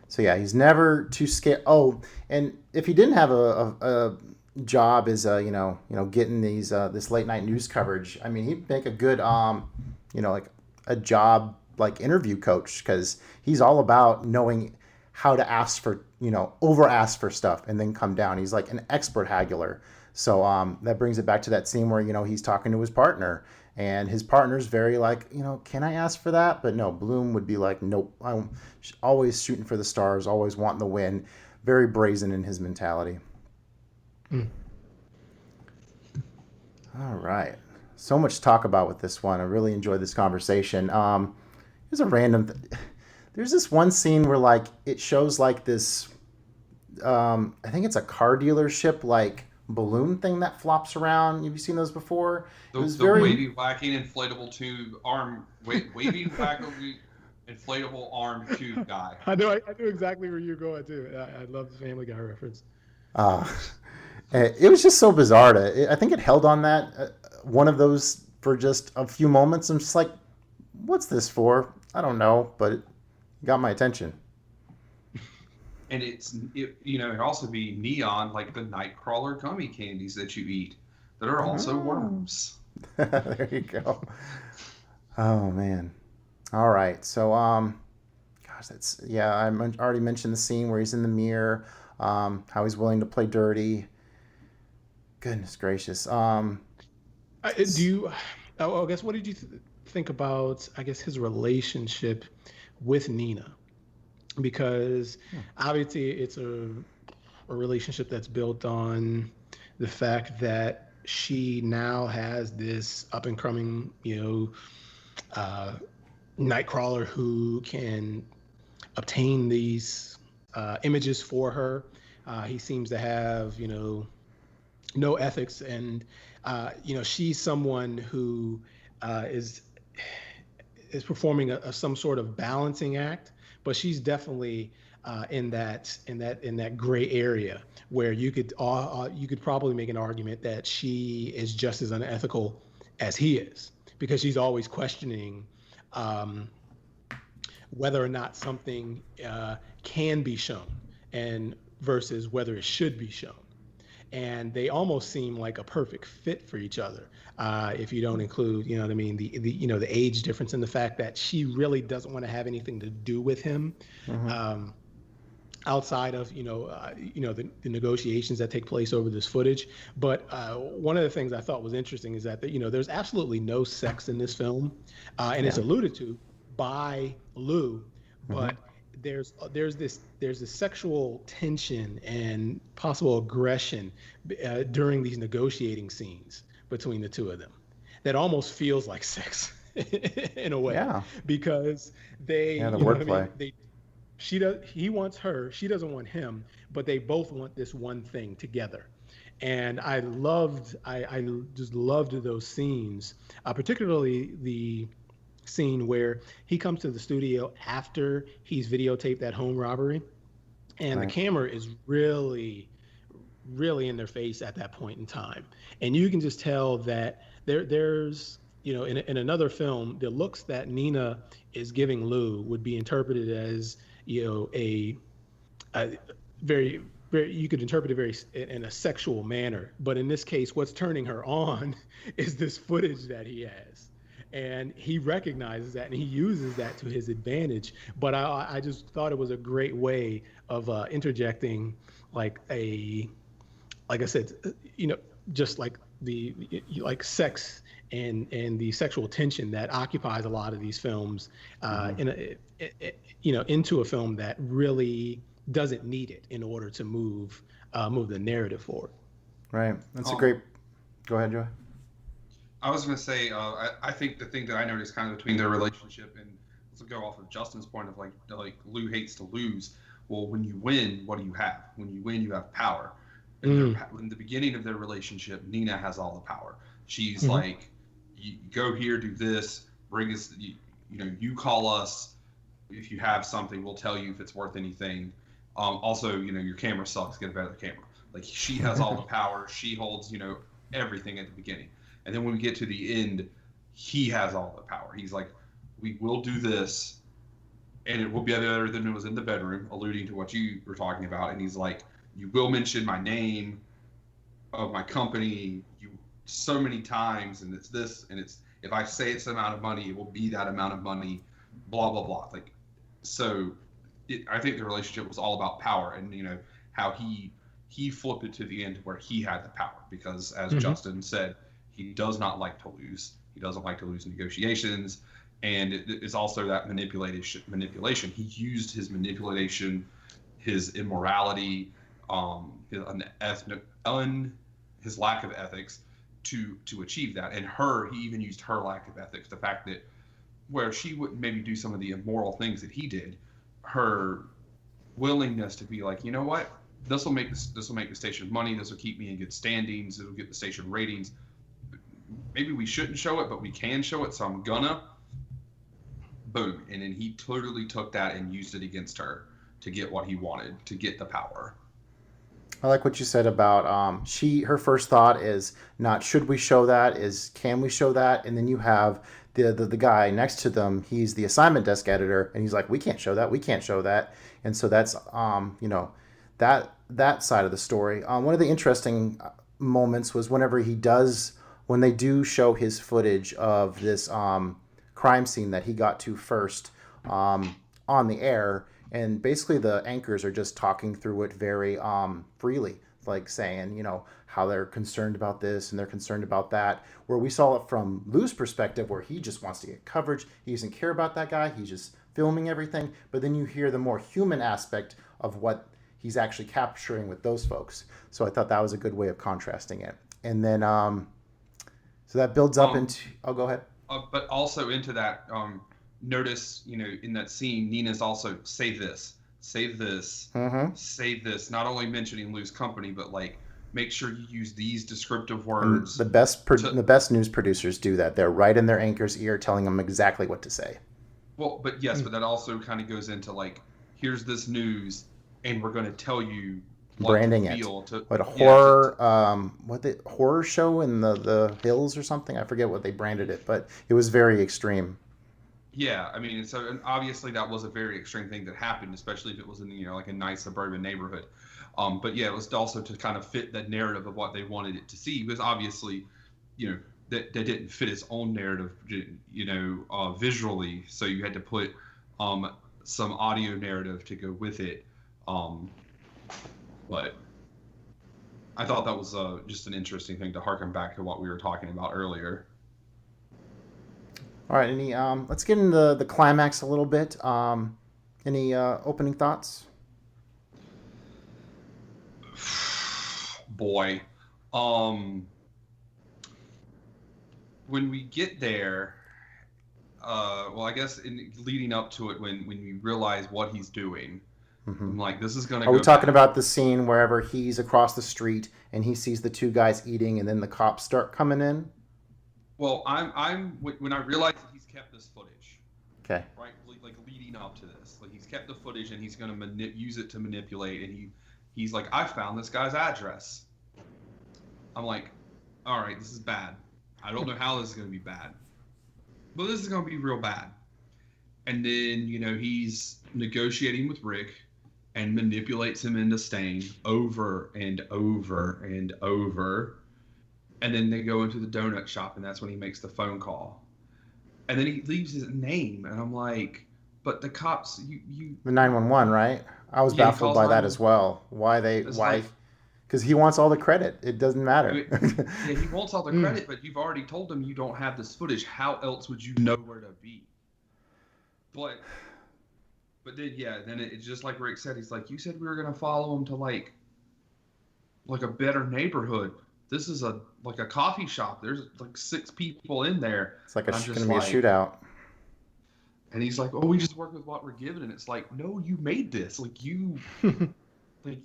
So yeah, he's never too scared. Oh, and if he didn't have a job as getting these this late night news coverage, I mean, he'd make a good like a job like interview coach, because he's all about knowing how to ask for, over ask for stuff and then come down. He's like an expert haggler. So that brings it back to that scene where, he's talking to his partner, and his partner's very like, can I ask for that? But no, Bloom would be like, nope, I'm always shooting for the stars, always wanting the win. Very brazen in his mentality. All right. So much to talk about with this one. I really enjoyed this conversation. Here's a random... There's this one scene where like it shows like this, I think it's a car dealership like balloon thing that flops around. Have you seen those before? The wavy whacking inflatable tube arm, wavy whacking inflatable arm tube guy. I know exactly where you're going too. I love the Family Guy reference. It was just so bizarre. I think it held on that one of those for just a few moments. I'm just like, what's this for? I don't know, but it got my attention. And it also be neon, like the Nightcrawler gummy candies that you eat that are also worms. There you go. Oh man. All right. So I already mentioned the scene where he's in the mirror, how he's willing to play dirty. Goodness gracious. I guess what did you think about, his relationship with Nina? Because obviously it's a relationship that's built on the fact that she now has this up and coming, Nightcrawler who can obtain these images for her. He seems to have, no ethics, and she's someone who is performing some sort of balancing act, but she's definitely in that gray area where you could probably make an argument that she is just as unethical as he is, because she's always questioning whether or not something can be shown and versus whether it should be shown. And they almost seem like a perfect fit for each other. If you don't include, the age difference and the fact that she really doesn't want to have anything to do with him, outside of, the negotiations that take place over this footage. But one of the things I thought was interesting is that, there's absolutely no sex in this film, and it's alluded to by Lou, but there's this sexual tension and possible aggression during these negotiating scenes between the two of them that almost feels like sex in a way, because they he wants her, she doesn't want him, but they both want this one thing together. And I just loved those scenes, particularly the scene where he comes to the studio after he's videotaped that home robbery, and the camera is really in their face at that point in time, and you can just tell that there's in another film, the looks that Nina is giving Lou would be interpreted as a very, very, you could interpret it very in a sexual manner, but in this case what's turning her on is this footage that he has. And he recognizes that and he uses that to his advantage. But I just thought it was a great way of interjecting like I said, just like like sex and the sexual tension that occupies a lot of these films into a film that really doesn't need it in order to move the narrative forward. Right. That's a great. Go ahead, Joey. I was going to say, I think the thing that I noticed kind of between their relationship, and let's go off of Justin's point of like Lou hates to lose. Well, when you win, what do you have? When you win, you have power. In the beginning of their relationship, Nina has all the power. She's like, you go here, do this, bring us, you call us, if you have something, we'll tell you if it's worth anything. Also, your camera sucks. Get a better camera. Like, she has all the power. She holds, everything at the beginning. And then when we get to the end, he has all the power. He's like, we will do this, and it will be better than it was in the bedroom, alluding to what you were talking about. And he's like, you will mention my name of my company so many times, and it's this, and it's, if I say it's the amount of money, it will be that amount of money, blah, blah, blah. Like, so I think the relationship was all about power, and, how he flipped it to the end where he had the power, because as Justin said, he does not like to lose. He doesn't like to lose negotiations. And it's also that manipulation. He used his manipulation, his immorality, his lack of ethics to achieve that. And he even used her lack of ethics. The fact that where she wouldn't maybe do some of the immoral things that he did, her willingness to be like, you know what, this will make the station money. This will keep me in good standings. It'll get the station ratings. Maybe we shouldn't show it, but we can show it. So I'm gonna. Boom. And then he totally took that and used it against her to get what he wanted, to get the power. I like what you said about her first thought is not should we show that, is can we show that? And then you have the guy next to them, he's the assignment desk editor, and he's like, we can't show that. And so that's that side of the story. One of the interesting moments was when they do show his footage of this crime scene that he got to first on the air, and basically the anchors are just talking through it very freely, like saying, how they're concerned about this and they're concerned about that, where we saw it from Lou's perspective, where he just wants to get coverage. He doesn't care about that guy. He's just filming everything. But then you hear the more human aspect of what he's actually capturing with those folks. So I thought that was a good way of contrasting it. And then, so that builds up into, go ahead. But also into that, notice, in that scene, Nina's also save this, save this, save this. Not only mentioning Lou's company, but like make sure you use these descriptive words. And the best news producers do that. They're right in their anchor's ear, telling them exactly what to say. Well, but yes, but that also kind of goes into like, here's this news, and we're going to tell you. Branding it. Horror show in the hills or something? I forget what they branded it, but it was very extreme. Yeah, I mean, so and obviously that was a very extreme thing that happened, especially if it was in like a nice suburban neighborhood. But yeah, it was also to kind of fit that narrative of what they wanted it to see, because obviously, that didn't fit its own narrative, visually. So you had to put some audio narrative to go with it. But I thought that was just an interesting thing to harken back to what we were talking about earlier. All right, let's get into the climax a little bit. Any opening thoughts? Boy, when we get there, I guess leading up to it, when you realize what he's doing. I'm like, this is going to go. Are we talking about the scene wherever he's across the street and he sees the two guys eating and then the cops start coming in? Well, when I realized that he's kept this footage. Okay. Right? Like leading up to this. Like he's kept the footage and he's going to use it to manipulate. And he's like, I found this guy's address. I'm like, all right, this is bad. I don't know how this is going to be bad. But this is going to be real bad. And then, he's negotiating with Rick and manipulates him into staying over and over and over. And then they go into the donut shop, and that's when he makes the phone call. And then he leaves his name, and I'm like, but the cops, you the 911, right? I was baffled by that as well. Why? Because he wants all the credit. It doesn't matter. Yeah, he wants all the credit, but you've already told him you don't have this footage. How else would you know where to be? But then it's just like Rick said. He's like, you said we were gonna follow him to like a better neighborhood. This is like a coffee shop. There's like 6 people in there. It's like it's gonna be a shootout. And he's like, oh, we just work with what we're given. And it's like, no, you made this. Like you,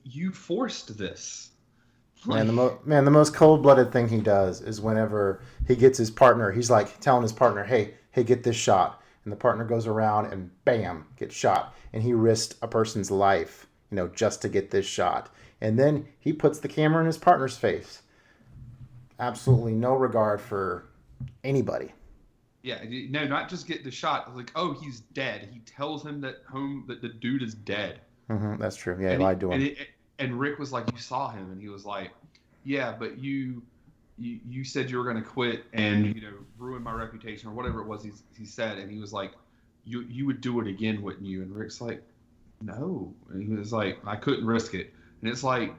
you forced this. Man, the most cold-blooded thing he does is whenever he gets his partner, he's like telling his partner, hey, get this shot. and the partner goes around and bam, gets shot. And he risked a person's life, just to get this shot. And then he puts the camera in his partner's face. Absolutely no regard for anybody. Yeah, no, not just get the shot. Like, oh, he's dead. He tells him that the dude is dead. Mm-hmm, that's true. Yeah, he lied to him. And Rick was like, you saw him, and he was like, yeah, but you said you were going to quit and ruin my reputation or whatever it was he said. And he was like, you would do it again, wouldn't you? And Rick's like, no. And he was like, I couldn't risk it. And it's like,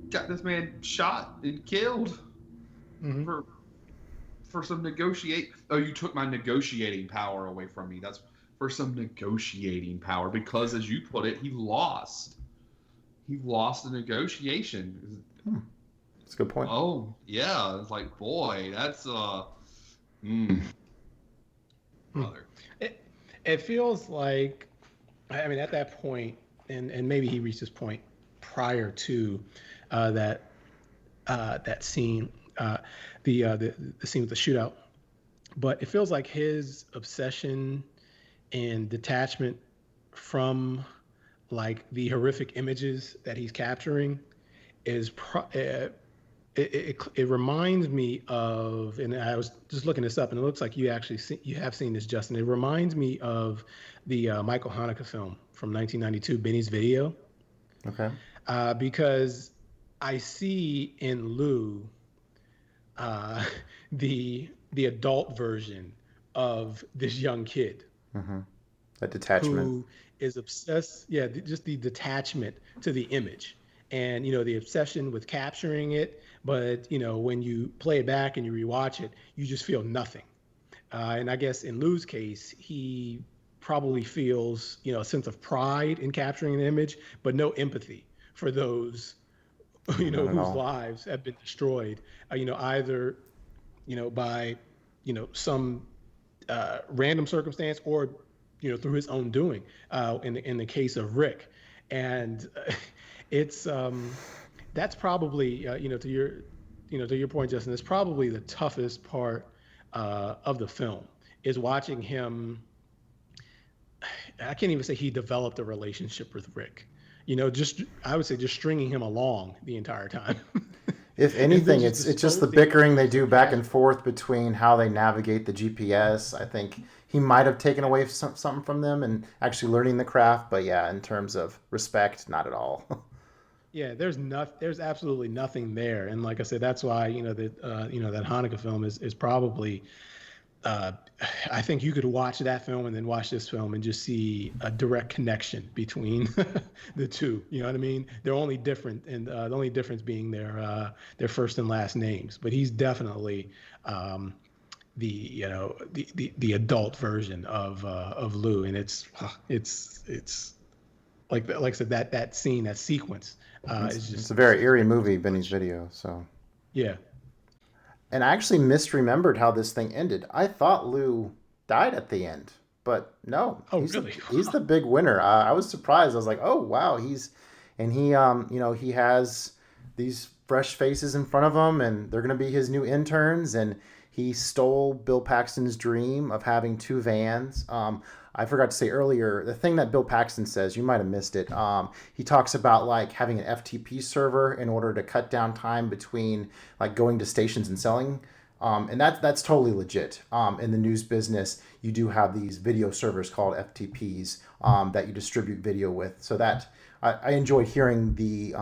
got this man shot and killed for some negotiate. Oh, you took my negotiating power away from me. That's for some negotiating power because, as you put it, he lost. He lost the negotiation. That's a good point. Oh yeah, it's like, boy, that's brother. It feels like, I mean, at that point, and maybe he reached this point prior to that scene, the scene with the shootout, but it feels like his obsession and detachment from like the horrific images that he's capturing is it reminds me of, and I was just looking this up, and it looks like you have seen this, Justin. It reminds me of the Michael Haneke film from 1992, Benny's Video. Okay. Because I see in Lou the adult version of this young kid. Mm-hmm. That detachment. Who is obsessed, just the detachment to the image. And, the obsession with capturing it. But, when you play it back and you rewatch it, you just feel nothing. And I guess in Lou's case, he probably feels, a sense of pride in capturing the image, but no empathy for those, whose lives have been destroyed, either, by, some random circumstance or, through his own doing, in the case of Rick. And it's that's probably to your point, Justin, it's probably the toughest part of the film is watching him. I can't even say he developed a relationship with Rick. I would say just stringing him along the entire time. If anything, it's just the bickering they do back and forth between how they navigate the GPS. I think he might have taken away something from them and actually learning the craft, but yeah, in terms of respect, not at all. Yeah, there's absolutely nothing there, and like I said, that's why that Haneke film is probably. I think you could watch that film and then watch this film and just see a direct connection between the two. You know what I mean? They're only different, and the only difference being their first and last names. But he's definitely the adult version of Lou, and it's like I said, that scene, that sequence. It's a very eerie movie, Benny's Video. So yeah. And I actually misremembered how this thing ended. I thought Lou died at the end, but no. Oh, really? He's the big winner. I was surprised. I was like, oh wow, he has these fresh faces in front of him, and they're going to be his new interns. And he stole Bill Paxton's dream of having two vans. I forgot to say earlier, the thing that Bill Paxton says, you might have missed it. He talks about like having an FTP server in order to cut down time between like going to stations and selling. And that's totally legit. In the news business, you do have these video servers called FTPs that you distribute video with. So that I enjoyed hearing the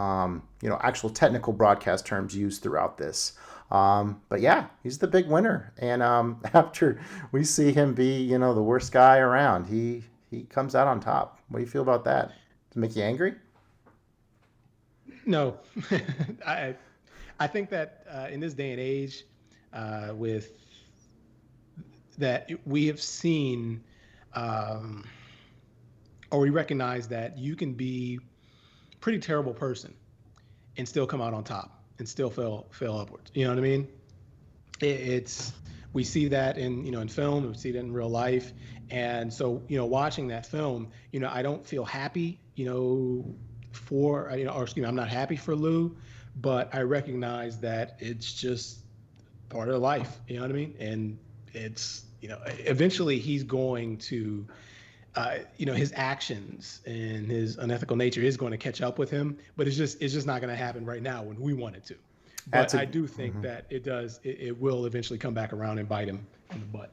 actual technical broadcast terms used throughout this. But yeah, he's the big winner. And after we see him be, the worst guy around, he comes out on top. What do you feel about that? Does it make you angry? No. I think that in this day and age, with that we have seen, or we recognize that you can be a pretty terrible person and still come out on top. And still fail upwards. You know what I mean? We see that in film, we see that in real life, and so watching that film, I don't feel happy, I'm not happy for Lou, but I recognize that it's just part of life. You know what I mean? And it's eventually he's going to, his actions and his unethical nature is going to catch up with him, but it's just not going to happen right now when we want it to. But I do think that it will eventually come back around and bite him in the butt.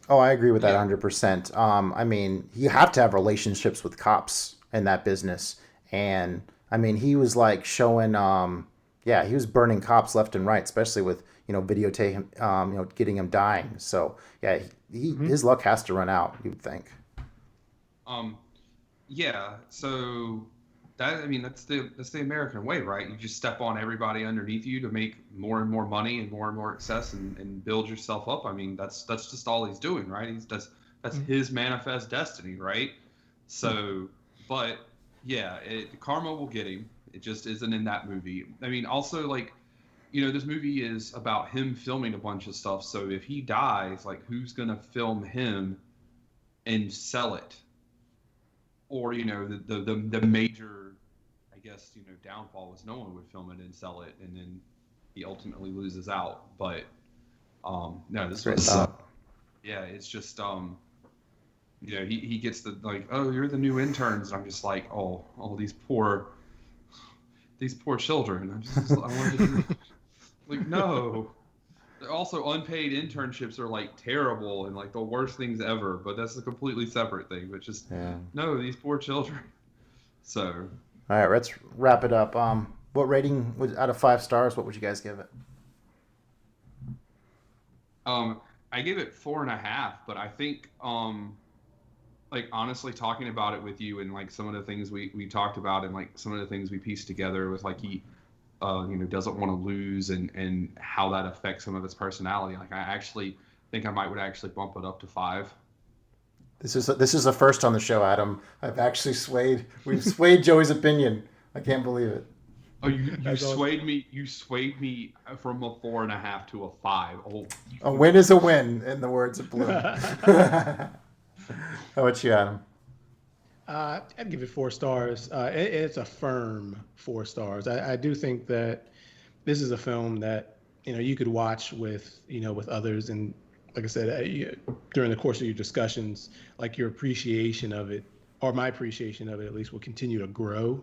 Oh, I agree with that 100%. I mean, you have to have relationships with cops in that business. And, I mean, he was like showing, he was burning cops left and right, especially with, videotape him, getting him dying. So, yeah, his luck has to run out, you would think. So that's the American way, right? You just step on everybody underneath you to make more and more money and more success and build yourself up. I mean, that's just all he's doing, right? That's his manifest destiny, right? So, but yeah, karma will get him. It just isn't in that movie. I mean, also like, this movie is about him filming a bunch of stuff. So if he dies, like, who's gonna film him and sell it? Or the major, I guess, downfall was no one would film it and sell it, and then he ultimately loses out. But no, this was it's just he gets the like, oh, you're the new interns, and I'm just like, oh these poor children. I wanted to do, like, no. Also, unpaid internships are like terrible and like the worst things ever, but that's a completely separate thing. But just no, these poor children. So, all right, let's wrap it up. What rating out of 5 stars? What would you guys give it? I give it 4.5, but I think like honestly talking about it with you and like some of the things we talked about and like some of the things we pieced together was like he doesn't want to lose and how that affects some of his personality. Like I actually think I would actually bump it up to 5. This is a first on the show, Adam. We've swayed Joey's opinion. I can't believe it. Oh, you swayed me. You swayed me from a 4.5 to a 5. Oh, a win is a win, in the words of Blue. How about you, Adam? I'd give it 4 stars. It's a firm 4 stars. I do think that this is a film that you could watch with with others, and like I said, during the course of your discussions, like your appreciation of it, or my appreciation of it at least, will continue to grow.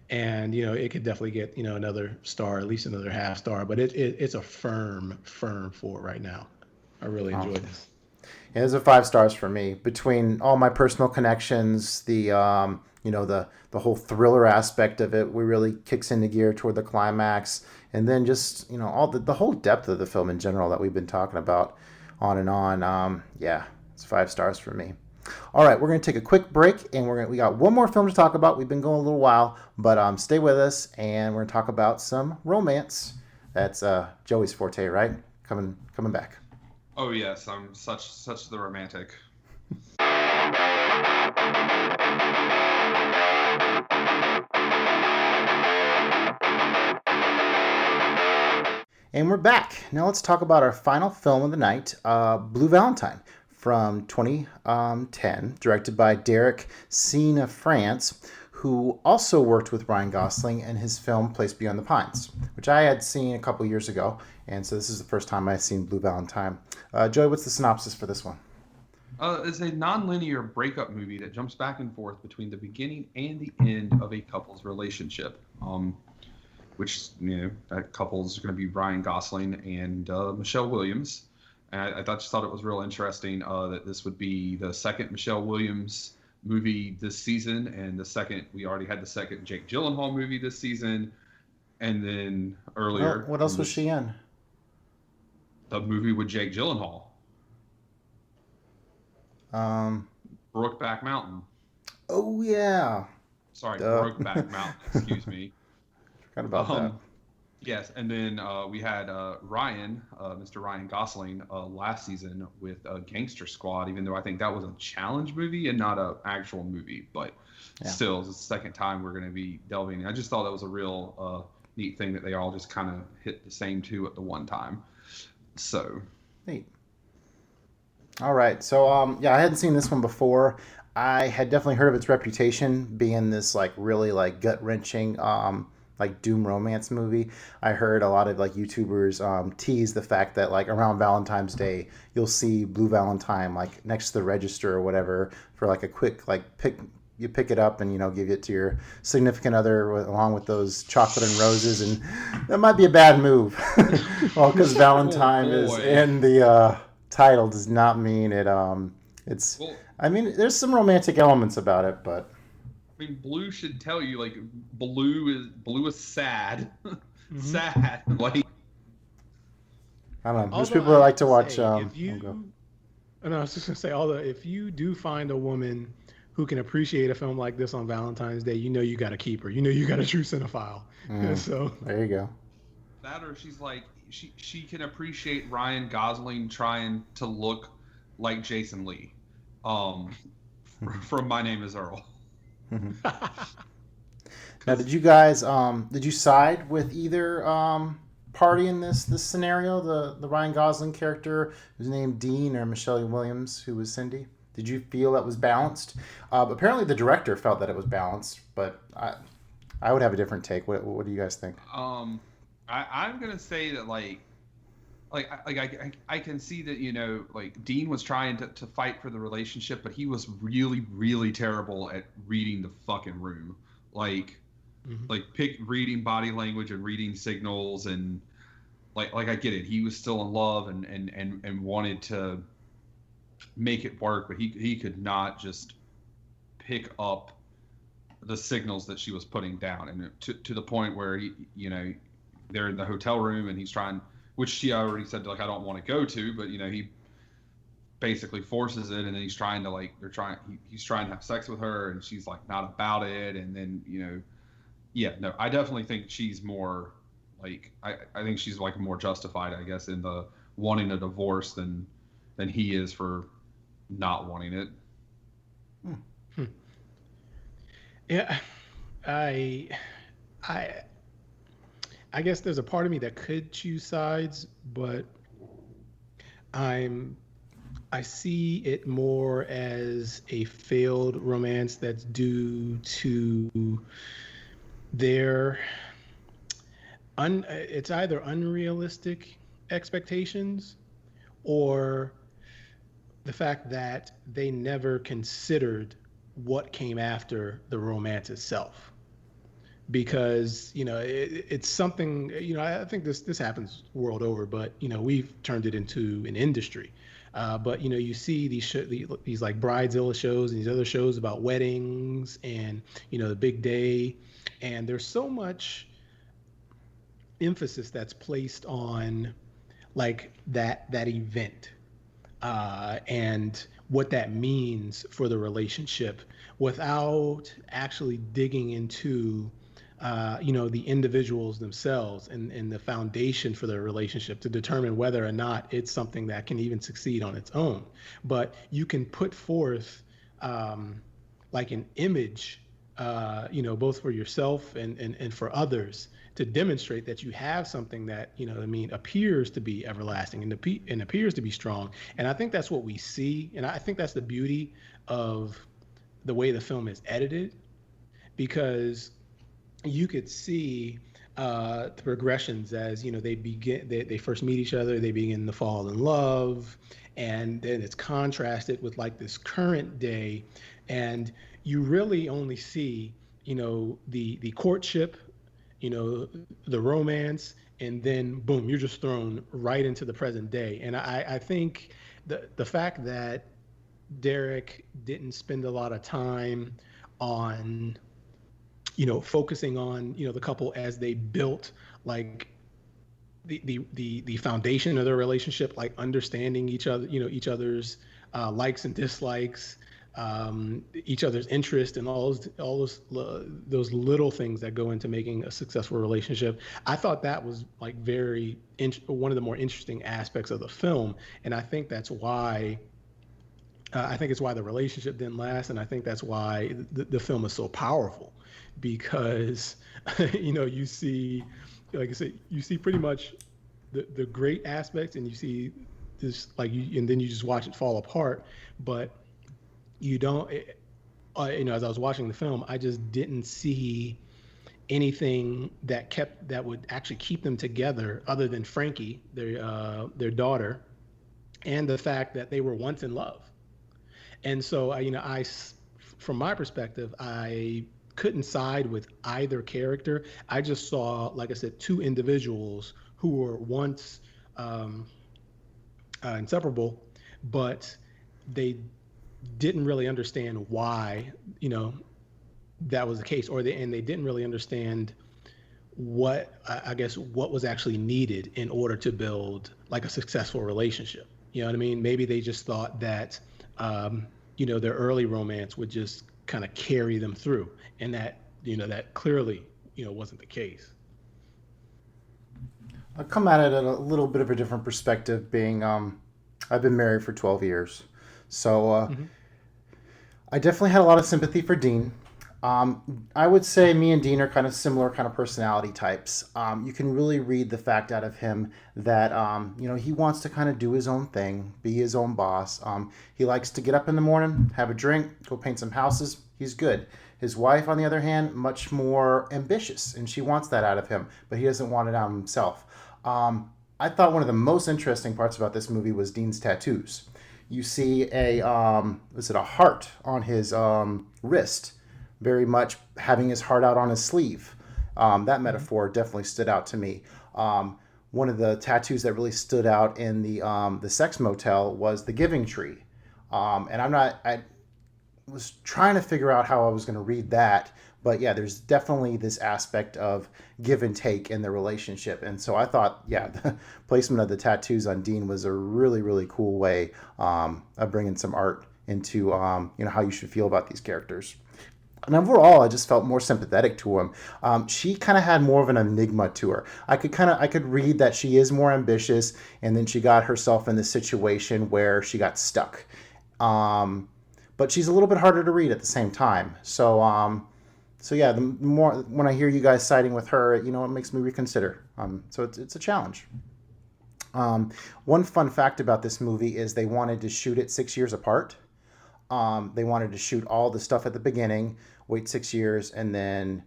And it could definitely get another star, at least another half star. But it's a firm 4 right now. I really enjoyed this. Yeah, it's a 5 stars for me. Between all my personal connections, the the whole thriller aspect of it, we really kicks into gear toward the climax, and then just all the whole depth of the film in general that we've been talking about, on and on. It's 5 stars for me. All right, we're going to take a quick break, and we got one more film to talk about. We've been going a little while, but stay with us, and we're going to talk about some romance. That's Joey's forte, right? Coming back. Oh yes, I'm such the romantic. And we're back. Now let's talk about our final film of the night, Blue Valentine, from 2010, directed by Derek Cianfrance, who also worked with Ryan Gosling in his film Place Beyond the Pines, which I had seen a couple years ago, and so this is the first time I've seen Blue Valentine. Joey, what's the synopsis for this one? It's a non-linear breakup movie that jumps back and forth between the beginning and the end of a couple's relationship. Which, that couple's going to be Ryan Gosling and Michelle Williams. And I just thought it was real interesting that this would be the second Michelle Williams movie this season, and we already had the second Jake Gyllenhaal movie this season, and then earlier. What else was she in? The movie with Jake Gyllenhaal. Brokeback Mountain. Oh yeah. Sorry, Brokeback Mountain. Excuse me. Forgot about that. Yes, and then we had Mr. Ryan Gosling, last season with Gangster Squad, even though I think that was a challenge movie and not an actual movie. But still, it's the second time we're going to be delving in. I just thought that was a real neat thing that they all just kind of hit the same 2 at the one time. So neat. All right, so I hadn't seen this one before. I had definitely heard of its reputation being this like really like gut-wrenching like doom romance movie. I heard a lot of like YouTubers tease the fact that like around Valentine's Day you'll see Blue Valentine like next to the register or whatever for like a quick like pick it up and give it to your significant other along with those chocolate and roses, and that might be a bad move. Well, because Valentine is in the title does not mean it. It's. Well, I mean, there's some romantic elements about it, but. I mean, Blue should tell you like blue is sad, sad. Like I don't know. There's people that like to watch. I was just gonna say, although if you do find a woman who can appreciate a film like this on Valentine's Day, you got to keep her. You got a true cinephile. So there you go. That, or she's like she can appreciate Ryan Gosling trying to look like Jason Lee, from My Name Is Earl. Now, did you guys did you side with either party in this scenario? The Ryan Gosling character who's named Dean, or Michelle Williams who was Cindy? Did you feel that was balanced? Apparently, the director felt that it was balanced, but I would have a different take. What do you guys think? I'm gonna say that I can see that like Dean was trying to fight for the relationship, but he was really, really terrible at reading the fucking room. Like reading body language and reading signals, and like I get it. He was still in love and wanted to make it work, but he could not just pick up the signals that she was putting down, and to the point where they're in the hotel room and he's trying, which she already said like I don't want to go to, but he basically forces it, and then he's trying to he's trying to have sex with her, and she's like not about it, and then I definitely think she's more like I think she's like more justified, I guess, in the wanting a divorce than he is for not wanting it. Yeah, I guess there's a part of me that could choose sides, but I see it more as a failed romance that's due to their it's either unrealistic expectations or the fact that they never considered what came after the romance itself. Because it's something, I think this happens world over, but we've turned it into an industry. But you see these like Bridezilla shows and these other shows about weddings and the big day, and there's so much emphasis that's placed on like that event and what that means for the relationship, without actually digging into the individuals themselves and the foundation for their relationship to determine whether or not it's something that can even succeed on its own. But you can put forth like an image, both for yourself and for others, to demonstrate that you have something that appears to be everlasting and appears to be strong. And I think that's what we see, and I think that's the beauty of the way the film is edited, because you could see the progressions as they first meet each other, they begin to fall in love, and then it's contrasted with like this current day, and you really only see the courtship, the romance, and then boom, you're just thrown right into the present day. And I think the fact that Derek didn't spend a lot of time on focusing on the couple as they built like the foundation of their relationship, like understanding each other, each other's likes and dislikes, each other's interest, and all those little things that go into making a successful relationship. I thought that was like one of the more interesting aspects of the film, and I think that's why. I think it's why the relationship didn't last, and I think that's why the film is so powerful, because you see, like I said, you see pretty much the great aspects, and you see this and then you just watch it fall apart. But you don't, as I was watching the film, I just didn't see anything that would actually keep them together other than Frankie, their daughter, and the fact that they were once in love. And so, from my perspective, I couldn't side with either character. I just saw, like I said, two individuals who were once inseparable, but they didn't really understand why, that was the case, and they didn't really understand what what was actually needed in order to build like a successful relationship. You know what I mean? Maybe they just thought that their early romance would just kind of carry them through, and that clearly wasn't the case. I'll come at it at a little bit of a different perspective, being I've been married for 12 years. So I definitely had a lot of sympathy for Dean. I would say me and Dean are kind of similar kind of personality types. You can really read the fact out of him that, he wants to kind of do his own thing, be his own boss. He likes to get up in the morning, have a drink, go paint some houses. He's good. His wife, on the other hand, much more ambitious, and she wants that out of him, but he doesn't want it out of himself. I thought one of the most interesting parts about this movie was Dean's tattoos. You see a heart on his wrist, very much having his heart out on his sleeve. That metaphor definitely stood out to me. One of the tattoos that really stood out in the sex motel was the giving tree. And I was trying to figure out how I was going to read that, but yeah, there's definitely this aspect of give and take in the relationship. And so I thought, the placement of the tattoos on Dean was a really, really cool way of bringing some art into how you should feel about these characters. And overall, I just felt more sympathetic to him. She kind of had more of an enigma to her. I could read that she is more ambitious, and then she got herself in this situation where she got stuck. But she's a little bit harder to read at the same time. So yeah, the more when I hear you guys siding with her, it makes me reconsider. So it's a challenge. One fun fact about this movie is they wanted to shoot it 6 years apart. They wanted to shoot all the stuff at the beginning, wait 6 years, and then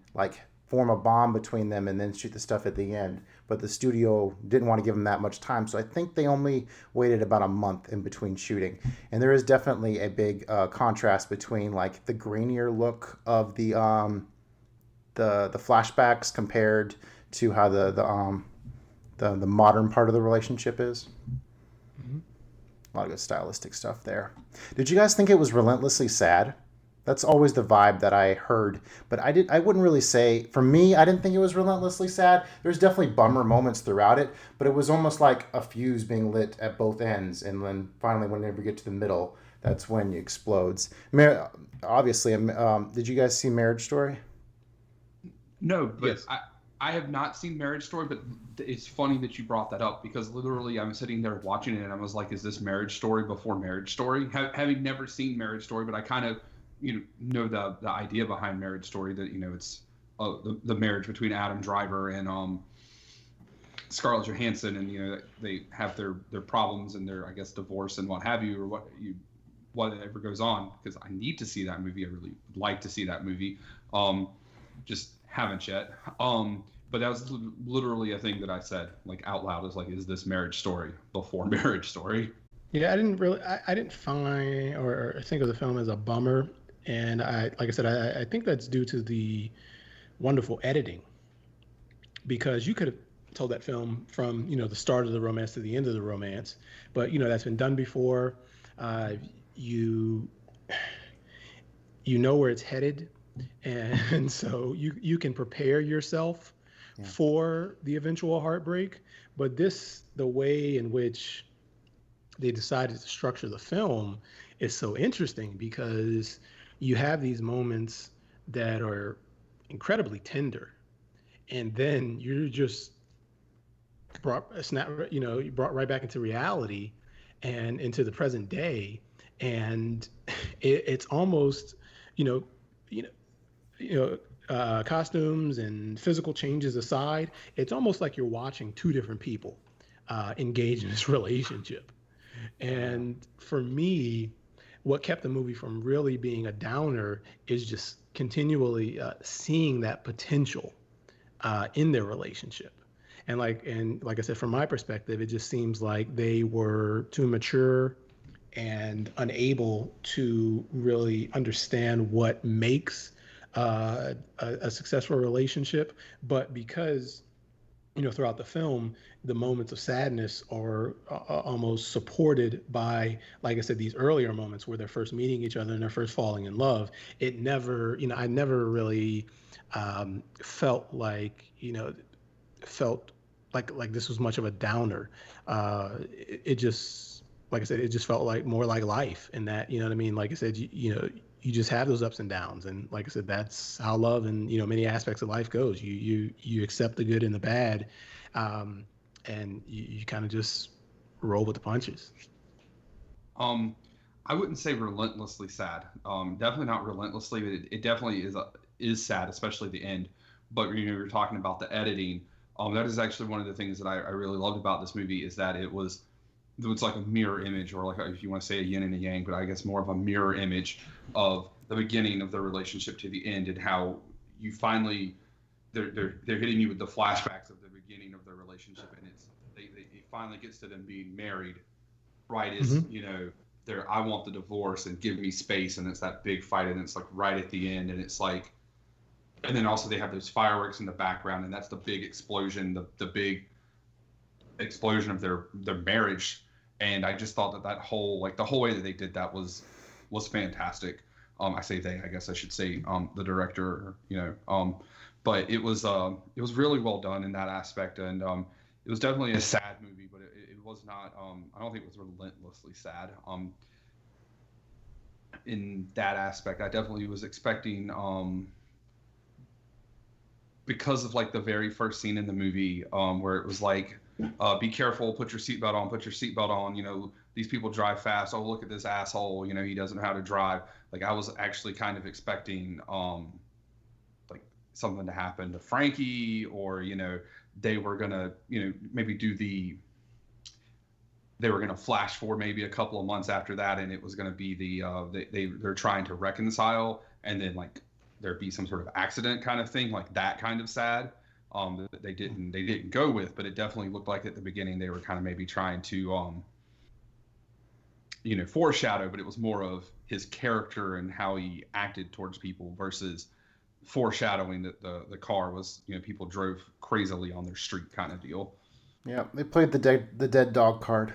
form a bond between them, and then shoot the stuff at the end. But the studio didn't want to give them that much time, so I think they only waited about a month in between shooting. And there is definitely a big contrast between the grainier look of the flashbacks compared to how the modern part of the relationship is. Mm-hmm. A lot of good stylistic stuff there. Did you guys think it was relentlessly sad? That's always the vibe that I heard, but I wouldn't really say, for me, I didn't think it was relentlessly sad. There's definitely bummer moments throughout it, but it was almost like a fuse being lit at both ends, and then finally, whenever you get to the middle, that's when it explodes. Obviously, did you guys see Marriage Story? No, but yes. I have not seen Marriage Story, but it's funny that you brought that up, because literally I'm sitting there watching it and I was like, is this Marriage Story before Marriage Story? Having never seen Marriage Story, but I kind of know the idea behind Marriage Story, that it's the marriage between Adam Driver and Scarlett Johansson, and they have their problems and their, I guess, divorce and what have you, or whatever goes on, because I need to see that movie. I really would like to see that movie. Just haven't yet. But that was literally a thing that I said out loud, is this Marriage Story before Marriage Story? Yeah, I didn't find or think of the film as a bummer. And I think that's due to the wonderful editing, because you could have told that film from, the start of the romance to the end of the romance, but that's been done before. You know where it's headed. And so you can prepare yourself for the eventual heartbreak. But the way in which they decided to structure the film is so interesting, because you have these moments that are incredibly tender, and then you're just brought right back into reality and into the present day, and it's almost costumes and physical changes aside, it's almost like you're watching two different people engage in this relationship. And for me, what kept the movie from really being a downer is just continually seeing that potential in their relationship. And like I said, from my perspective, it just seems like they were too mature and unable to really understand what makes a successful relationship. But because, throughout the film, the moments of sadness are almost supported by, like I said, these earlier moments where they're first meeting each other and they're first falling in love. It never, I never really felt like this was much of a downer. It just, like I said, it just felt like more like life, and that, you know what I mean? Like I said, you just have those ups and downs, and like I said, that's how love and many aspects of life goes. You accept the good and the bad, and you kind of just roll with the punches. I wouldn't say relentlessly sad. Definitely not relentlessly, but it definitely is sad, especially the end. But you're talking about the editing. That is actually one of the things that I really loved about this movie, is that it was like a mirror image, or like, if you want to say a yin and a yang, but I guess more of a mirror image of the beginning of the relationship to the end, and how you finally they're hitting you with the flashbacks of the beginning of their relationship, and it finally gets to them being married, right as they're, I want the divorce and give me space, and it's that big fight, and it's like right at the end, and it's like. And then also they have those fireworks in the background, and that's the big explosion, the big explosion of their marriage. And I just thought that whole, like, the whole way that they did that was fantastic. I say they, I guess I should say the director, but it was really well done in that aspect, and it was definitely a sad movie, but it was not. I don't think it was relentlessly sad. In that aspect, I definitely was expecting. Because of like the very first scene in the movie, where it was like, be careful, put your seatbelt on, these people drive fast. Oh, look at this asshole, he doesn't know how to drive. Like, I was actually kind of expecting like something to happen to Frankie, or, they were gonna, maybe they were gonna flash forward maybe a couple of months after that, and it was gonna be they're trying to reconcile, and then like there'd be some sort of accident kind of thing, like that kind of sad, that they didn't go with. But it definitely looked like at the beginning they were kind of maybe trying to foreshadow, but it was more of his character and how he acted towards people versus foreshadowing that the car was, people drove crazily on their street kind of deal. Yeah, they played the dead dog card.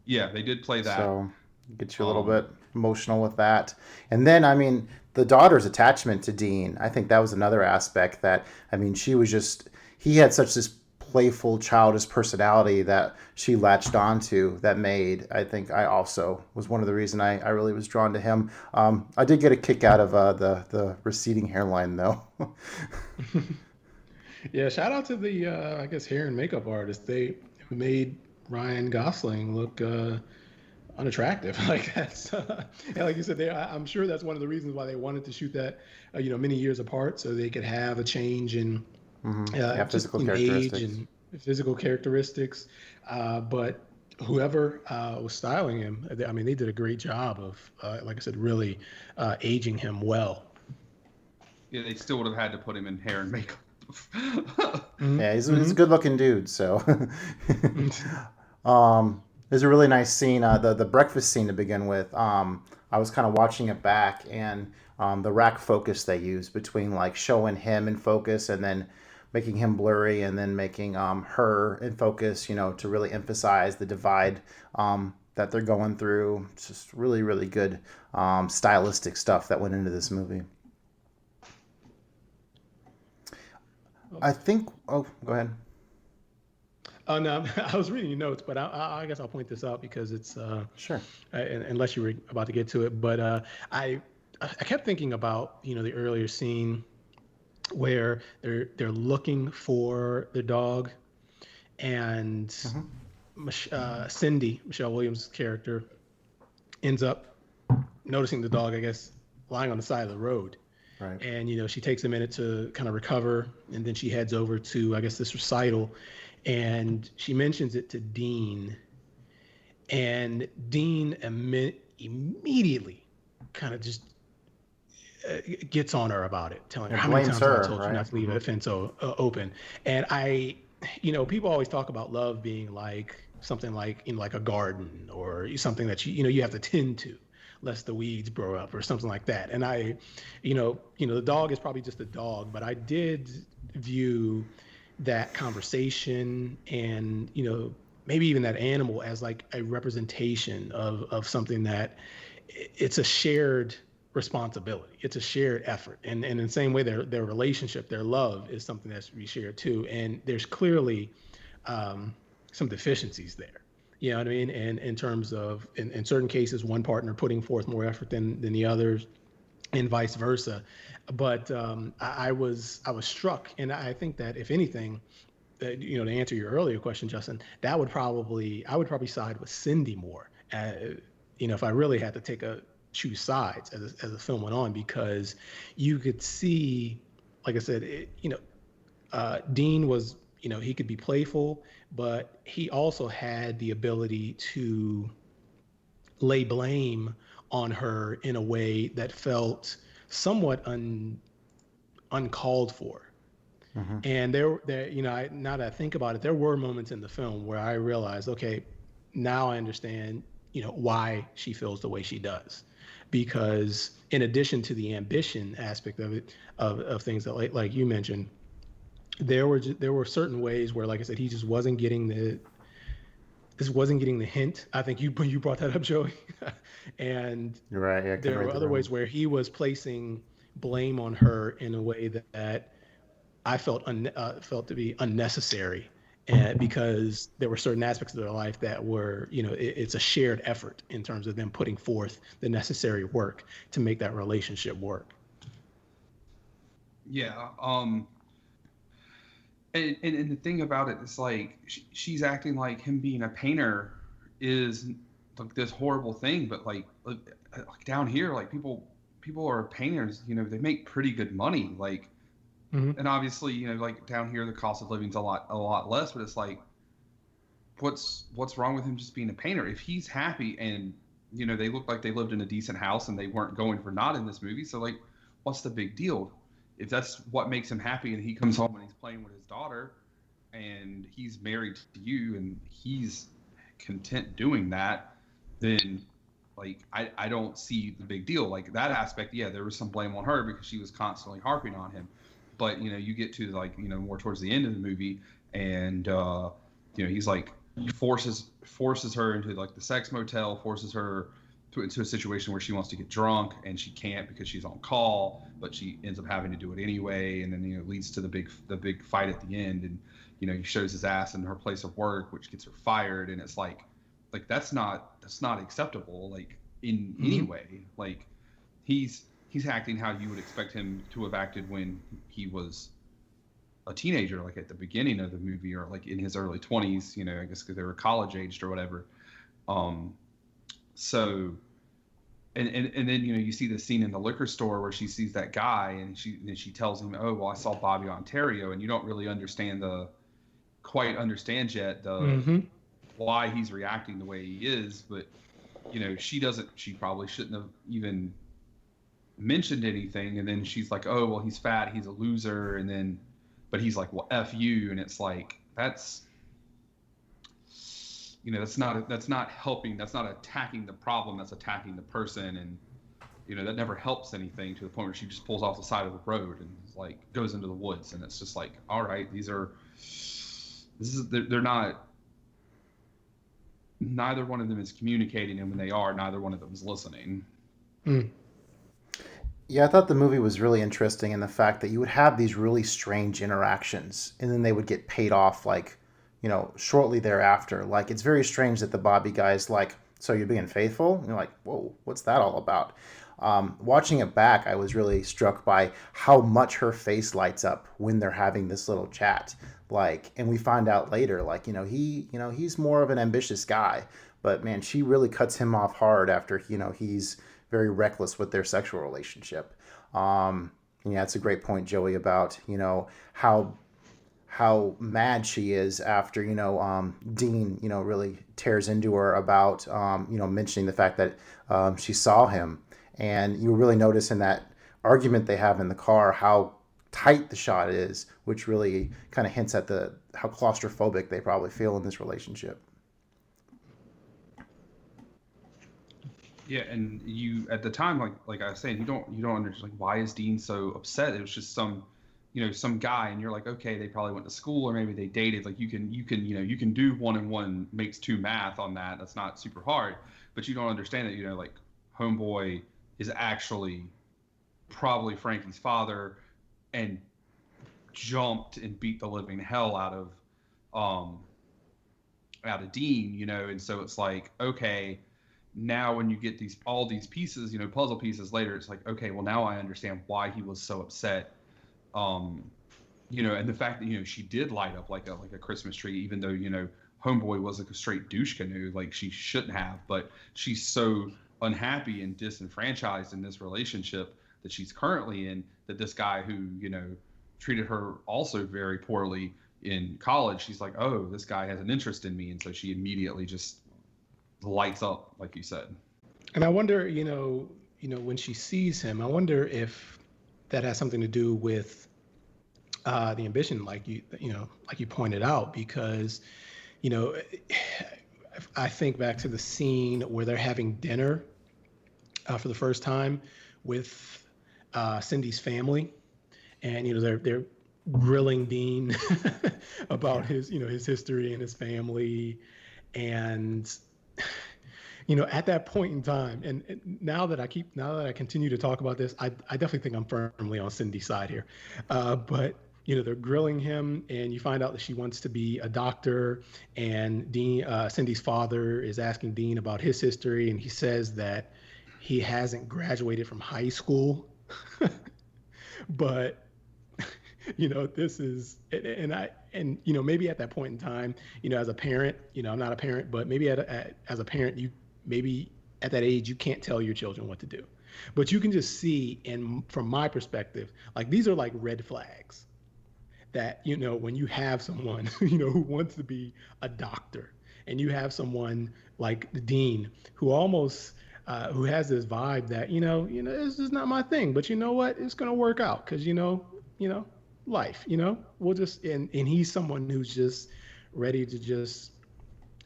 Yeah, they did play that. So get you a little bit emotional with that. And then, I mean, the daughter's attachment to Dean, I think that was another aspect that, I mean, he had such this playful, childish personality that she latched onto, that made, I think I also was one of the reasons I really was drawn to him. I did get a kick out of the receding hairline, though. Yeah, shout out to the, I guess, hair and makeup artist. They made Ryan Gosling look unattractive. Like, that's like you said, I'm sure that's one of the reasons why they wanted to shoot that many years apart, so they could have a change in physical characteristics. age and physical characteristics. But whoever was styling him, I mean, they did a great job of like I said, really aging him well. Yeah, they still would have had to put him in hair and makeup. Yeah, he's a good looking dude, so there's a really nice scene, the breakfast scene to begin with. I was kind of watching it back, and the rack focus they use between like showing him in focus and then making him blurry, and then making her in focus, to really emphasize the divide that they're going through. It's just really, really good stylistic stuff that went into this movie. I think. Oh, go ahead. Oh no, I was reading your notes, but I guess I'll point this out because it's sure. Unless you were about to get to it, but I kept thinking about the earlier scene where they're looking for the dog, and Cindy, Michelle Williams' character, ends up noticing the dog, I guess, lying on the side of the road. Right. And, she takes a minute to kind of recover, and then she heads over to, I guess, this recital, and she mentions it to Dean, and Dean immediately kind of just gets on her about it, telling her how many blames times have I her, told you right? not to leave the fence open. And people always talk about love being like something like like a garden or something that you have to tend to, lest the weeds grow up or something like that. And the dog is probably just a dog, but I did view that conversation and maybe even that animal as like a representation of something that it's a shared responsibility. It's a shared effort. And in the same way, their relationship, their love is something that's to be shared too. And there's clearly some deficiencies there. You know what I mean? And in terms of, in certain cases, one partner putting forth more effort than the others, and vice versa. But I was struck, and I think that if anything, to answer your earlier question, Justin, I would probably side with Cindy more. If I really had to choose sides as the film went on, because you could see, like I said, Dean was, he could be playful, but he also had the ability to lay blame on her in a way that felt somewhat uncalled for. Mm-hmm. And now that I think about it, there were moments in the film where I realized, okay, now I understand, why she feels the way she does. Because in addition to the ambition aspect of it, of things that like you mentioned, there were certain ways where, like I said, he just wasn't getting the hint. I think you brought that up, Joey. And You're right. Yeah, there were other ways where he was placing blame on her in a way that I felt to be unnecessary, and because there were certain aspects of their life that were, it's a shared effort in terms of them putting forth the necessary work to make that relationship work. Yeah. And the thing about it is, like, she's acting like him being a painter is like this horrible thing, but like down here, like people are painters, they make pretty good money, like, mm-hmm. And obviously, like down here, the cost of living's a lot less, but it's like, what's wrong with him just being a painter? If he's happy and, they look like they lived in a decent house and they weren't going for naught in this movie, so like, what's the big deal? If that's what makes him happy and he comes home and he's playing with his daughter and he's married to you and he's content doing that, then like I don't see the big deal. Like that aspect, yeah, there was some blame on her because she was constantly harping on him. But you get to like more towards the end of the movie and he's like forces her into like the sex motel, forces her into a situation where she wants to get drunk and she can't because she's on call, but she ends up having to do it anyway, and then it leads to the big fight at the end, and he shows his ass in her place of work, which gets her fired, and it's like that's not acceptable, like in any way. Like he's acting how you would expect him to have acted when he was a teenager, like at the beginning of the movie, or like in his early 20s, I guess because they were college aged or whatever. So, and then you see the scene in the liquor store where she sees that guy and she tells him, "Oh, well, I saw Bobby Ontario," and you don't really quite understand yet why he's reacting the way he is, but she probably shouldn't have even mentioned anything, and then she's like, "Oh, well, he's fat, he's a loser," but he's like, "Well, F you," and it's like that's not helping. That's not attacking the problem. That's attacking the person, and that never helps anything, to the point where she just pulls off the side of the road and like goes into the woods, and it's just like, all right, they're not. Neither one of them is communicating, and when they are, neither one of them is listening. Yeah, I thought the movie was really interesting in the fact that you would have these really strange interactions, and then they would get paid off like, shortly thereafter. Like, it's very strange that the Bobby guy's like, "So you're being faithful?" And you're like, "Whoa, what's that all about?" Watching it back, I was really struck by how much her face lights up when they're having this little chat. Like, and we find out later, like, he's more of an ambitious guy, but man, she really cuts him off hard after, he's very reckless with their sexual relationship. Yeah, it's a great point, Joey, about, how mad she is after, Dean, really tears into her about, mentioning the fact that she saw him. And you really notice in that argument they have in the car, how tight the shot is, which really kind of hints at how claustrophobic they probably feel in this relationship. Yeah, and you at the time, like I was saying, you don't understand, like, why is Dean so upset? It was just some guy, and you're like, okay, they probably went to school or maybe they dated. Like, you can do 1 and 1 makes 2 math on that. That's not super hard, but you don't understand that, like, homeboy is actually probably Frankie's father, and jumped and beat the living hell out of Dean, and so it's like, okay. Now when you get all these pieces, puzzle pieces later, it's like, okay, well, now I understand why he was so upset. And the fact that, she did light up like a Christmas tree, even though, homeboy was like a straight douche canoe, like she shouldn't have, but she's so unhappy and disenfranchised in this relationship that she's currently in, that this guy who, treated her also very poorly in college, she's like, oh, this guy has an interest in me. And so she immediately just lights up, like you said. And I wonder, when she sees him, I wonder if that has something to do with the ambition, like you pointed out, because, I think back to the scene where they're having dinner for the first time with Cindy's family, and they're grilling Dean about his history and his family, and at that point in time, and now that I continue to talk about this, I definitely think I'm firmly on Cindy's side here. But they're grilling him, and you find out that she wants to be a doctor, and Cindy's father is asking Dean about his history, and he says that he hasn't graduated from high school. But this is, and maybe at that point in time, as a parent, I'm not a parent, but maybe as a parent, maybe at that age, you can't tell your children what to do, but you can just see, and from my perspective, like, these are like red flags that, when you have someone, who wants to be a doctor, and you have someone like the Dean who almost, who has this vibe that, this is not my thing, but you know what, it's going to work out. Cause life, we'll just, and he's someone who's just ready to just,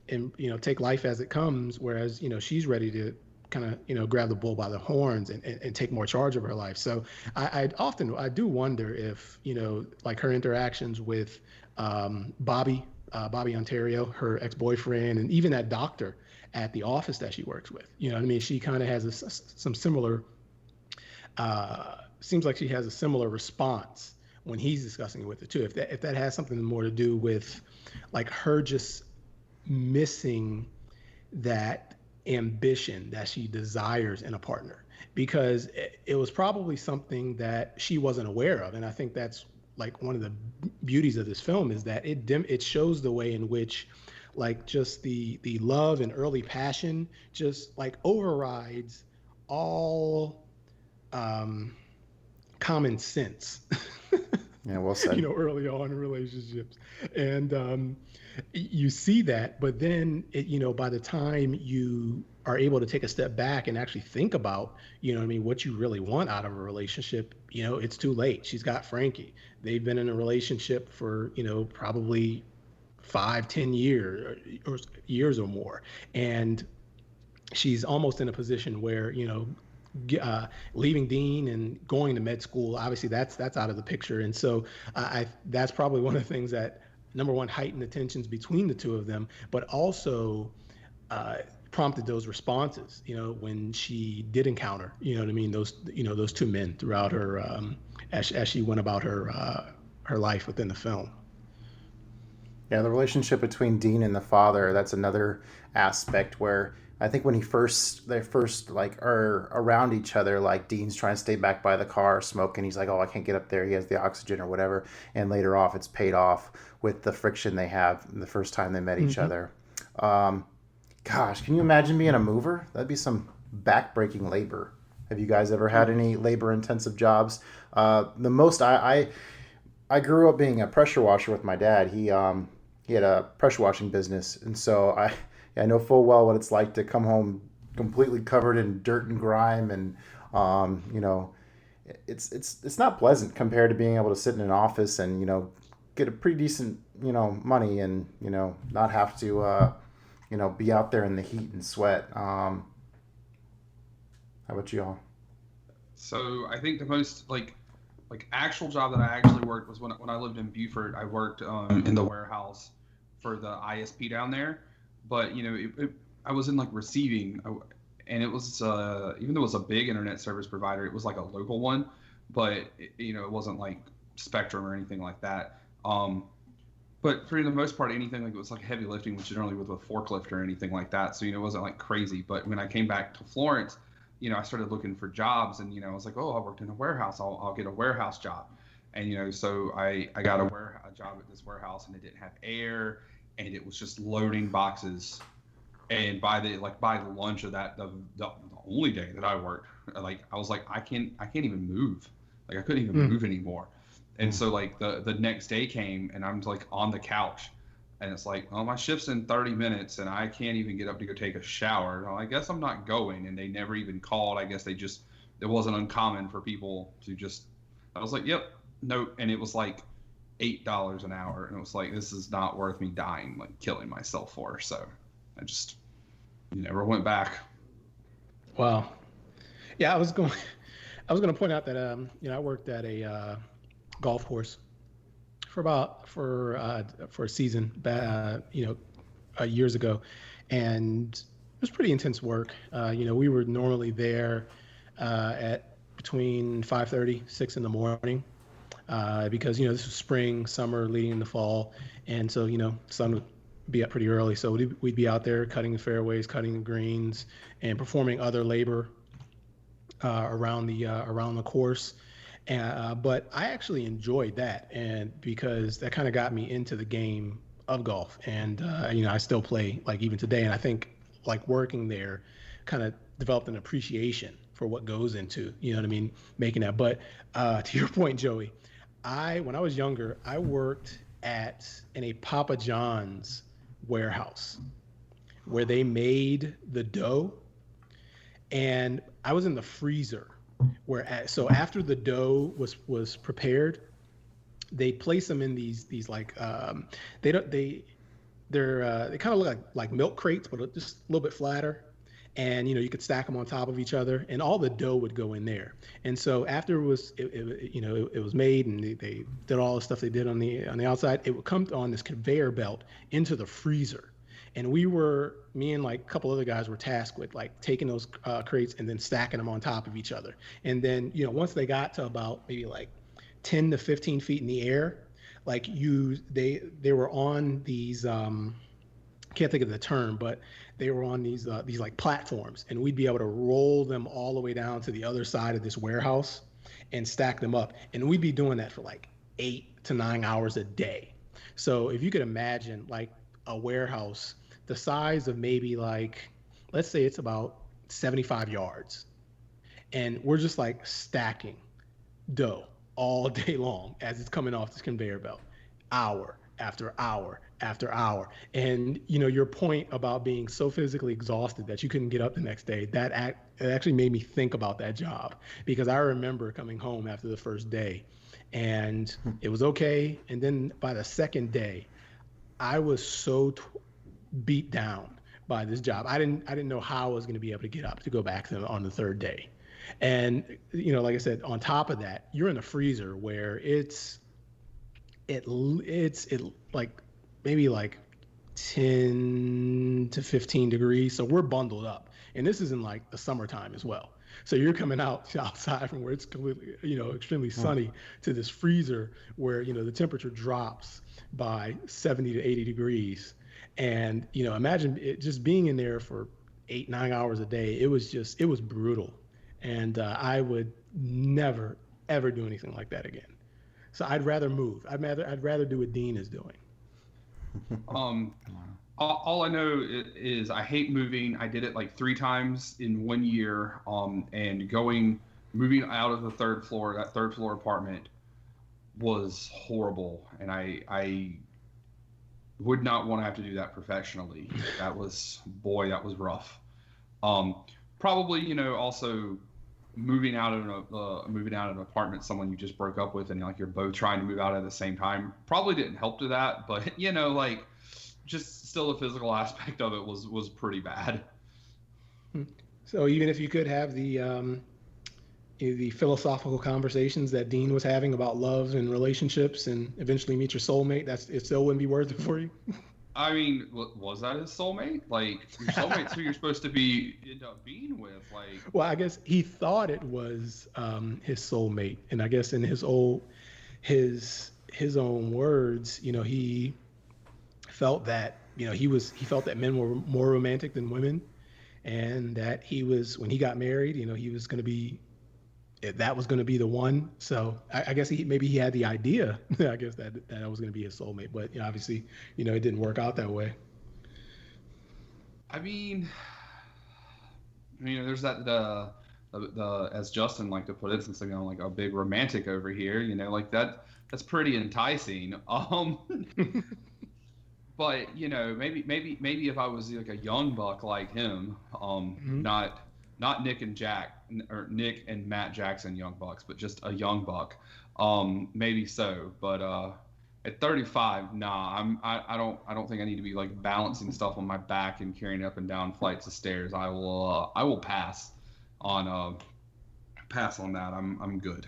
and take life as it comes, whereas she's ready to kind of grab the bull by the horns and take more charge of her life. So I do wonder if like her interactions with Bobby Ontario, her ex-boyfriend, and even that doctor at the office that she works with. You know what I mean? She kind of has some similar. Seems like she has a similar response when he's discussing it with her too. If that has something more to do with like her just missing that ambition that she desires in a partner, because it was probably something that she wasn't aware of. And I think that's like one of the beauties of this film, is that it shows the way in which like just the love and early passion just like overrides all common sense. Yeah, well said. Early on in relationships. And you see that, but then by the time you are able to take a step back and actually think about, what you really want out of a relationship, it's too late. She's got Frankie. They've been in a relationship for, probably 5-10 years or more. And she's almost in a position where, leaving Dean and going to med school, obviously that's out of the picture. And so that's probably one of the things that, number one, heightened the tensions between the two of them, but also prompted those responses, when she did encounter, those two men throughout her, as she went about her life within the film. Yeah, the relationship between Dean and the father, that's another aspect where I think when they first like are around each other, like Dean's trying to stay back by the car smoking. He's like, oh, I can't get up there. He has the oxygen or whatever. And later off, it's paid off with the friction they have the first time they met each other. Gosh, can you imagine being a mover? That'd be some back-breaking labor. Have you guys ever had any labor-intensive jobs? The most I grew up being a pressure washer with my dad. He had a pressure washing business, and so I know full well what it's like to come home completely covered in dirt and grime, and it's not pleasant compared to being able to sit in an office and get a pretty decent money and not have to be out there in the heat and sweat. How about you all? So I think the most like actual job that I actually worked was when I lived in Beaufort. I worked in the warehouse for the ISP down there, but I was in like receiving, and it was even though it was a big internet service provider, it was like a local one, but it wasn't like Spectrum or anything like that. But for the most part, anything like it was like heavy lifting, was generally with a forklift or anything like that. So it wasn't like crazy. But when I came back to Florence, I started looking for jobs, and I was like, oh, I worked in a warehouse. I'll get a warehouse job, and so I got a job at this warehouse, and it didn't have air, and it was just loading boxes. And by the lunch of that, the only day that I worked, like I was like, I can't even move, like I couldn't even move anymore. And so like the next day came, and I'm like on the couch, and it's like, oh, my shift's in 30 minutes, and I can't even get up to go take a shower. Well, I guess I'm not going. And they never even called. I guess it wasn't uncommon for people to just, I was like, yep, no. And it was like $8 an hour. And it was like, this is not worth me dying, like killing myself for. So I just never went back. Wow. Yeah, I was going to point out that, I worked at a golf course for a season, years ago, and it was pretty intense work. We were normally there at between 5:30, 6 in the morning, because this was spring, summer, leading into fall, and so sun would be up pretty early. So we'd be out there cutting the fairways, cutting the greens, and performing other labor around the course. But I actually enjoyed that, and because that kind of got me into the game of golf, and I still play like even today, and I think like working there kind of developed an appreciation for what goes into making that. But to your point, Joey, when I was younger, I worked in a Papa John's warehouse where they made the dough, and I was in the freezer. So after the dough was prepared, they place them in these like they're they kind of look like milk crates, but just a little bit flatter, and you could stack them on top of each other, and all the dough would go in there. And so after it was made, and they did all the stuff they did on the outside, it would come on this conveyor belt into the freezer. And me and like a couple other guys were tasked with like taking those crates and then stacking them on top of each other. And then, once they got to about maybe like 10 to 15 feet in the air, like they were on these, can't think of the term, but they were on these like platforms, and we'd be able to roll them all the way down to the other side of this warehouse and stack them up. And we'd be doing that for like 8 to 9 hours a day. So if you could imagine like a warehouse the size of maybe like, let's say it's about 75 yards. And we're just like stacking dough all day long as it's coming off this conveyor belt, hour after hour after hour. And your point about being so physically exhausted that you couldn't get up the next day, it actually made me think about that job, because I remember coming home after the first day and it was okay. And then by the second day, I was so beat down by this job. I didn't know how I was going to be able to get up to go back on the third day. And like I said, on top of that, you're in the freezer where it's like maybe like 10 to 15 degrees. So we're bundled up, and this is in like the summertime as well. So you're coming outside from where it's completely, extremely sunny to this freezer where, the temperature drops by 70 to 80 degrees. And, imagine it just being in there for 8-9 hours a day. It was brutal. And I would never, ever do anything like that again. So I'd rather move. I'd rather do what Dean is doing. All I know is I hate moving. I did it like 3 times in 1 year. And moving out of the third floor apartment was horrible. And I would not want to have to do that professionally. That was rough. Probably, also moving out of an apartment someone you just broke up with, and like you're both trying to move out at the same time, probably didn't help to that. But like just still the physical aspect of it was pretty bad. So even if you could have the philosophical conversations that Dean was having about love and relationships and eventually meet your soulmate, it still wouldn't be worth it for you? I mean, was that his soulmate? Like, your soulmate's who you're supposed to end up being with. Like, well, I guess he thought it was his soulmate, and I guess in his own words, he felt that he felt that men were more romantic than women, and that when he got married, he was going to be. That was going to be the one. So I guess maybe he had the idea, I guess, that was going to be his soulmate. But obviously, it didn't work out that way. I mean, there's that the as Justin liked to put it, since I'm like a big romantic over here, like that's pretty enticing. But maybe if I was like a young buck like him, not Nick and Matt Jackson young bucks, but just a young buck, maybe so. But at 35, nah, I don't think I need to be like balancing stuff on my back and carrying up and down flights of stairs. I will pass on that. I'm good.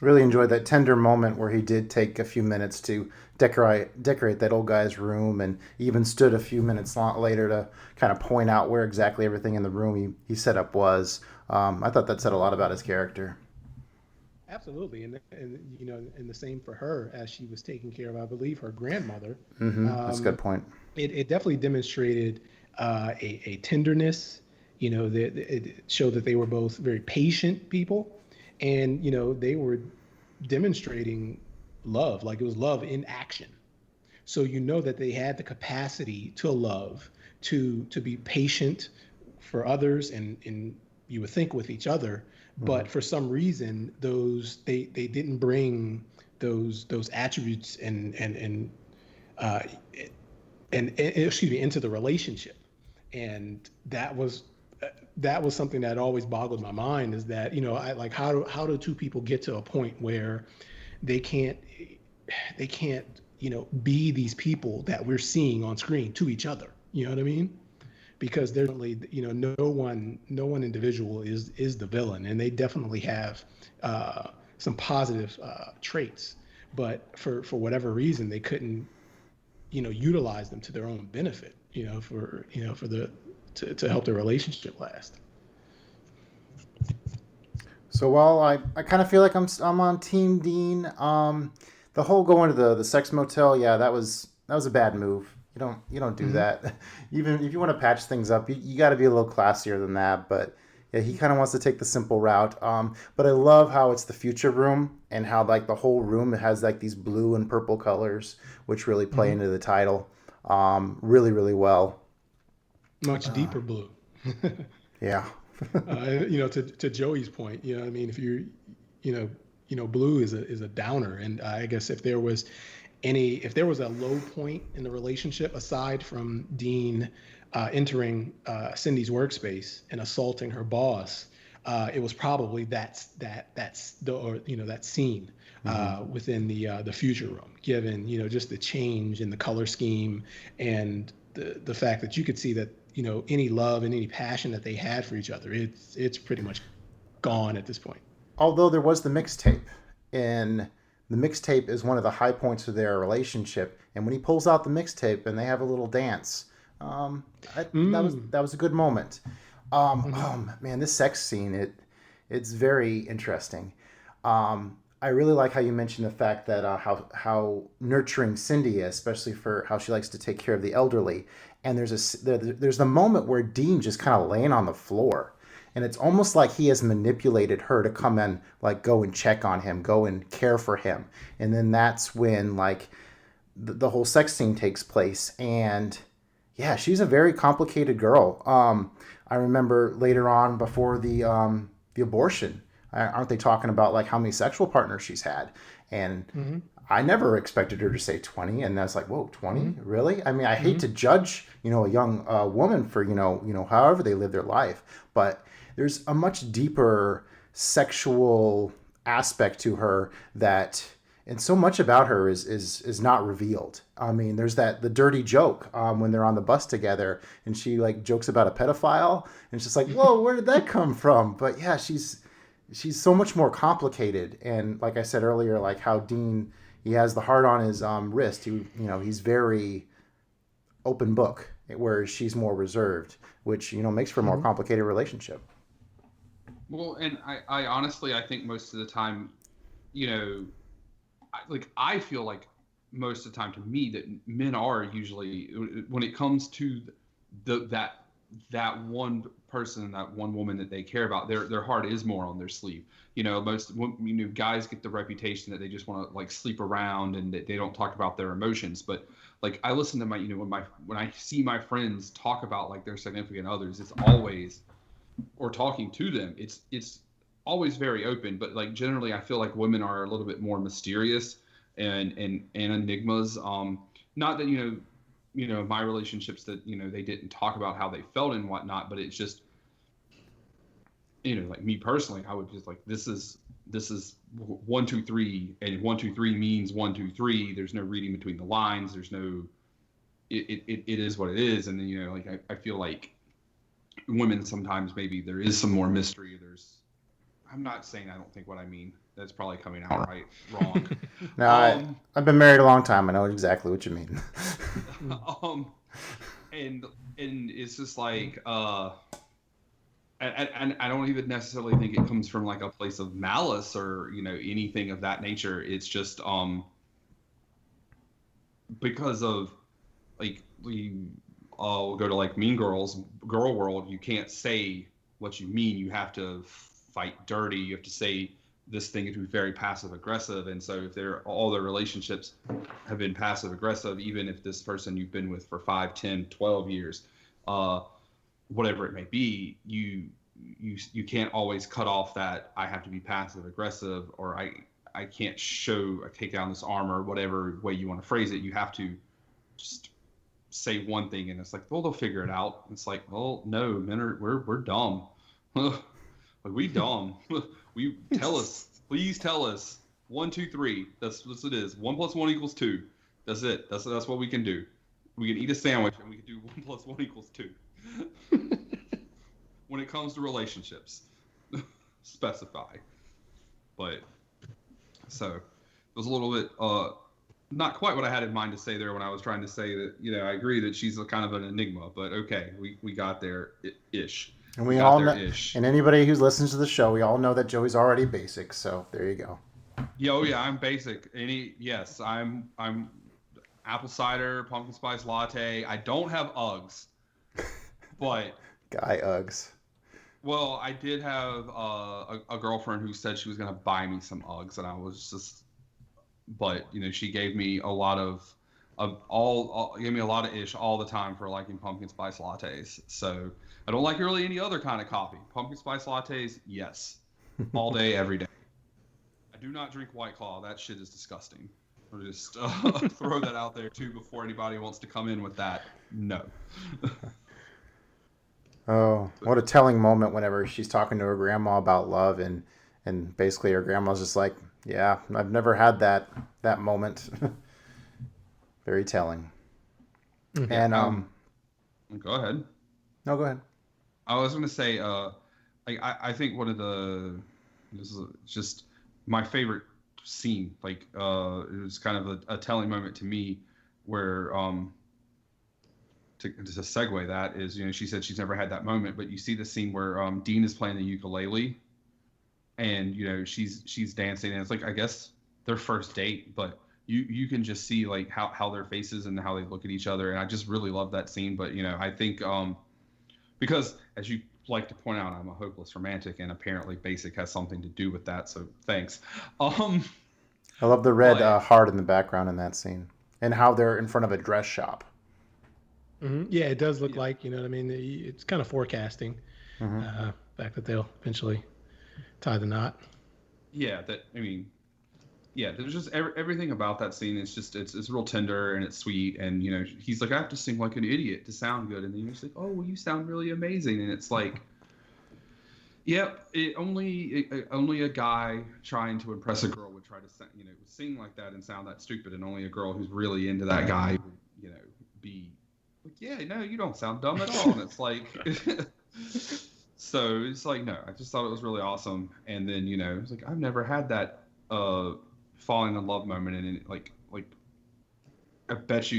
Really enjoyed that tender moment where he did take a few minutes to decorate that old guy's room, and even stood a few minutes later to kind of point out where exactly everything in the room he set up was. I thought that said a lot about his character. Absolutely, and the same for her as she was taking care of, I believe, her grandmother. That's a good point. It definitely demonstrated a tenderness. It showed that they were both very patient people. And, they were demonstrating love, like it was love in action. So that they had the capacity to love, to be patient for others, and you would think with each other. But for some reason, they didn't bring those attributes and into the relationship. And that was something that always boggled my mind, is that, how do two people get to a point where they can't, be these people that we're seeing on screen to each other? You know what I mean? Because there's really, no one individual is the villain, and they definitely have some positive traits, but for whatever reason, they couldn't, utilize them to their own benefit, to help the relationship last. So while I kind of feel like I'm on Team Dean, the whole going to the sex motel, yeah, that was a bad move. You don't do that. Even if you want to patch things up, you got to be a little classier than that. But yeah, he kind of wants to take the simple route. But I love how it's the future room, and how like the whole room has like these blue and purple colors, which really play into the title really, really well. Much deeper blue. Yeah. To Joey's point, I mean, if blue is a downer, and I guess if there was a low point in the relationship aside from Dean entering Cindy's workspace and assaulting her boss, it was probably that scene within the future room, given just the change in the color scheme and the fact that you could see that any love and any passion that they had for each other, it's pretty much gone at this point. Although there was the mixtape, and the mixtape is one of the high points of their relationship. And when he pulls out the mixtape and they have a little dance, that was a good moment. Oh man, this sex scene, it's very interesting. I really like how you mentioned the fact that how nurturing Cindy is, especially for how she likes to take care of the elderly. And there's the moment where Dean just kind of laying on the floor, and it's almost like he has manipulated her to come and like go and check on him, go and care for him. And then that's when like the whole sex scene takes place. And yeah, she's a very complicated girl. I remember later on, before the abortion, aren't they talking about like how many sexual partners she's had? And I never expected her to say 20, and that's like, whoa, 20? Really? I mean, I hate to judge, a young woman for, however they live their life, but there's a much deeper sexual aspect to her that, and so much about her is not revealed. I mean, there's the dirty joke when they're on the bus together, and she like jokes about a pedophile, and it's just like, whoa, where did that come from? But yeah, she's so much more complicated. And like I said earlier, like how Dean, he has the heart on his wrist. He's very open book, whereas she's more reserved, which makes for a more complicated relationship. Well, and I honestly, I think most of the time, I feel like most of the time to me that men are usually, when it comes to that one person, that one woman that they care about, their heart is more on their sleeve. Most guys get the reputation that they just want to like sleep around and that they don't talk about their emotions. But like I listen to when I see my friends talk about like their significant others, it's always, or talking to them, it's always very open. But like generally, I feel like women are a little bit more mysterious and enigmas. Not that my relationships that they didn't talk about how they felt and whatnot, but it's just like me personally, I would just like this is 1 2 3, and 1 2 3 means 1 2 3. There's no reading between the lines. There's no it is what it is. And then I feel like women sometimes maybe there is some more mystery. I'm not saying I don't think what I mean. That's probably coming out wrong. No, I've been married a long time. I know exactly what you mean. And it's just like and I don't even necessarily think it comes from like a place of malice or anything of that nature. It's just because of like we'll go to like Mean Girls, Girl World. You can't say what you mean. You have to fight dirty. You have to say this thing to be very passive aggressive. And so if all their relationships have been passive aggressive, even if this person you've been with for 5, 10, 12 years, whatever it may be, you can't always cut off that I have to be passive aggressive, or I can't take down this arm, or whatever way you want to phrase it. You have to just say one thing, and it's like, well, they'll figure it out. It's like, well, no, men we're dumb. Like we dumb. Please tell us 1 2 3. That's what it is. 1 + 1 = 2. That's it. That's what we can do. We can eat a sandwich and we can do 1 + 1 = 2. When it comes to relationships, specify. But so it was a little bit not quite what I had in mind to say there when I was trying to say that I agree that she's a kind of an enigma, but okay, we got there ish. And we all know, and anybody who's listens to the show, we all know that Joey's already basic. So there you go. Yeah, I'm basic. Yes, I'm apple cider, pumpkin spice latte. I don't have Uggs, but guy Uggs. Well, I did have a girlfriend who said she was gonna buy me some Uggs, and I was just, but she gave me a lot of gave me a lot of ish all the time for liking pumpkin spice lattes. So I don't like really any other kind of coffee. Pumpkin spice lattes, yes, all day, every day. I do not drink White Claw. That shit is disgusting. I'll just throw that out there too before anybody wants to come in with that. No. Oh, what a telling moment whenever she's talking to her grandma about love, and basically her grandma's just like, yeah, I've never had that moment. Very telling. Mm-hmm. And go ahead. No, go ahead. I was going to say, I think this is just my favorite scene. Like, it was kind of a telling moment to me where, to segue that is, she said she's never had that moment, but you see the scene where Dean is playing the ukulele, and she's dancing, and it's like, I guess their first date, but you can just see like how their faces and how they look at each other, and I just really love that scene. But I think because as you like to point out, I'm a hopeless romantic, and apparently basic has something to do with that, so thanks. I love the red heart in the background in that scene, and how they're in front of a dress shop. Mm-hmm. Yeah, it does look like, what I mean, it's kind of forecasting the fact that they'll eventually tie the knot. Yeah, there's just everything about that scene. It's just it's real tender and it's sweet, and he's like, I have to sing like an idiot to sound good, and then he's like, oh well, you sound really amazing, and it's like, Yep, only a guy trying to impress a girl would try to sing like that and sound that stupid, and only a girl who's really into that guy would be like, yeah, no, you don't sound dumb at all, and it's like, so it's like, no, I just thought it was really awesome, and then it's like I've never had that falling in love moment, and like I bet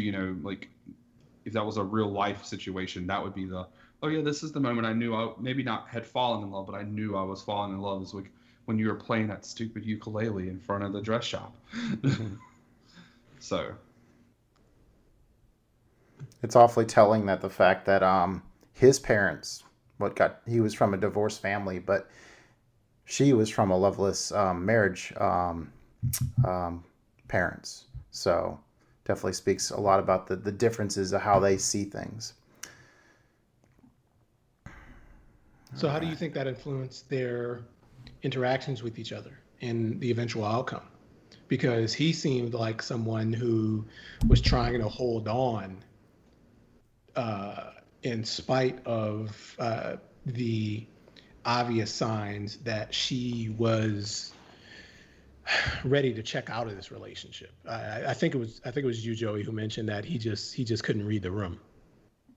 like if that was a real life situation, that would be the, oh yeah, this is the moment I knew I maybe not had fallen in love, but I knew I was falling in love. Is like when you were playing that stupid ukulele in front of the dress shop. So it's awfully telling that the fact that his parents, he was from a divorced family, but she was from a loveless marriage parents. So definitely speaks a lot about the differences of how they see things. So how do you think that influenced their interactions with each other and the eventual outcome? Because he seemed like someone who was trying to hold on in spite of the obvious signs that she was ready to check out of this relationship. I think it was you, Joey, who mentioned that he just couldn't read the room.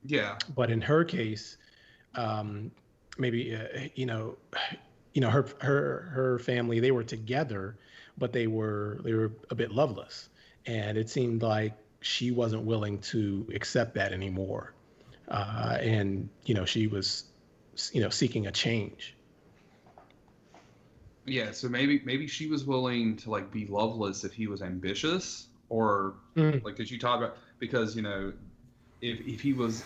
Yeah. But in her case, maybe her family, they were together, but they were a bit loveless, and it seemed like she wasn't willing to accept that anymore, and she was seeking a change. Yeah, so maybe she was willing to like be loveless if he was ambitious, or like because you talk about, because if he was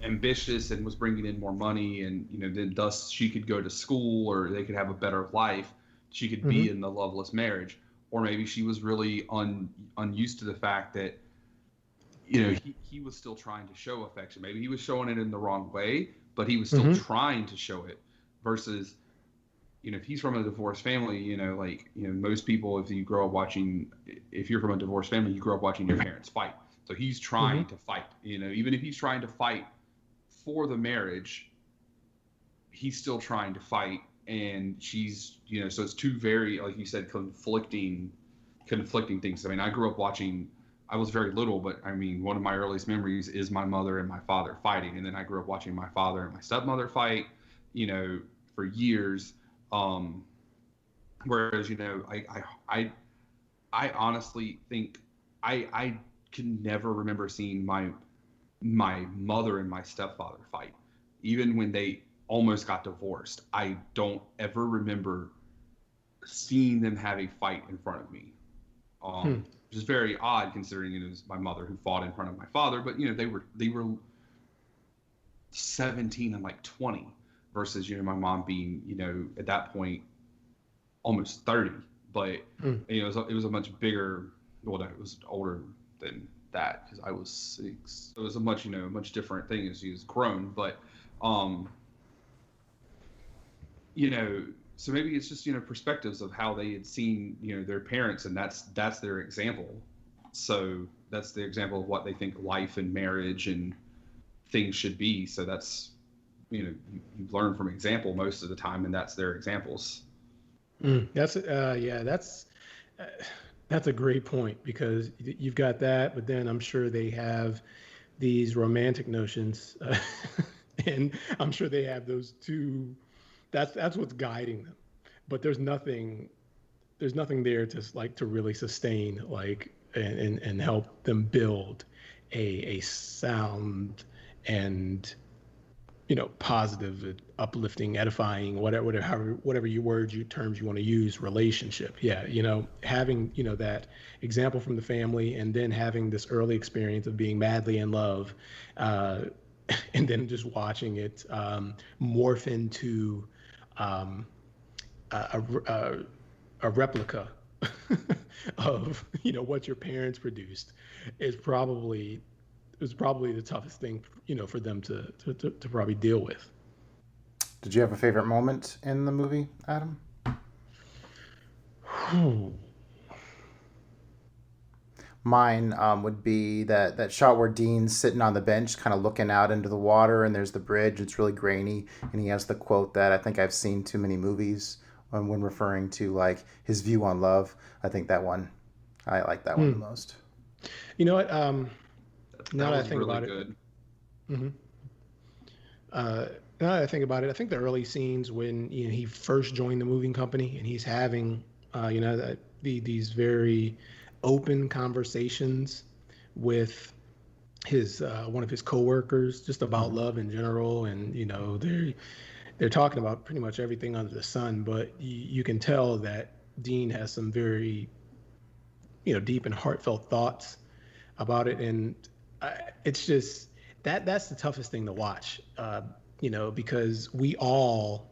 ambitious and was bringing in more money, and then thus she could go to school, or they could have a better life, she could be in the loveless marriage. Or maybe she was really unused to the fact that he was still trying to show affection. Maybe he was showing it in the wrong way, but he was still trying to show it. Versus if he's from a divorced family, most people, if you're from a divorced family, you grow up watching your parents fight. So he's trying to fight, even if he's trying to fight for the marriage, he's still trying to fight. And she's, so it's two very, like you said, conflicting things. I mean, I grew up watching, I was very little, but I mean, one of my earliest memories is my mother and my father fighting. And then I grew up watching my father and my stepmother fight, for years. Whereas, I honestly think I can never remember seeing my mother and my stepfather fight. Even when they almost got divorced, I don't ever remember seeing them have a fight in front of me. Which is very odd considering it was my mother who fought in front of my father, but they were 17 and like 20 versus my mom being at that point almost 30. But it was a much bigger, well, it was older than that because I was 6. It was a much much different thing as she was grown. But so maybe it's just perspectives of how they had seen their parents, and that's their example. So that's the example of what they think life and marriage and things should be. So that's you learn from example most of the time, and that's their examples. That's a great point, because you've got that, but then I'm sure they have these romantic notions, and I'm sure they have those two. That's what's guiding them, but there's nothing there to really sustain and help them build a sound and positive, uplifting, edifying, whatever terms you want to use, relationship. Yeah, having that example from the family, and then having this early experience of being madly in love, and then just watching it morph into a replica of what your parents produced is probably the toughest thing for them to probably deal with. Did you have a favorite moment in the movie, Adam? mine would be that shot where Dean's sitting on the bench, kind of looking out into the water, and there's the bridge. It's really grainy, and he has the quote that I think I've seen too many movies when referring to like his view on love. I think that one, I like that one the most. You know what? That Now that I was think really about good. it, now that I think about it, I think the early scenes when he first joined the moving company and he's having these very open conversations with his one of his coworkers just about love in general, and they're talking about pretty much everything under the sun, but you can tell that Dean has some very deep and heartfelt thoughts about it, and it's just that's the toughest thing to watch, because we all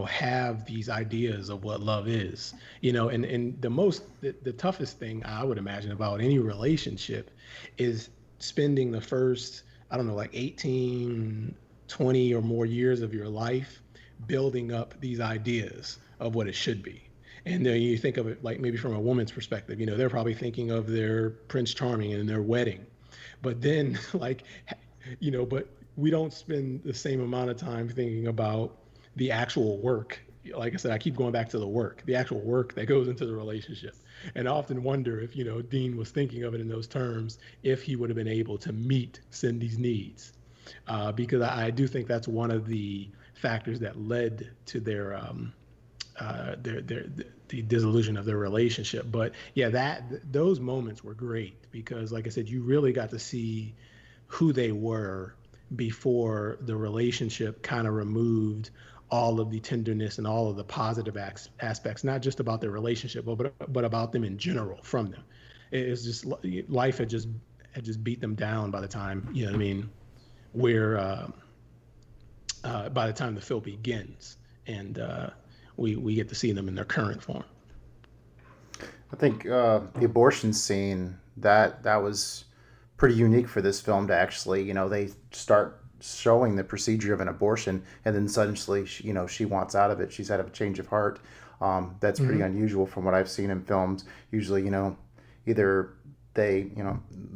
have these ideas of what love is, and the toughest thing I would imagine about any relationship is spending the first, I don't know, like 18, 20 or more years of your life building up these ideas of what it should be. And then you think of it like maybe from a woman's perspective, they're probably thinking of their Prince Charming and their wedding. But then but we don't spend the same amount of time thinking about the actual work. Like I said, I keep going back to the actual work that goes into the relationship. And I often wonder if, Dean was thinking of it in those terms, if he would have been able to meet Cindy's needs. Because I do think that's one of the factors that led to the dissolution of their relationship. But yeah, those moments were great because, like I said, you really got to see who they were before the relationship kind of removed all of the tenderness and all of the positive aspects, not just about their relationship, but about them in general from them. It's just life had just beat them down by the time, where by the time the film begins, and we get to see them in their current form. I think the abortion scene that was pretty unique for this film to actually, they start showing the procedure of an abortion, and then suddenly, she wants out of it. She's had a change of heart. That's pretty unusual from what I've seen in films. Usually, either they,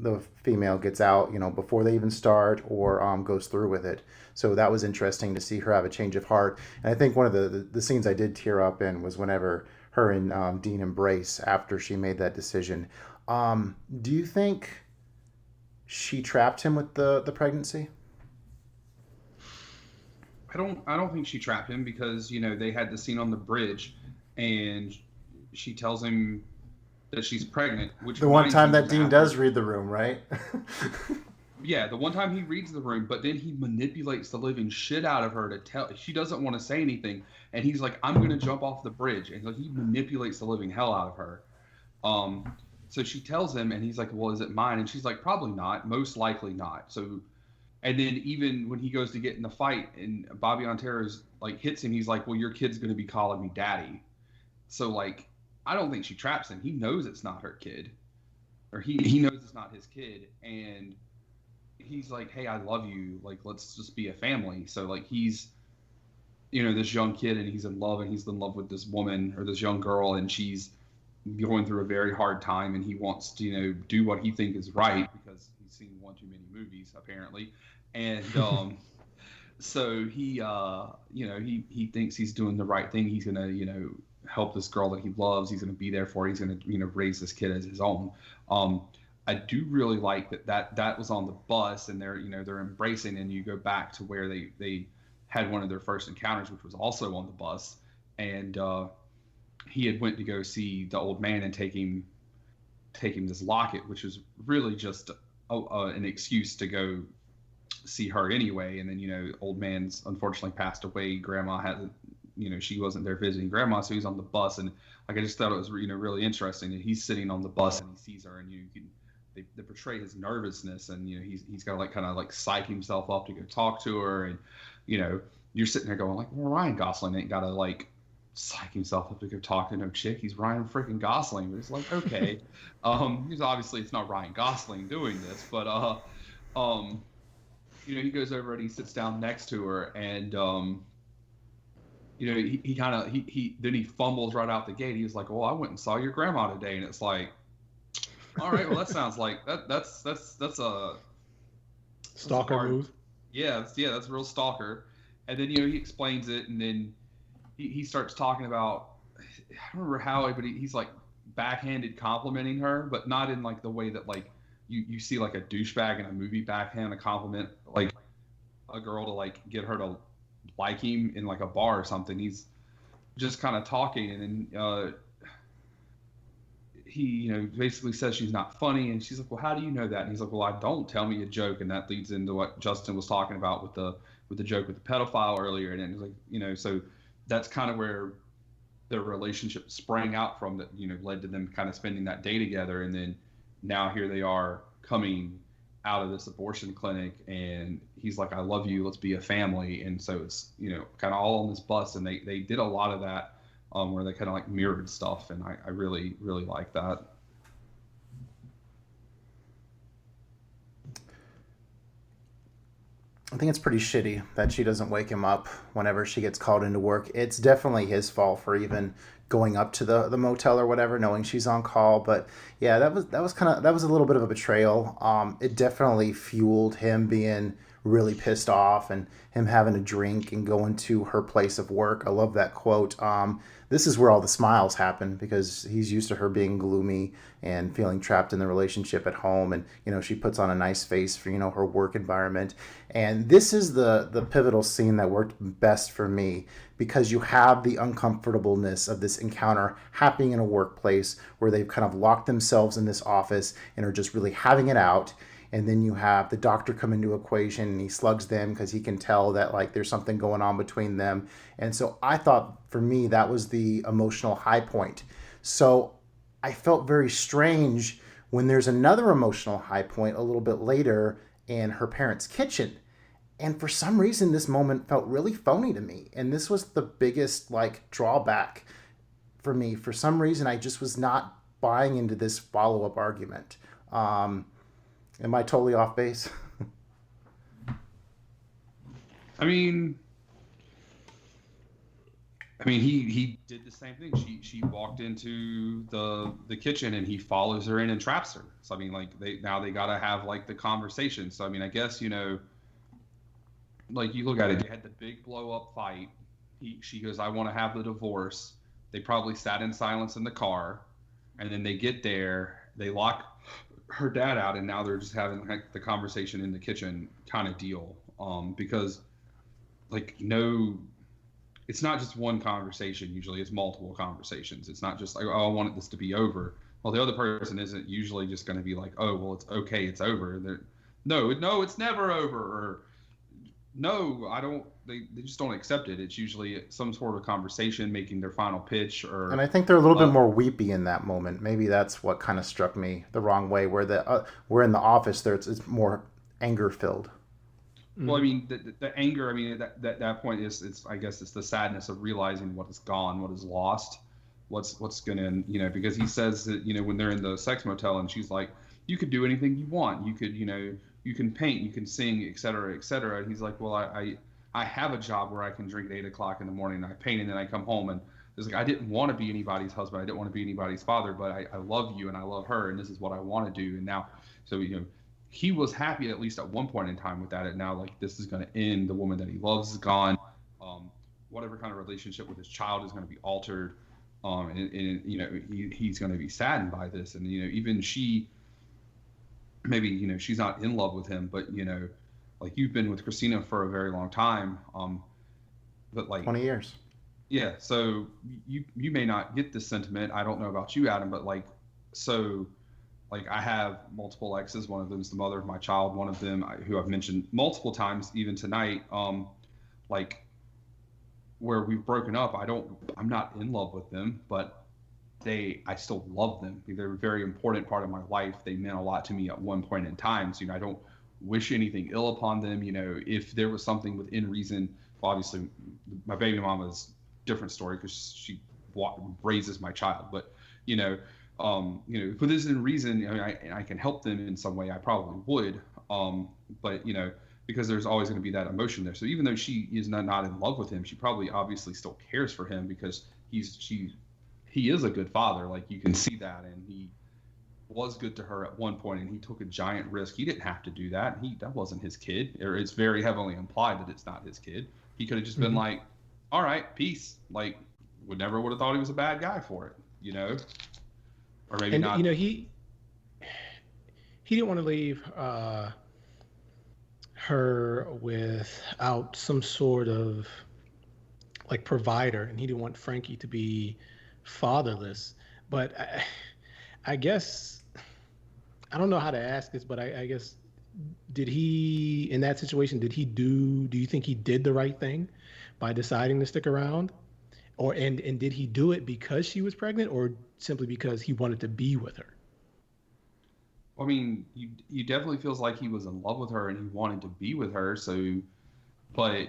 the female gets out, before they even start, or goes through with it. So that was interesting to see her have a change of heart. And I think one of the scenes I did tear up in was whenever her and Dean embrace after she made that decision. Do you think she trapped him with the pregnancy? I don't think she trapped him because, they had the scene on the bridge and she tells him that she's pregnant, which the one time that Dean does read the room, right? Yeah, the one time he reads the room, but then he manipulates the living shit out of her to tell. She doesn't want to say anything, and he's like, "I'm going to jump off the bridge," and so he manipulates the living hell out of her. So she tells him, and he's like, "Well, is it mine?" And she's like, "Probably not. Most likely not." So, and then even when he goes to get in the fight, and Bobby Ontaro's like hits him, he's like, "Well, your kid's going to be calling me daddy." So like, I don't think she traps him. He knows it's not her kid, or he knows it's not his kid, and he's like, "Hey, I love you. Like, let's just be a family." So like, he's, this young kid, and he's in love, and he's in love with this woman or this young girl, and she's going through a very hard time, and he wants to, do what he thinks is right because he's seen one too many movies apparently, and so he, he thinks he's doing the right thing. He's gonna, help this girl that he loves. He's gonna be there for her. He's gonna, raise this kid as his own. I do really like that was on the bus, and they're embracing, and you go back to where they had one of their first encounters, which was also on the bus, and he had went to go see the old man and take him this locket, which was really just an excuse to go see her anyway. And then old man's unfortunately passed away. Grandma had, she wasn't there visiting grandma, so he's on the bus, and like I just thought it was really interesting that he's sitting on the bus and he sees her, and they portray his nervousness, and he's got to like kind of like psych himself up to go talk to her, and you're sitting there going like, well, Ryan Gosling ain't got to like psych himself up to go talk to no chick. He's Ryan freaking Gosling. But it's like, okay, he's obviously, it's not Ryan Gosling doing this, but he goes over and he sits down next to her, and he kind of he fumbles right out the gate. He was like, "Well, I went and saw your grandma today," and it's like, All right, well that sounds like that's a Stalker hard. move. Yeah, that's a real stalker. And then he explains it, and then he starts talking about, I don't remember how, but he's like backhanded complimenting her, but not in like the way that like you see like a douchebag in a movie backhand a compliment like a girl to like get her to like him in like a bar or something. He's just kind of talking, and then he basically says she's not funny, and she's like, well, how do you know that? And he's like, well, I don't. Tell me a joke. And that leads into what Justin was talking about with the joke with the pedophile earlier. And then he's like, so that's kind of where their relationship sprang out from, that led to them kind of spending that day together. And then now here they are coming out of this abortion clinic, and he's like, I love you, let's be a family. And so it's kind of all on this bus, and they did a lot of that where they kind of like mirrored stuff, and I really really like that. I think it's pretty shitty that she doesn't wake him up whenever she gets called into work. It's definitely his fault for even going up to the motel or whatever, knowing she's on call. But yeah, that was a little bit of a betrayal. It definitely fueled him being really pissed off and him having a drink and going to her place of work. I love that quote. This is where all the smiles happen, because he's used to her being gloomy and feeling trapped in the relationship at home. And, she puts on a nice face for, her work environment. And this is the pivotal scene that worked best for me, because you have the uncomfortableness of this encounter happening in a workplace where they've kind of locked themselves in this office and are just really having it out. And then you have the doctor come into equation, and he slugs them because he can tell that like there's something going on between them. And so I thought, for me, that was the emotional high point. So I felt very strange when there's another emotional high point a little bit later in her parents' kitchen. And for some reason, this moment felt really phony to me. And this was the biggest like drawback for me. For some reason, I just was not buying into this follow-up argument. Am I totally off base? I mean, he did the same thing. She walked into the kitchen, and he follows her in and traps her. So I mean, like they gotta have like the conversation. So I mean, I guess like you look at it, they had the big blow up fight. She goes, I want to have the divorce. They probably sat in silence in the car, and then they get there, they lock her dad out, and now they're just having like the conversation in the kitchen kind of deal. Because like it's not just one conversation. Usually it's multiple conversations. It's not just like, oh, I wanted this to be over. Well, the other person isn't usually just going to be like, oh, well, it's okay, it's over. No, it's never over. Or no, I don't. They just don't accept it. It's usually some sort of conversation, making their final pitch. And I think they're a little bit more weepy in that moment. Maybe that's what kind of struck me the wrong way. Where we're in the office, it's more anger filled. Well, I mean, the anger. I mean, that point is I guess it's the sadness of realizing what is gone, what is lost, what's gonna because he says that when they're in the sex motel, and she's like, you could do anything you want. You could you can paint, you can sing, et cetera, et cetera. And he's like, well, I have a job where I can drink at 8 o'clock in the morning, and I paint, and then I come home, and it's like, I didn't want to be anybody's husband, I didn't want to be anybody's father, but I love you and I love her, and this is what I want to do. And now, so he was happy at least at one point in time with that, and now like this is going to end. The woman that he loves is gone. Whatever kind of relationship with his child is going to be altered, and he's going to be saddened by this. And even she, maybe she's not in love with him, but like you've been with Christina for a very long time, but like 20 years. Yeah, so you may not get this sentiment. I don't know about you, Adam, but like I have multiple exes. One of them is the mother of my child. One of them, who I've mentioned multiple times, even tonight, like where we've broken up. I'm not in love with them, but I still love them. They're a very important part of my life. They meant a lot to me at one point in time. So I don't wish anything ill upon them. If there was something within reason, obviously my baby mama's different story because she raises my child, but within reason, I can help them in some way, I probably would, but because there's always going to be that emotion there. So even though she is not in love with him, she probably obviously still cares for him, because he is a good father. Like you can see that, and was good to her at one point, and he took a giant risk. He didn't have to do that. That wasn't his kid, or it's very heavily implied that it's not his kid. He could have just been like, all right, peace. Like, would have thought he was a bad guy for it, you know? Or maybe not. You know, he didn't want to leave her without some sort of like provider, and he didn't want Frankie to be fatherless. But I guess, I don't know how to ask this, but I guess, did he, in that situation, do you think he did the right thing by deciding to stick around? Or, and did he do it because she was pregnant, or simply because he wanted to be with her? I mean, you definitely feels like he was in love with her and he wanted to be with her. So, but,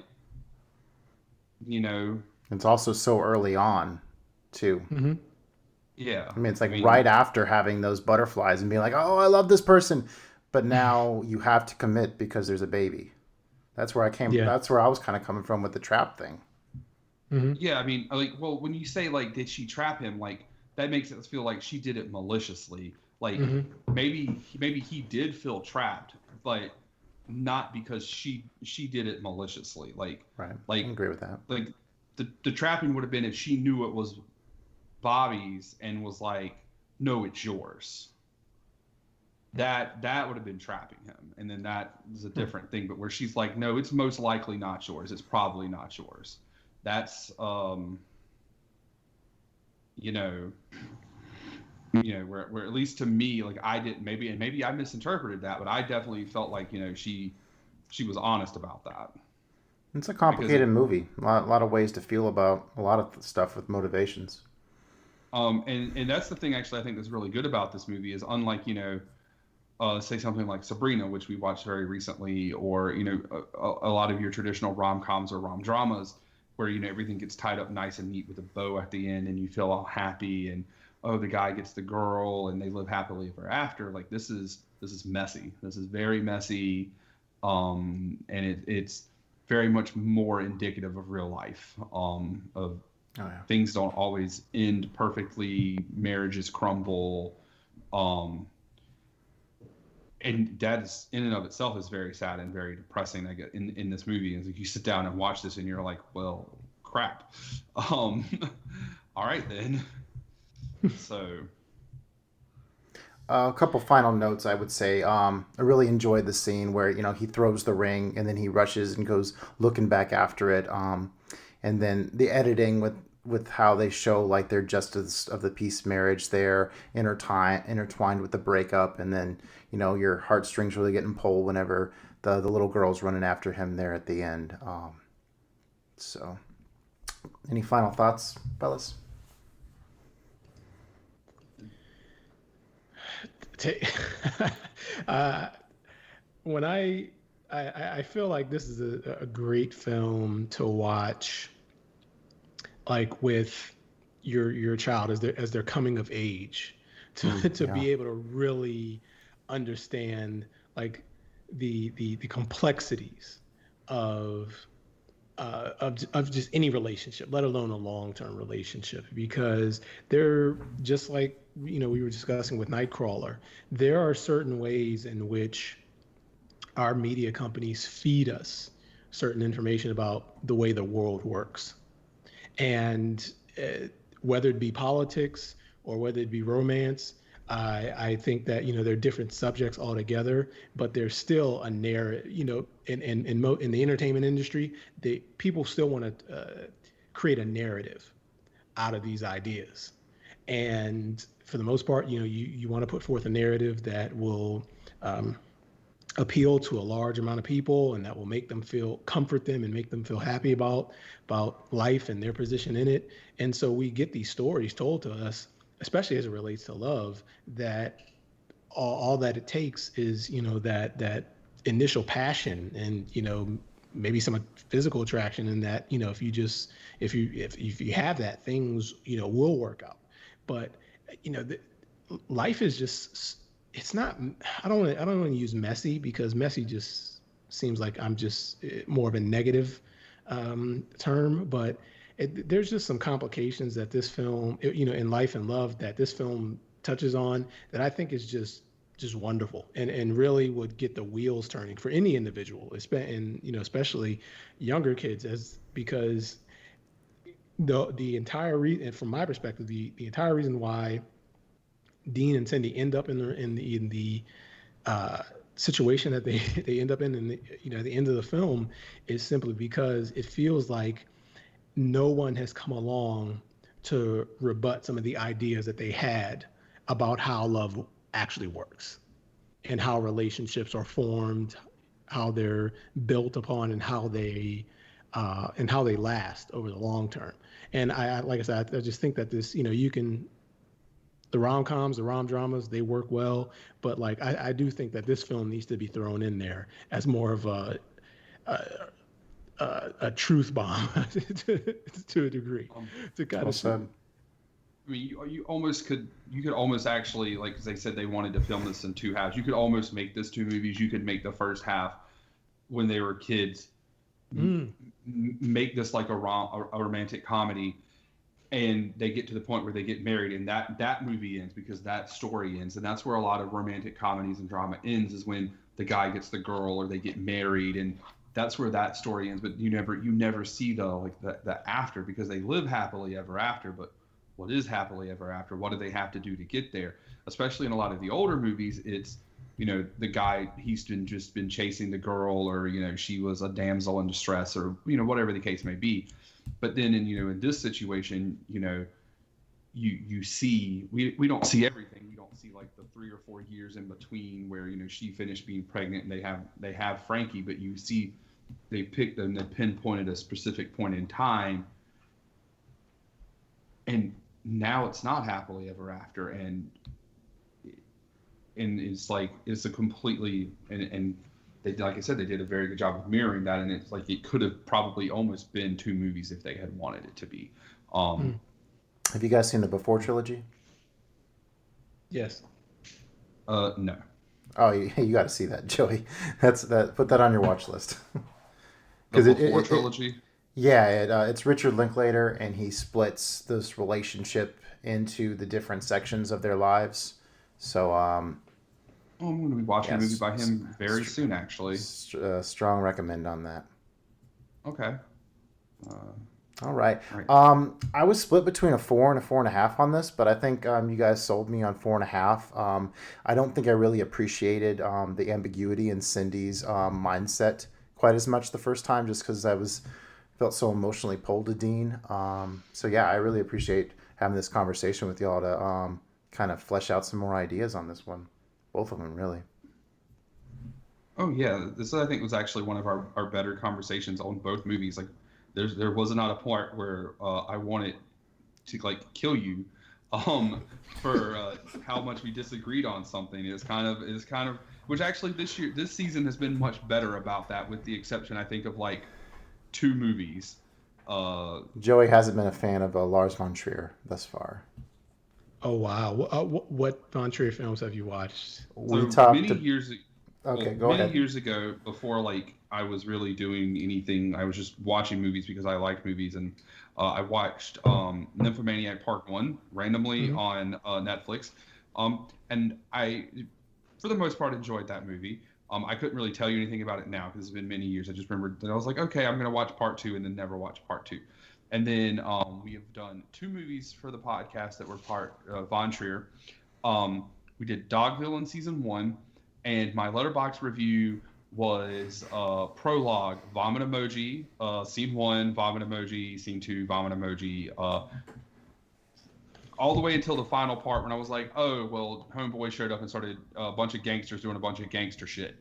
you know. It's also so early on, too. Mm-hmm. Yeah. I mean, it's like right after having those butterflies and being like, oh, I love this person. But now you have to commit because there's a baby. That's where that's where I was kind of coming from with the trap thing. Mm-hmm. Yeah, I mean, like, well, when you say, like, did she trap him, like, that makes it feel like she did it maliciously. Like, maybe he did feel trapped, but not because she did it maliciously. Like, right. Like, I agree with that. Like, the trapping would have been if she knew it was Bobby's and was like, no, it's yours. That would have been trapping him, and then that is a different thing. But where she's like, no, it's most likely not yours. It's probably not yours. That's where at least to me, like, I didn't, maybe I misinterpreted that, but I definitely felt like, you know, she was honest about that. It's a complicated movie. A lot of ways to feel about a lot of stuff with motivations. And that's the thing, actually, I think that's really good about this movie is, unlike, you know, say something like Sabrina, which we watched very recently, or, you know, a lot of your traditional rom-coms or rom-dramas where, you know, everything gets tied up nice and neat with a bow at the end and you feel all happy and, oh, the guy gets the girl and they live happily ever after. Like, this is messy. This is very messy. And it's very much more indicative of real life, things don't always end perfectly. Marriages crumble. And that is, in and of itself, is very sad and very depressing. I get in this movie, and like, you sit down and watch this, and you're like, "Well, crap." All right then. So, a couple final notes, I would say. I really enjoyed the scene where, you know, he throws the ring and then he rushes and goes looking back after it. And then the editing with how they show like their justice of the peace marriage there intertwined with the breakup, and then, you know, your heartstrings really getting pulled whenever the little girl's running after him there at the end. So any final thoughts, fellas? When I feel like this is a great film to watch, like with your child as they're coming of age, to be able to really understand like the complexities of just any relationship, let alone a long-term relationship, because they're just like, you know, we were discussing with Nightcrawler, there are certain ways in which our media companies feed us certain information about the way the world works. And whether it be politics or whether it be romance, I think that, you know, they're different subjects altogether, but there's still a narrative, you know, in the entertainment industry, people still want to create a narrative out of these ideas. And for the most part, you know, you want to put forth a narrative that will appeal to a large amount of people, and that will make them comfort them and make them feel happy about life and their position in it. And so we get these stories told to us, especially as it relates to love, that all that it takes is, you know, that initial passion and, you know, maybe some physical attraction, and that, you know, if you have that, things, you know, will work out. But, you know, life is just, it's not, I don't want to use messy, because messy just seems like I'm just more of a negative term, but there's just some complications that this film, you know, in life and love, that this film touches on that I think is just wonderful, and really would get the wheels turning for any individual, and especially younger kids, because the entire reason, and from my perspective, the entire reason why Dean and Cindy end up in the situation that they end up in the, at the end of the film, is simply because it feels like no one has come along to rebut some of the ideas that they had about how love actually works and how relationships are formed, how they're built upon, and how they last over the long term. And I like I said, I just think that this, the rom-coms, the rom-dramas, they work well, but like I do think that this film needs to be thrown in there as more of a truth bomb to a degree, to kind of. I mean, you could almost actually, like, because they said they wanted to film this in two halves. You could almost make this two movies. You could make the first half when they were kids, make this like a romantic comedy, and they get to the point where they get married, and that movie ends because that story ends, and that's where a lot of romantic comedies and drama ends, is when the guy gets the girl or they get married, and that's where that story ends. But you never see the after, because they live happily ever after. But what is happily ever after? What do they have to do to get there? Especially in a lot of the older movies, it's, the guy, he's just been chasing the girl, or, she was a damsel in distress, or, whatever the case may be. But then in this situation, you see, we don't see everything. We don't see like the 3 or 4 years in between where, she finished being pregnant and they have Frankie, but you see they picked and they pinpointed a specific point in time, and now it's not happily ever after, and it's a completely, and they, like I said, they did a very good job of mirroring that, and it's like it could have probably almost been two movies if they had wanted it to be. Have you guys seen the Before trilogy? Yes. No. Oh, you got to see that, Joey. Put that on your watch list. The Before trilogy. It's Richard Linklater, and he splits this relationship into the different sections of their lives. So, I'm going to be watching a movie by him very soon, actually. Strong recommend on that. Okay. All right. I was split between a 4 and a 4.5 on this, but I think you guys sold me on 4.5. I don't think I really appreciated the ambiguity in Cindy's mindset quite as much the first time, just because felt so emotionally pulled to Dean. I really appreciate having this conversation with y'all to kind of flesh out some more ideas on this one. Both of them, really. Oh yeah, this I think was actually one of our better conversations on both movies. Like, there was not a part where I wanted to like kill you, for how much we disagreed on something. It's kind of which actually this season has been much better about that, with the exception, I think, of like 2 movies. Joey hasn't been a fan of Lars von Trier thus far. Oh wow! What von Trier films have you watched? Years ago, before like I was really doing anything, I was just watching movies because I liked movies, and I watched Nymphomaniac Part 1 randomly on Netflix, and I, for the most part, enjoyed that movie. I couldn't really tell you anything about it now because it's been many years. I just remembered that I was like, okay, I'm going to watch Part 2, and then never watch Part 2. And then we have done 2 movies for the podcast that were part Von Trier. We did Dogville in season 1, and my Letterboxd review was prologue, vomit emoji, scene 1, vomit emoji, scene 2, vomit emoji, all the way until the final part when I was like, oh, well, Homeboy showed up and started a bunch of gangsters doing a bunch of gangster shit.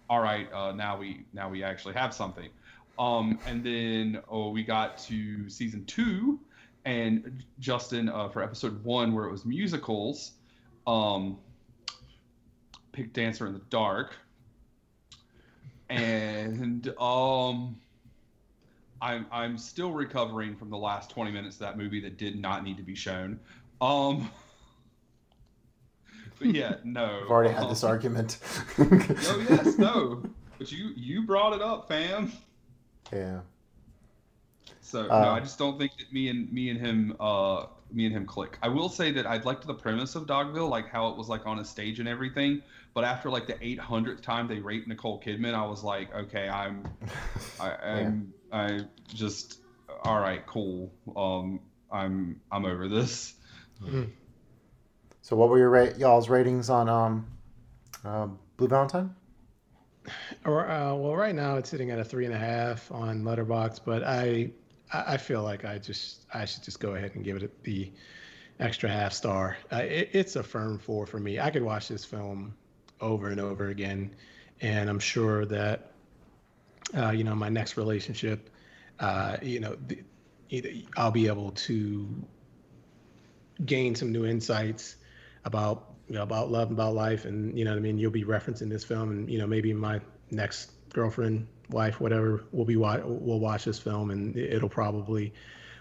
All right, now we actually have something. And then we got to season 2, and Justin, for episode 1, where it was musicals, picked Dancer in the Dark. And I'm still recovering from the last 20 minutes of that movie that did not need to be shown. But yeah, no. I've already had this argument. Oh yes, no. But you brought it up, fam. Yeah. So no, I just don't think that me and him me and him click. I will say that I liked the premise of Dogville, like how it was like on a stage and everything. But after like the 800th time they raped Nicole Kidman, I was like, okay, I just, all right, cool. I'm over this. So what were y'all's ratings on Blue Valentine? Well, right now it's sitting at a 3.5 on Letterboxd, but I feel like I should just go ahead and give it the extra half star. It's a firm 4 for me. I could watch this film over and over again, and I'm sure that my next relationship, I'll be able to gain some new insights about about love, about life, and you'll be referencing this film, and maybe my next girlfriend, wife, whatever, will watch this film, and it'll probably,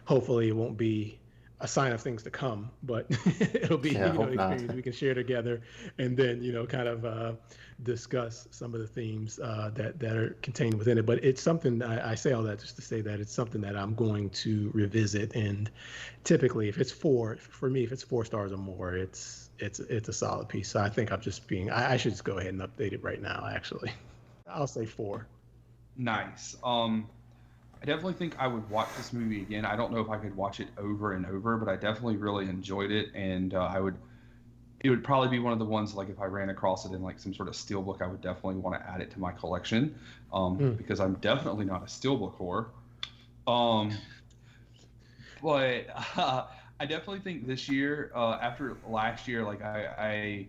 hopefully, it won't be a sign of things to come, but it'll be experience we can share together, and then kind of discuss some of the themes that are contained within it. But it's something, I say all that just to say that it's something that I'm going to revisit, and typically if it's 4 stars or more, it's a solid piece. So I think I should just go ahead and update it right now. Actually, I'll say 4. Nice. I definitely think I would watch this movie again. I don't know if I could watch it over and over, but I definitely really enjoyed it, and it would probably be one of the ones, like if I ran across it in like some sort of steelbook, I would definitely want to add it to my collection, because I'm definitely not a steelbook whore. But I definitely think this year, after last year, like I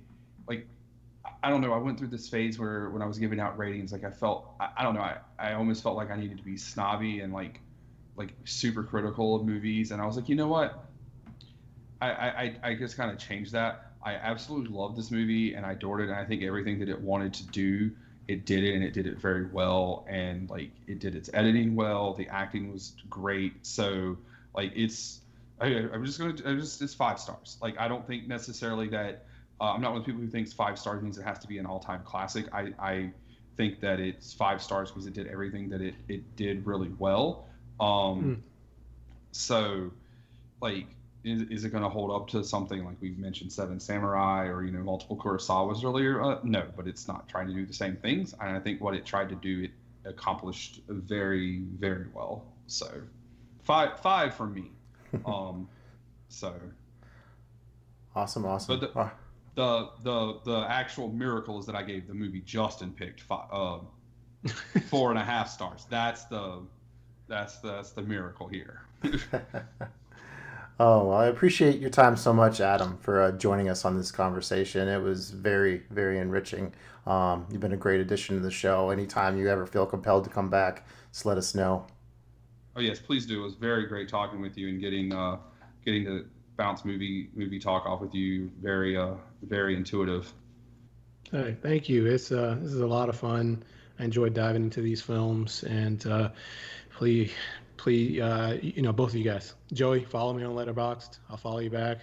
don't know, I went through this phase where when I was giving out ratings, like I don't know, I almost felt like I needed to be snobby and like super critical of movies, and I was like, you know what, I just kind of changed that. I absolutely loved this movie and I adored it, and I think everything that it wanted to do, it did it, and it did it very well, and like it did its editing well, the acting was great, so like it's 5 stars. Like I don't think necessarily that I'm not one of the people who thinks 5 stars means it has to be an all-time classic. I think that it's 5 stars because it did everything that it did really well. So, like, is it going to hold up to something like we mentioned Seven Samurai or multiple Kurosawas earlier? No, but it's not trying to do the same things. And I think what it tried to do, it accomplished very, very well. So, 5 for me. So. Awesome. But the actual miracle is that I gave the movie Justin picked 4.5 stars. That's the miracle here. Oh, well, I appreciate your time so much, Adam, for joining us on this conversation. It was very, very enriching. You've been a great addition to the show. Anytime you ever feel compelled to come back, just let us know. Oh yes, please do. It was very great talking with you and getting to bounce movie talk off with you. Very very intuitive. All right, thank you. This is a lot of fun. I enjoyed diving into these films, and please, both of you guys, Joey, follow me on Letterboxd. I'll follow you back.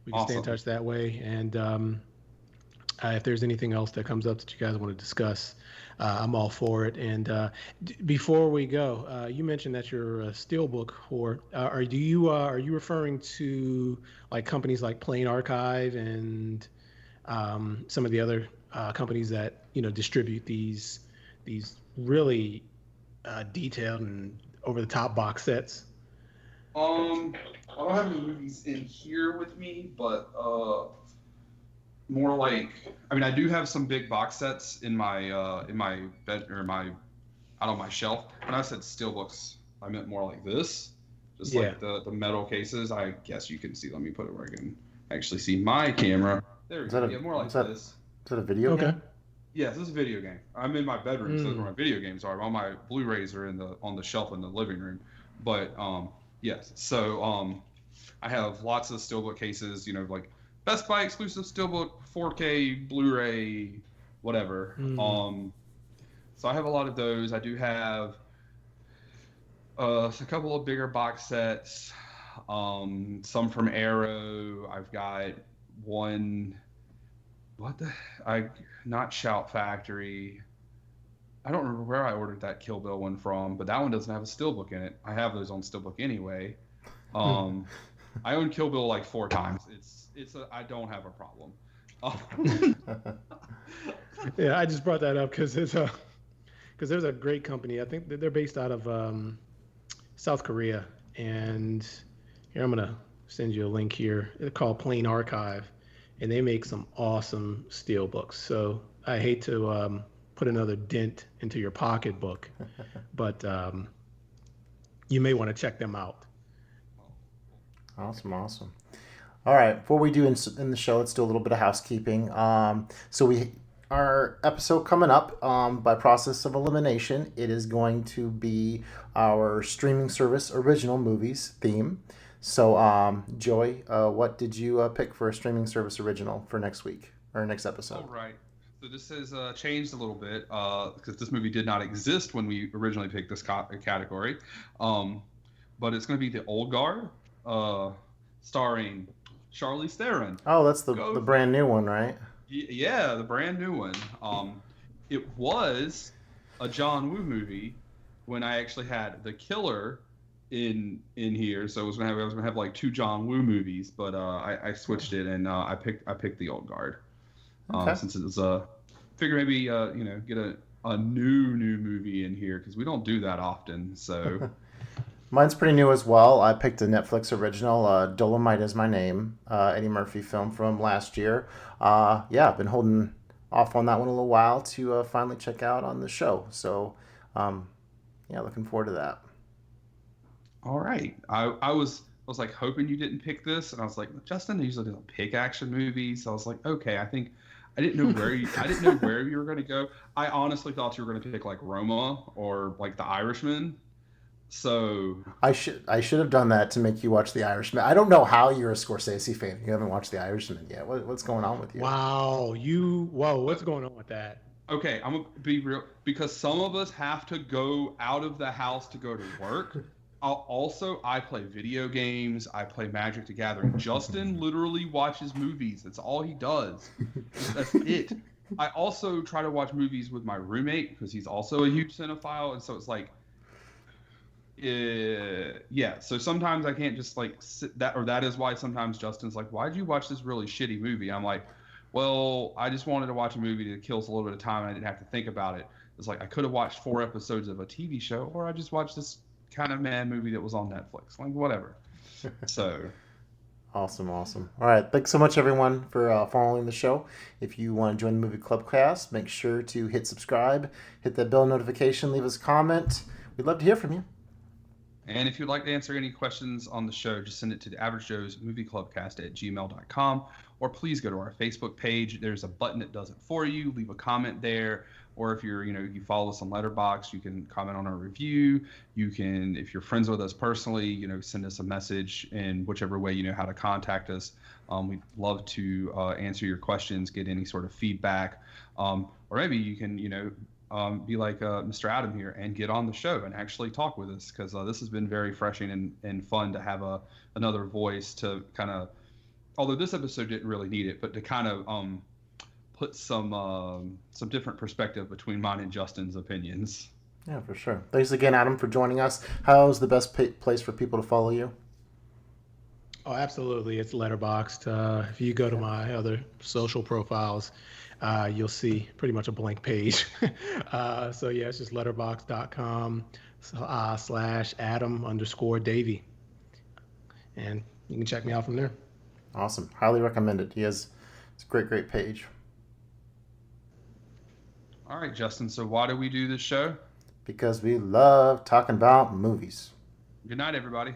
We can stay in touch that way. And if there's anything else that comes up that you guys want to discuss, I'm all for it. And before we go, you mentioned that you're a steelbook whore. Are you referring to like companies like Plain Archive and some of the other companies that distribute these really detailed and over-the-top box sets? I don't have any movies in here with me, but more like, I mean, I do have some big box sets in my bed or out on my shelf. When I said steelbooks, I meant more like this, just like the metal cases. I guess you can see. Let me put it where I can actually see my camera. There we go. Yeah, more like this. Is that a video game? Yes, this is a video game. I'm in my bedroom, so that's where my video games are. All my Blu-rays are on the shelf in the living room. But yes, so I have lots of steelbook cases. Like Best Buy exclusive steelbook, 4K, Blu-ray, whatever. So I have a lot of those. I do have a couple of bigger box sets. Some from Arrow. I've got one. Not Shout Factory. I don't remember where I ordered that Kill Bill one from, but that one doesn't have a steelbook in it. I have those on steelbook anyway. I own Kill Bill like 4 times. I don't have a problem. Yeah, I just brought that up because there's a great company. I think they're based out of South Korea, and here I'm gonna send you a link here. They're called Plain Archive, and they make some awesome steel books. So I hate to put another dent into your pocketbook, but you may want to check them out. Awesome. All right, before we do in the show, let's do a little bit of housekeeping. Our episode coming up, by process of elimination, it is going to be our streaming service original movies theme. So, Joey, what did you pick for a streaming service original for next week or next episode? All right. So this has changed a little bit because this movie did not exist when we originally picked this category. But it's going to be The Old Guard, starring Charlize Theron. Oh, that's the brand new one, right? Yeah, the brand new one. It was a John Woo movie when I actually had The Killer in here, so I was gonna have like 2 John Woo movies, but I switched it and I picked The Old Guard. Okay. Since it was figure maybe get a new movie in here because we don't do that often. So mine's pretty new as well. I picked a Netflix original, Dolomite Is My Name, Eddie Murphy film from last year. I've been holding off on that one a little while to finally check out on the show. So, looking forward to that. All right. I was like hoping you didn't pick this, and I was like, Justin usually doesn't pick action movies. So I was like, okay, I didn't know where you were going to go. I honestly thought you were going to pick like Roma or like The Irishman. So I should have done that to make you watch The Irishman. I don't know how you're a Scorsese fan. You haven't watched The Irishman yet. What's going on with you? Wow, what's going on with that? Okay, I'm gonna be real because some of us have to go out of the house to go to work. I play video games. I play Magic the Gathering. Justin literally watches movies. That's all he does. That's it. I also try to watch movies with my roommate because he's also a huge cinephile, and so it's like. So sometimes I can't just like sit that is why sometimes Justin's like, why'd you watch this really shitty movie? I'm like, well, I just wanted to watch a movie that kills a little bit of time and I didn't have to think about it. It's like I could have watched 4 episodes of a TV show, or I just watched this kind of mad movie that was on Netflix, like whatever. So Awesome. All right, thanks so much everyone for following the show. If you want to join the Movie Clubcast, make sure to hit subscribe, hit that bell notification, leave us a comment. We'd love to hear from you. And if you'd like to answer any questions on the show, just send it to the Average Joe's Movie Clubcast at gmail.com, or please go to our Facebook page. There's a button that does it for you. Leave a comment there, or if you follow us on Letterboxd, you can comment on our review. You can, if you're friends with us personally, send us a message in whichever way you know how to contact us. We'd love to answer your questions, get any sort of feedback, or maybe you can, be like Mr. Adam here and get on the show and actually talk with us, because this has been very refreshing and fun to have another voice to kind of, although this episode didn't really need it, but to kind of put some different perspective between mine and Justin's opinions. Yeah, for sure. Thanks again, Adam, for joining us. How's the best place for people to follow you? Oh, absolutely. It's Letterboxd. If you go to my other social profiles, you'll see pretty much a blank page. So yeah, it's just letterboxd.com/Adam_Davie. And you can check me out from there. Awesome. Highly recommended. It's a great page. All right, Justin. So why do we do this show? Because we love talking about movies. Good night, everybody.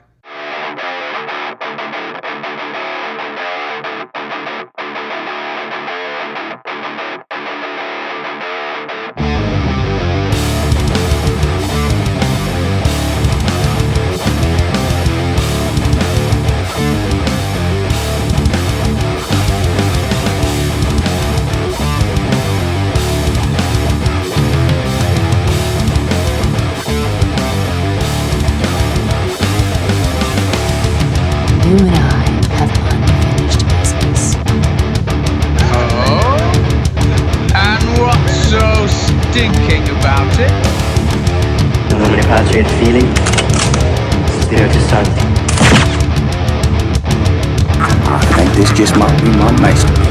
You and I have unfinished business. Oh? And what's so stinking about it? Non mi ne faccio il feeling. Sospiro che salti. This just might be my masterpiece.